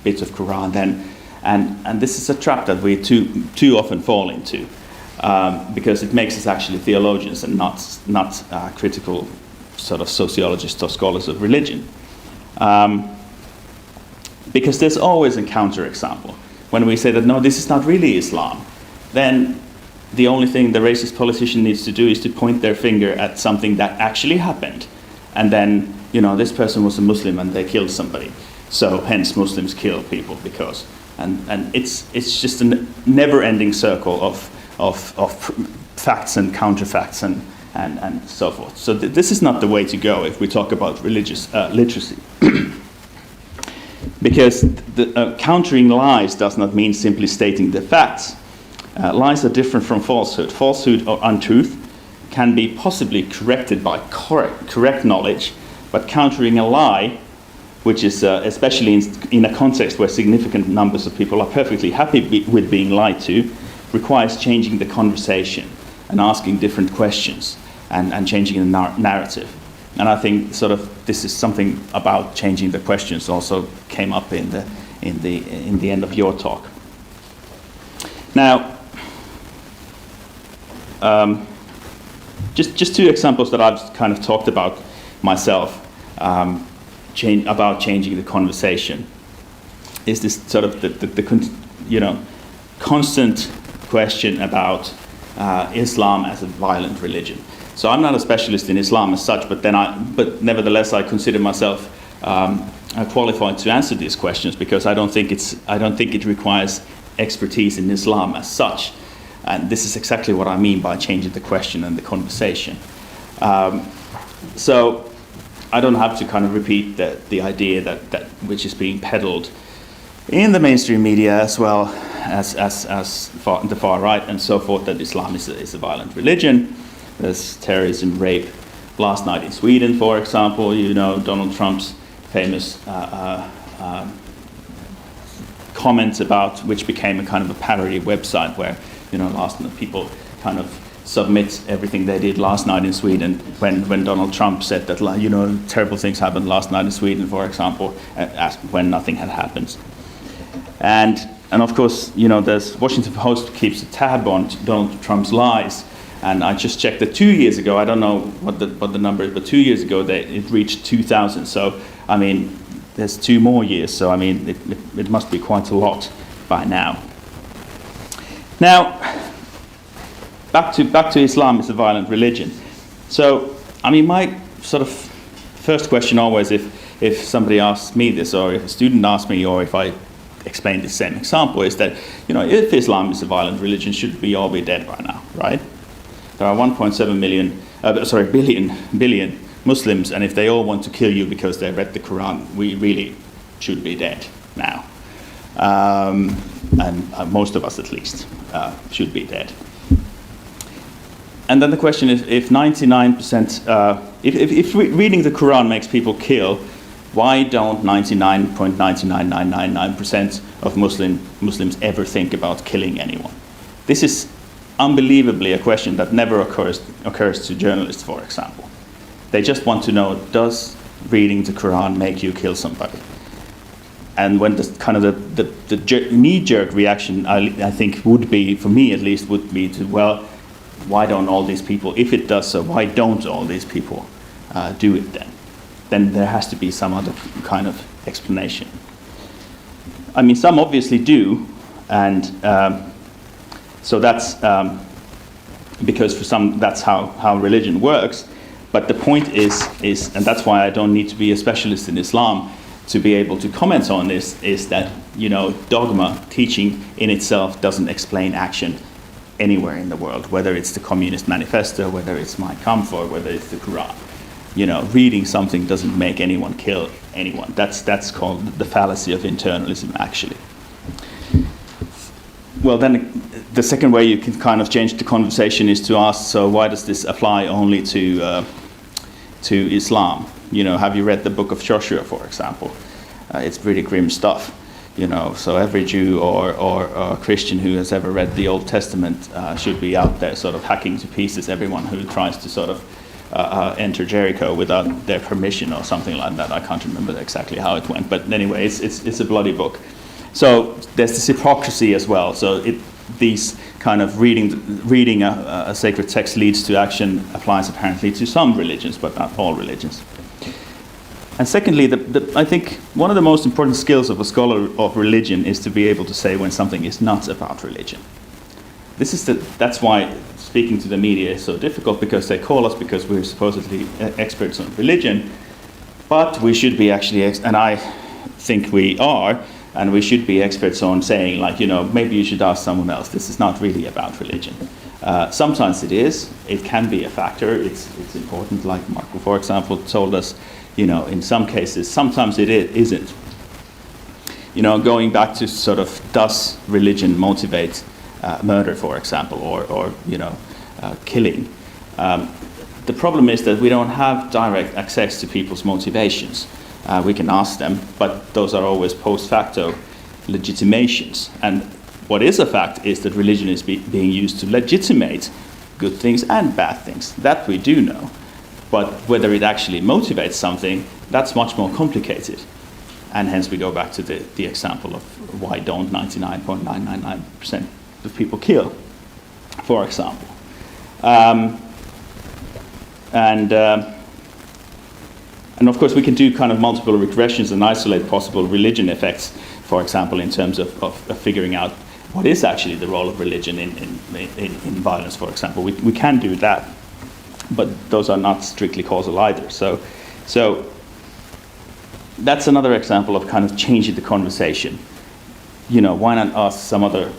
bit of Quran, then, and this is a trap that we too often fall into, because it makes us actually theologians and not critical sort of sociologists or scholars of religion. Because there's always a counterexample. When we say that, no, this is not really Islam, then the only thing the racist politician needs to do is to point their finger at something that actually happened. And then, this person was a Muslim and they killed somebody. So hence Muslims kill people because. And it's just a never-ending circle of facts and counterfacts and so forth. So this is not the way to go if we talk about religious literacy. Because countering lies does not mean simply stating the facts. Lies are different from falsehood. Falsehood or untruth can be possibly corrected by correct knowledge, but countering a lie, which is especially in a context where significant numbers of people are perfectly happy with being lied to, requires changing the conversation and asking different questions and changing the narrative. And I think sort of this is something about changing the questions also came up in the end of your talk. Now, just two examples that I've kind of talked about myself about changing the conversation is this sort of the constant question about Islam as a violent religion. So I'm not a specialist in Islam as such, but nevertheless I consider myself qualified to answer these questions because I don't think it requires expertise in Islam as such. And this is exactly what I mean by changing the question and the conversation. So I don't have to kind of repeat the idea that which is being peddled in the mainstream media as well as the far right and so forth, that Islam is a violent religion. There's terrorism, rape. Last night in Sweden, for example, Donald Trump's famous comments about, which became a kind of a parody website where last night people kind of submit everything they did last night in Sweden when Donald Trump said that terrible things happened last night in Sweden, for example, when nothing had happened. And of course, there's Washington Post keeps a tab on Donald Trump's lies. And I just checked that 2 years ago, I don't know what the number is, but 2 years ago it reached 2,000. So, I mean, there's 2 more years. So, I mean, it must be quite a lot by now. Now, back to Islam as a violent religion. So, I mean, my sort of first question always, if somebody asks me this, or if a student asks me, or if I explain the same example, is that, if Islam is a violent religion, should we all be dead by now, right? There are 1.7 billion Muslims, and if they all want to kill you because they read the Quran, we really should be dead now. And most of us, at least, should be dead. And then the question is, if 99%, if reading the Quran makes people kill, why don't 99.99999% of Muslims ever think about killing anyone? This is unbelievably a question that never occurs to journalists, for example. They just want to know, does reading the Quran make you kill somebody? And when the knee-jerk reaction, I think would be, for me at least, would be to, well, why don't all these people, if it does so, why don't all these people do it then? Then there has to be some other kind of explanation. I mean, some obviously do, and so that's because for some that's how religion works. But the point is, and that's why I don't need to be a specialist in Islam to be able to comment on this, is that, you know, dogma, teaching in itself doesn't explain action anywhere in the world, whether it's the Communist Manifesto, whether it's Mein Kampf, or whether it's the Quran. You know, reading something doesn't make anyone kill anyone. That's called the fallacy of internalism, actually. Well, then the second way you can kind of change the conversation is to ask, so why does this apply only to Islam? You know, have you read the book of Joshua, for example? It's pretty grim stuff. You know, so every Jew or Christian who has ever read the Old Testament should be out there sort of hacking to pieces everyone who tries to sort of enter Jericho without their permission or something like that. I can't remember exactly how it went, but anyway, it's a bloody book. So there's this hypocrisy as well. So these kind of reading a sacred text leads to action applies apparently to some religions, but not all religions. And secondly, I think one of the most important skills of a scholar of religion is to be able to say when something is not about religion. That's why speaking to the media is so difficult, because they call us because we're supposedly experts on religion, but we should be actually, and I think we are, and we should be experts on saying, like, you know, maybe you should ask someone else. This is not really about religion. Sometimes it is. It can be a factor. It's important, like Markku, for example, told us. You know, in some cases, sometimes it isn't. You know, going back to sort of, does religion motivate murder, for example, or you know, killing? The problem is that we don't have direct access to people's motivations. We can ask them, but those are always post facto legitimations. And what is a fact is that religion is being used to legitimate good things and bad things. That we do know. But whether it actually motivates something, that's much more complicated. And hence we go back to the example of why don't 99.999% of people kill, for example. And of course we can do kind of multiple regressions and isolate possible religion effects, for example, in terms of figuring out what is actually the role of religion in violence, for example. We can do that. But those are not strictly causal either. So that's another example of kind of changing the conversation. You know, why not ask some other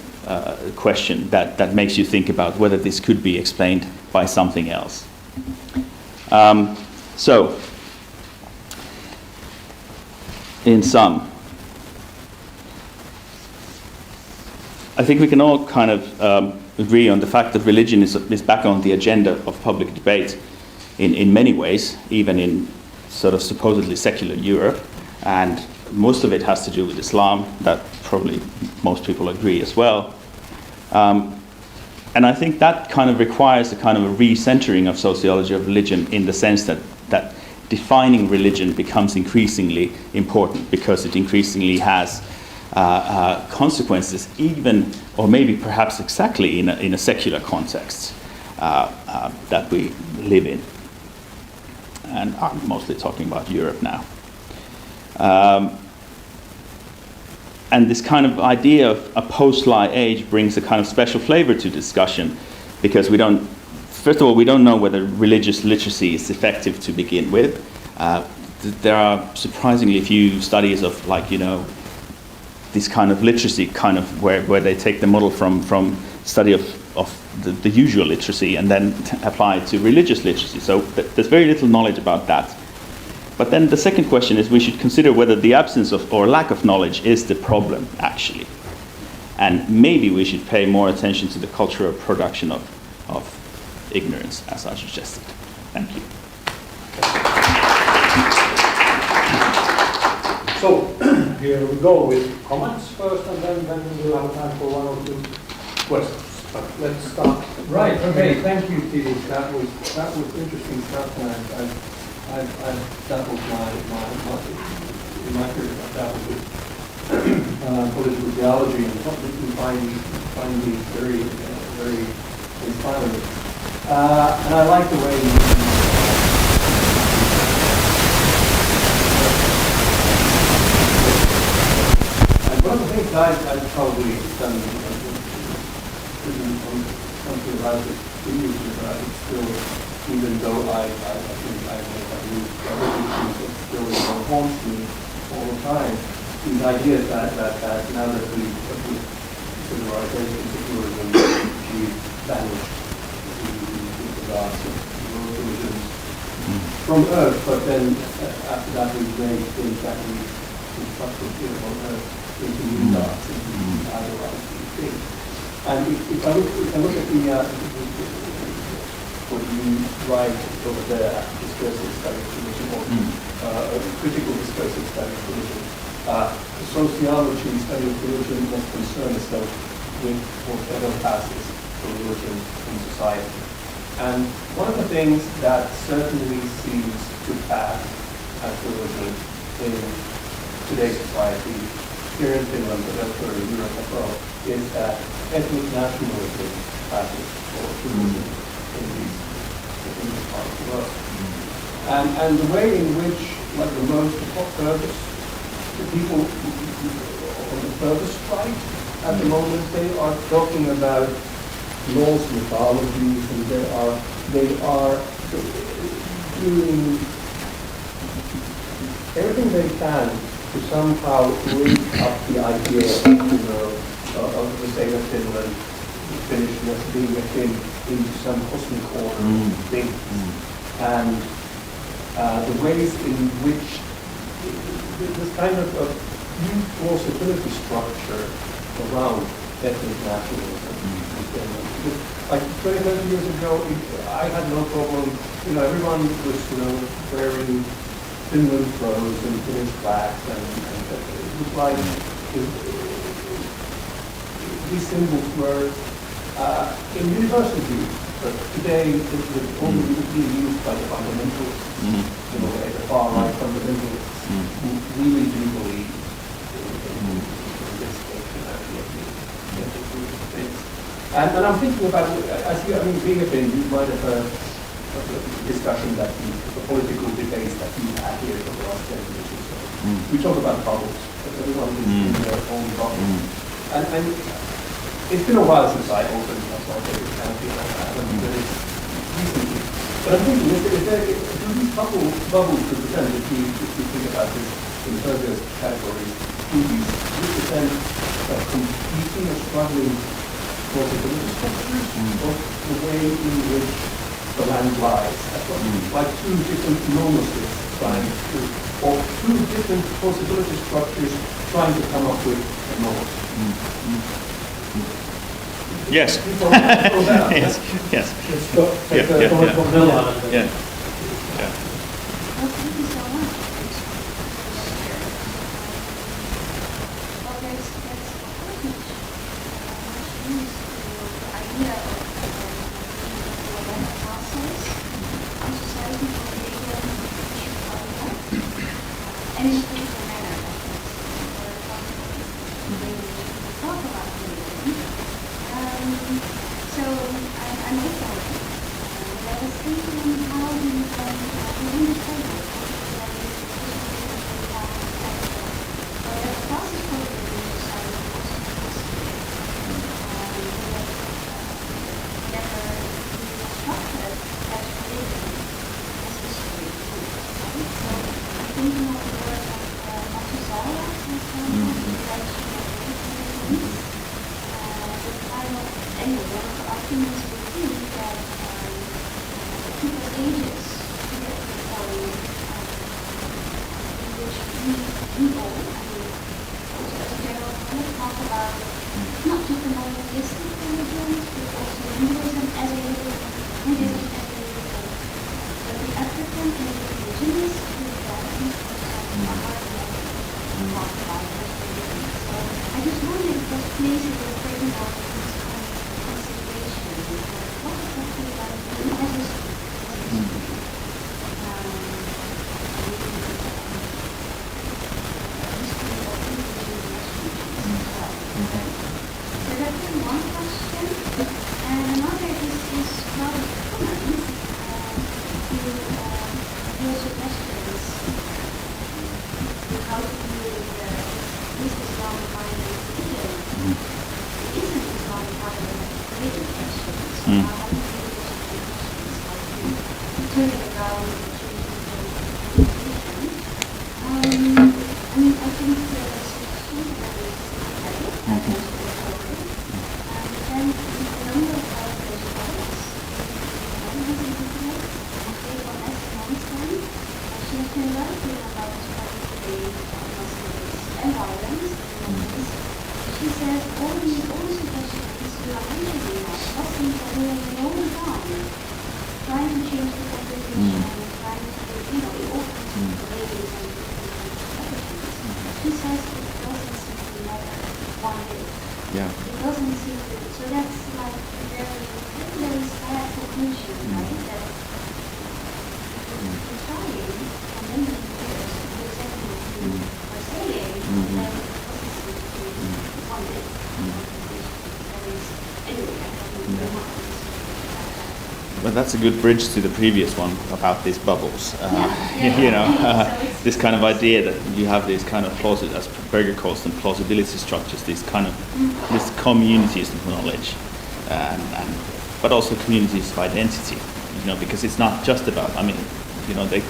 question that makes you think about whether this could be explained by something else? So, in sum, I think we can all kind of agree on the fact that religion is back on the agenda of public debate in many ways, even in sort of supposedly secular Europe, and most of it has to do with Islam. That probably most people agree as well. And I think that kind of requires a kind of a recentering of sociology of religion, in the sense that defining religion becomes increasingly important, because it increasingly has consequences, even, or maybe perhaps exactly in a secular context that we live in. And I'm mostly talking about Europe now. And this kind of idea of a post-lie age brings a kind of special flavor to discussion, because first of all, we don't know whether religious literacy is effective to begin with. There are surprisingly few studies of, like, you know, this kind of literacy, kind of where they take the model from study of the usual literacy and then apply it to religious literacy. So there's very little knowledge about that. But then the second question is, we should consider whether the absence of or lack of knowledge is the problem, actually. And maybe we should pay more attention to the cultural production of ignorance, as I suggested. Thank you. So, here we go with comments first, and then we'll have time for one or two questions. But let's start. Right. Okay. Thank you, Titus. That was interesting stuff, and I've dealt with in my career. I've dealt with political theology, and find these very very inspiring. And I like the way you. One of the things I've probably done on some something about it immediately, but it's still, even though I think I may have used other issues, it still haunts me all the time. These ideas that now that we civilization, secularism, we've banished the gods of world religions from Earth, but then after that we've made things that we constructed here on Earth into new gods, into idolized things. And if I look at what you write over there, discursive studies religion, or critical discursive studies religion, sociology studying religion must concern itself with whatever passes for religion in society. And one of the things that certainly seems to pass as religion in today's society, here in Finland, but elsewhere in Europe as well, is that ethnic nationalism passes for religion in this part of the world. And the way in which, like the most furthest, the people on the furthest right at the moment, they are talking about Norse mythologies, and they are doing everything they can to somehow link up the idea of the state of Finland, Finnishness being a Finn, into some cosmic order of things. And the ways in which this kind of new plausibility structure around ethnic nationalism. Like 20, 30 years ago, I had no problem, everyone was, wearing Finland clothes and Finnish flags, and it was like, these symbols were in university, but today it's only being used by the fundamentalists, the far-right fundamentalists, who really do believe in this thing. And I'm thinking about, being a Finn, you might have heard of the discussion that the political debates that we had here for the last 10 years or so. We talk about bubbles, but everyone is in their own bubble. And it's been a while since I opened myself to this kind of thing like that, recently. But I'm thinking, do these bubbles represent, if you think about this in various categories, do these represent competing or struggling plausibility structures of the way in which the land lies? Like two different nomosis trying to, or two different plausibility structures trying to come up with a nomos. Yes. Yes. Yes. From Nella. Yeah. Thank you so much. Well, there's quite much use to the idea of what process in society for creating issue of and it's pretty manner we talk about creating. So I'm open. I was thinking, how do you within the framework the process for creating society never structured as creating as history. So I'm thinking of the work of Matsuzawa, for example, anyway, one of the arguments would be that people's ages in which we all, also as a general kind of talk about not just the monotheistic religions, but also Hinduism as a religion, Buddhism as a religion, but the African and the indigenous religions, for example, are hard to talk about as religions. So I just wondered if those places were breaking out what exactly about you as a turning around and changing the communication. I mean, I think there's something that is sympathetic, and then the number of those products they were less long-term. She has been very clear about this particularly and violence. She says all the suggestions you are mentioning are something that we are all the time trying to change the conversation, trying to, in all kinds of ways and everything. She says it doesn't seem to matter one bit. Yeah. It doesn't seem to, so that's like a very sad conclusion, right? That we're trying, and then we hear exactly what you are saying, and then it doesn't seem to be one bit. Anyway, I don't know. Well, that's a good bridge to the previous one about these bubbles. This kind of idea that you have these kind of as Berg calls them, plausibility structures, these kind of these communities of knowledge, but also communities of identity. Because it's not just about. I mean,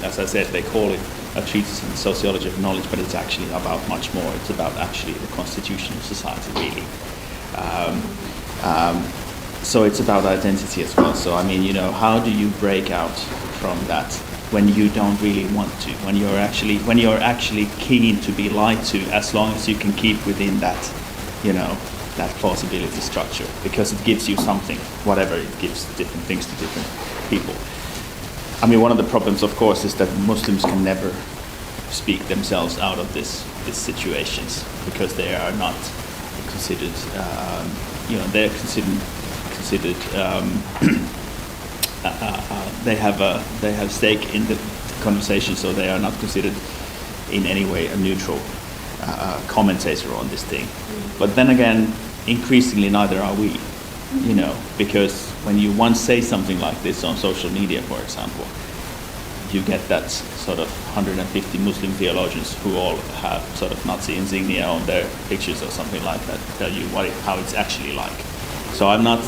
as I said, they call it a treatise on the sociology of knowledge, but it's actually about much more. It's about actually the constitution of society, really. So it's about identity as well. So I mean, how do you break out from that when you don't really want to? When you're actually keen to be lied to, as long as you can keep within that, that plausibility structure, because it gives you something, whatever it gives different things to different people. I mean, one of the problems, of course, is that Muslims can never speak themselves out of these situations because they are not considered. They're considered. They have stake in the conversation, so they are not considered in any way a neutral commentator on this thing. But then again, increasingly neither are we, because when you once say something like this on social media, for example, you get that sort of 150 Muslim theologians who all have sort of Nazi insignia on their pictures or something like that, tell you how it's actually like. So I'm not.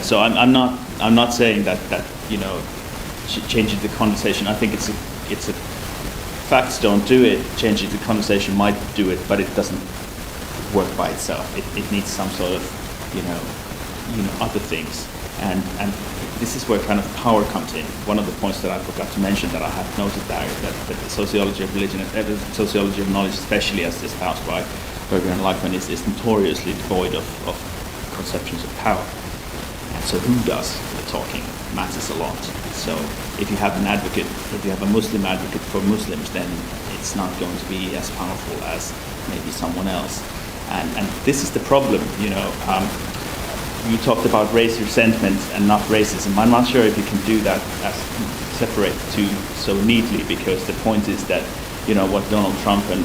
So I'm not saying that changing the conversation. I think it's a facts don't do it. Changing the conversation might do it, but it doesn't work by itself. It needs some sort of other things, and this is where kind of power comes in. One of the points that I forgot to mention that I have noted there is that the sociology of religion, the sociology of knowledge, especially as espoused by Berg and Lapland, is notoriously devoid of conceptions of power. And so who does the talking matters a lot. So if you have a Muslim advocate for Muslims, then it's not going to be as powerful as maybe someone else. And this is the problem, you talked about race resentment and not racism. I'm not sure if you can do that as separate the two so neatly, because the point is that what Donald Trump and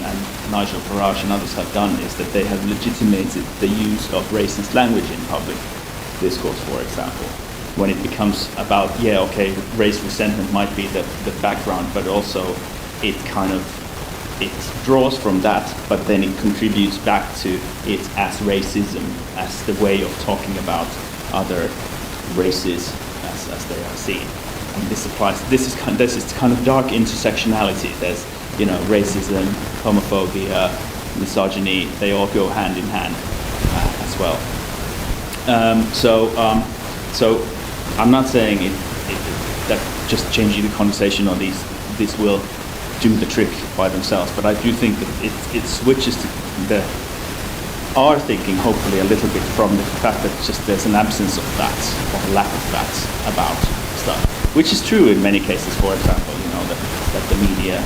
Nigel Farage and others have done is that they have legitimated the use of racist language in public discourse, for example. When it becomes about, race resentment might be the background, but also it draws from that, but then it contributes back to it as racism, as the way of talking about other races as they are seen. And this is kind of dark intersectionality. There's racism, homophobia, misogyny, they all go hand in hand as well. So I'm not saying that just changing the conversation on this will do the trick by themselves, but I do think that it switches our thinking hopefully a little bit from the fact that just there's an absence of facts or lack of facts about stuff, which is true in many cases. For example, that the media,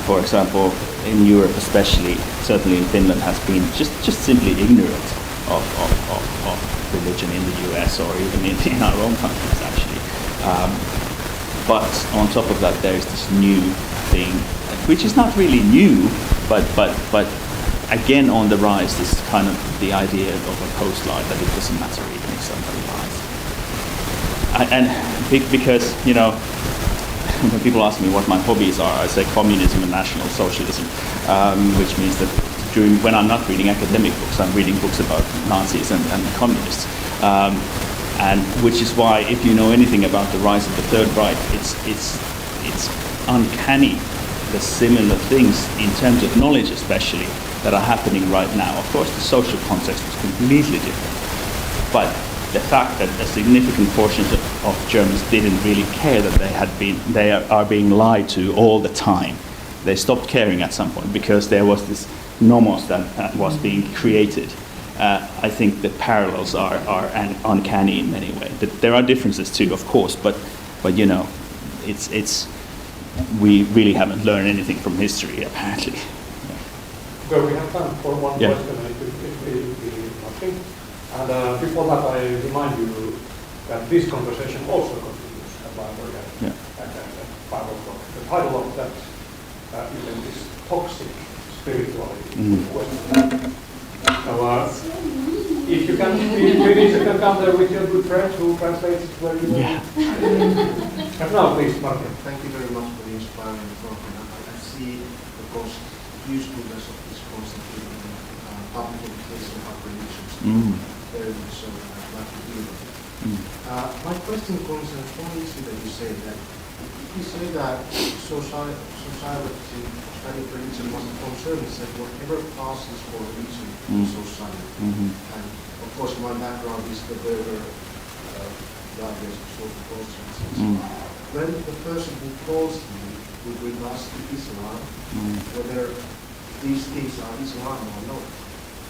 for example, in Europe especially, certainly in Finland, has been just simply ignorant of religion in the US or even in our own countries actually. But on top of that, there is this new thing, which is not really new, but again on the rise, this kind of the idea of a post-lie, that it doesn't matter even if somebody lies. And because, when people ask me what my hobbies are, I say communism and National Socialism, which means that when I'm not reading academic books, I'm reading books about Nazis and communists. And which is why, if you know anything about the rise of the Third Reich, it's uncanny the similar things in terms of knowledge, especially, that are happening right now. Of course, the social context was completely different, but the fact that a significant portion of Germans didn't really care that they are being lied to all the time. They stopped caring at some point because there was this nomos that was being created. I think the parallels are uncanny in many ways. There are differences too, of course, but you know, it's we really haven't learned anything from history apparently. Well, we have time for one question, nothing. And before that, I remind you that this conversation also continues at Berg at 5 o'clock. The title of that event is Toxic Spirituality. So, if you can speak Finnish, you can come there with your good friend who translates where you are. And now, please, Markku. Thank you very much for the inspiring talk. I see the usefulness of this concept in public education about religions. Very much so. I'd like to deal with it. My question concerns one issue that you say that you say that society study of religion must concern is that whatever passes for religion in society. And of course my background is the Berger values of social conscience. When the person who calls me with regards to Islam, whether these things are Islam or not,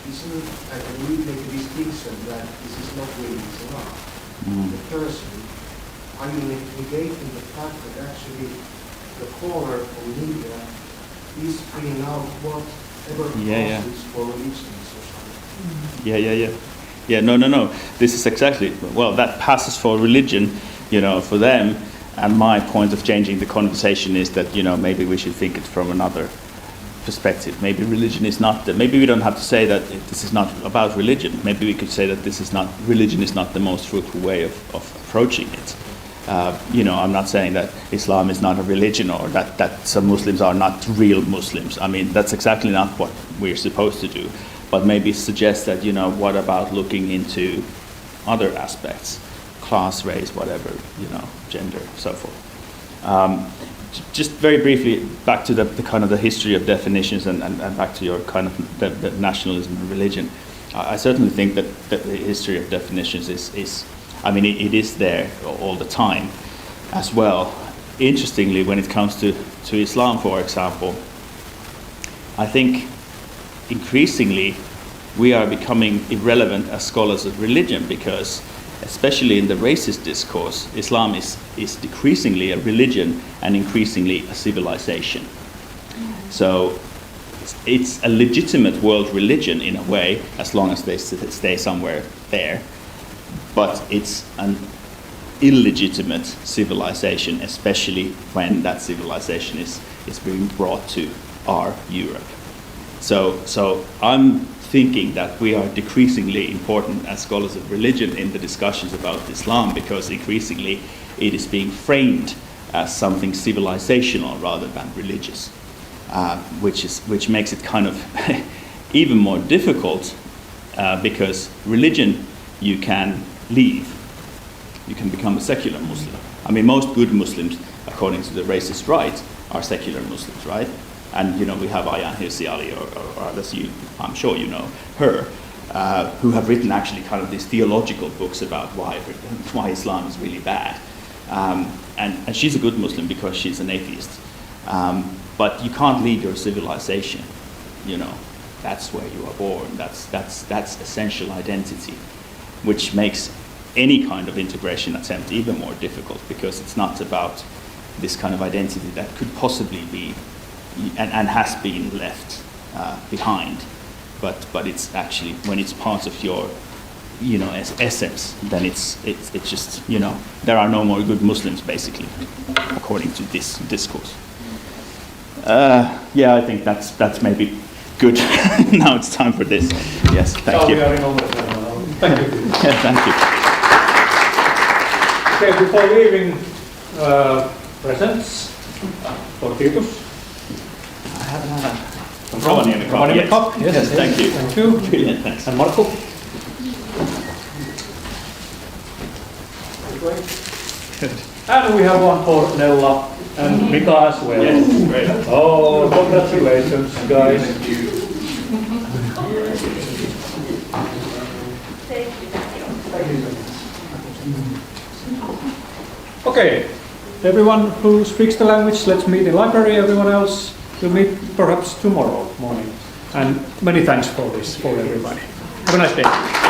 isn't, and we make a distinction that this is not really Islam. The person, are you negating the fact that actually the caller or media is bringing out whatever passes for religion in society? No. This is exactly, well, that passes for religion, you know, for them. And my point of changing the conversation is that, you know, maybe we should think it from another perspective. Maybe religion is not maybe we don't have to say that this is not about religion. Maybe we could say that religion is not the most fruitful way of approaching it. You know, I'm not saying that Islam is not a religion or that some Muslims are not real Muslims. I mean, that's exactly not what we're supposed to do. But maybe suggest that, you know, what about looking into other aspects, class, race, whatever, you know, gender, so forth. Just very briefly, back to the kind of the history of definitions and back to your kind of the nationalism and religion. I certainly think that the history of definitions is I mean, it is there all the time as well. Interestingly, when it comes to Islam, for example, I think increasingly we are becoming irrelevant as scholars of religion because, especially in the racist discourse, Islam is decreasingly a religion and increasingly a civilization. So it's a legitimate world religion in a way, as long as they stay somewhere there. But it's an illegitimate civilization, especially when that civilization is being brought to our Europe. So I'm thinking that we are decreasingly important as scholars of religion in the discussions about Islam because increasingly it is being framed as something civilizational rather than religious, which makes it kind of even more difficult because religion you can leave. You can become a secular Muslim. I mean, most good Muslims, according to the racist right, are secular Muslims, right? And, you know, we have Ayaan Hirsi Ali, or others, I'm sure you know her, who have written actually kind of these theological books about why Islam is really bad. And she's a good Muslim because she's an atheist. But you can't leave your civilization, you know. That's where you are born. That's essential identity, which makes any kind of integration attempt even more difficult because it's not about this kind of identity that could possibly be and has been left behind, but it's actually when it's part of your, you know, essence, then it's just, you know, there are no more good Muslims basically, according to this discourse. Yeah, I think that's maybe good. Now it's time for this. Yes, thank you. Thank you. Yeah, thank you. Okay, before leaving, presents for Titus. I haven't had a Rovaniemi cup. Yes, thank you. Thank you. Brilliant, thanks. And Markku. And we have one for Nella and Mika as well. Yes, great. Oh, congratulations, guys. Okay, everyone who speaks the language, let's meet in library. Everyone else will meet perhaps tomorrow morning. And many thanks for this, for everybody. Have a nice day.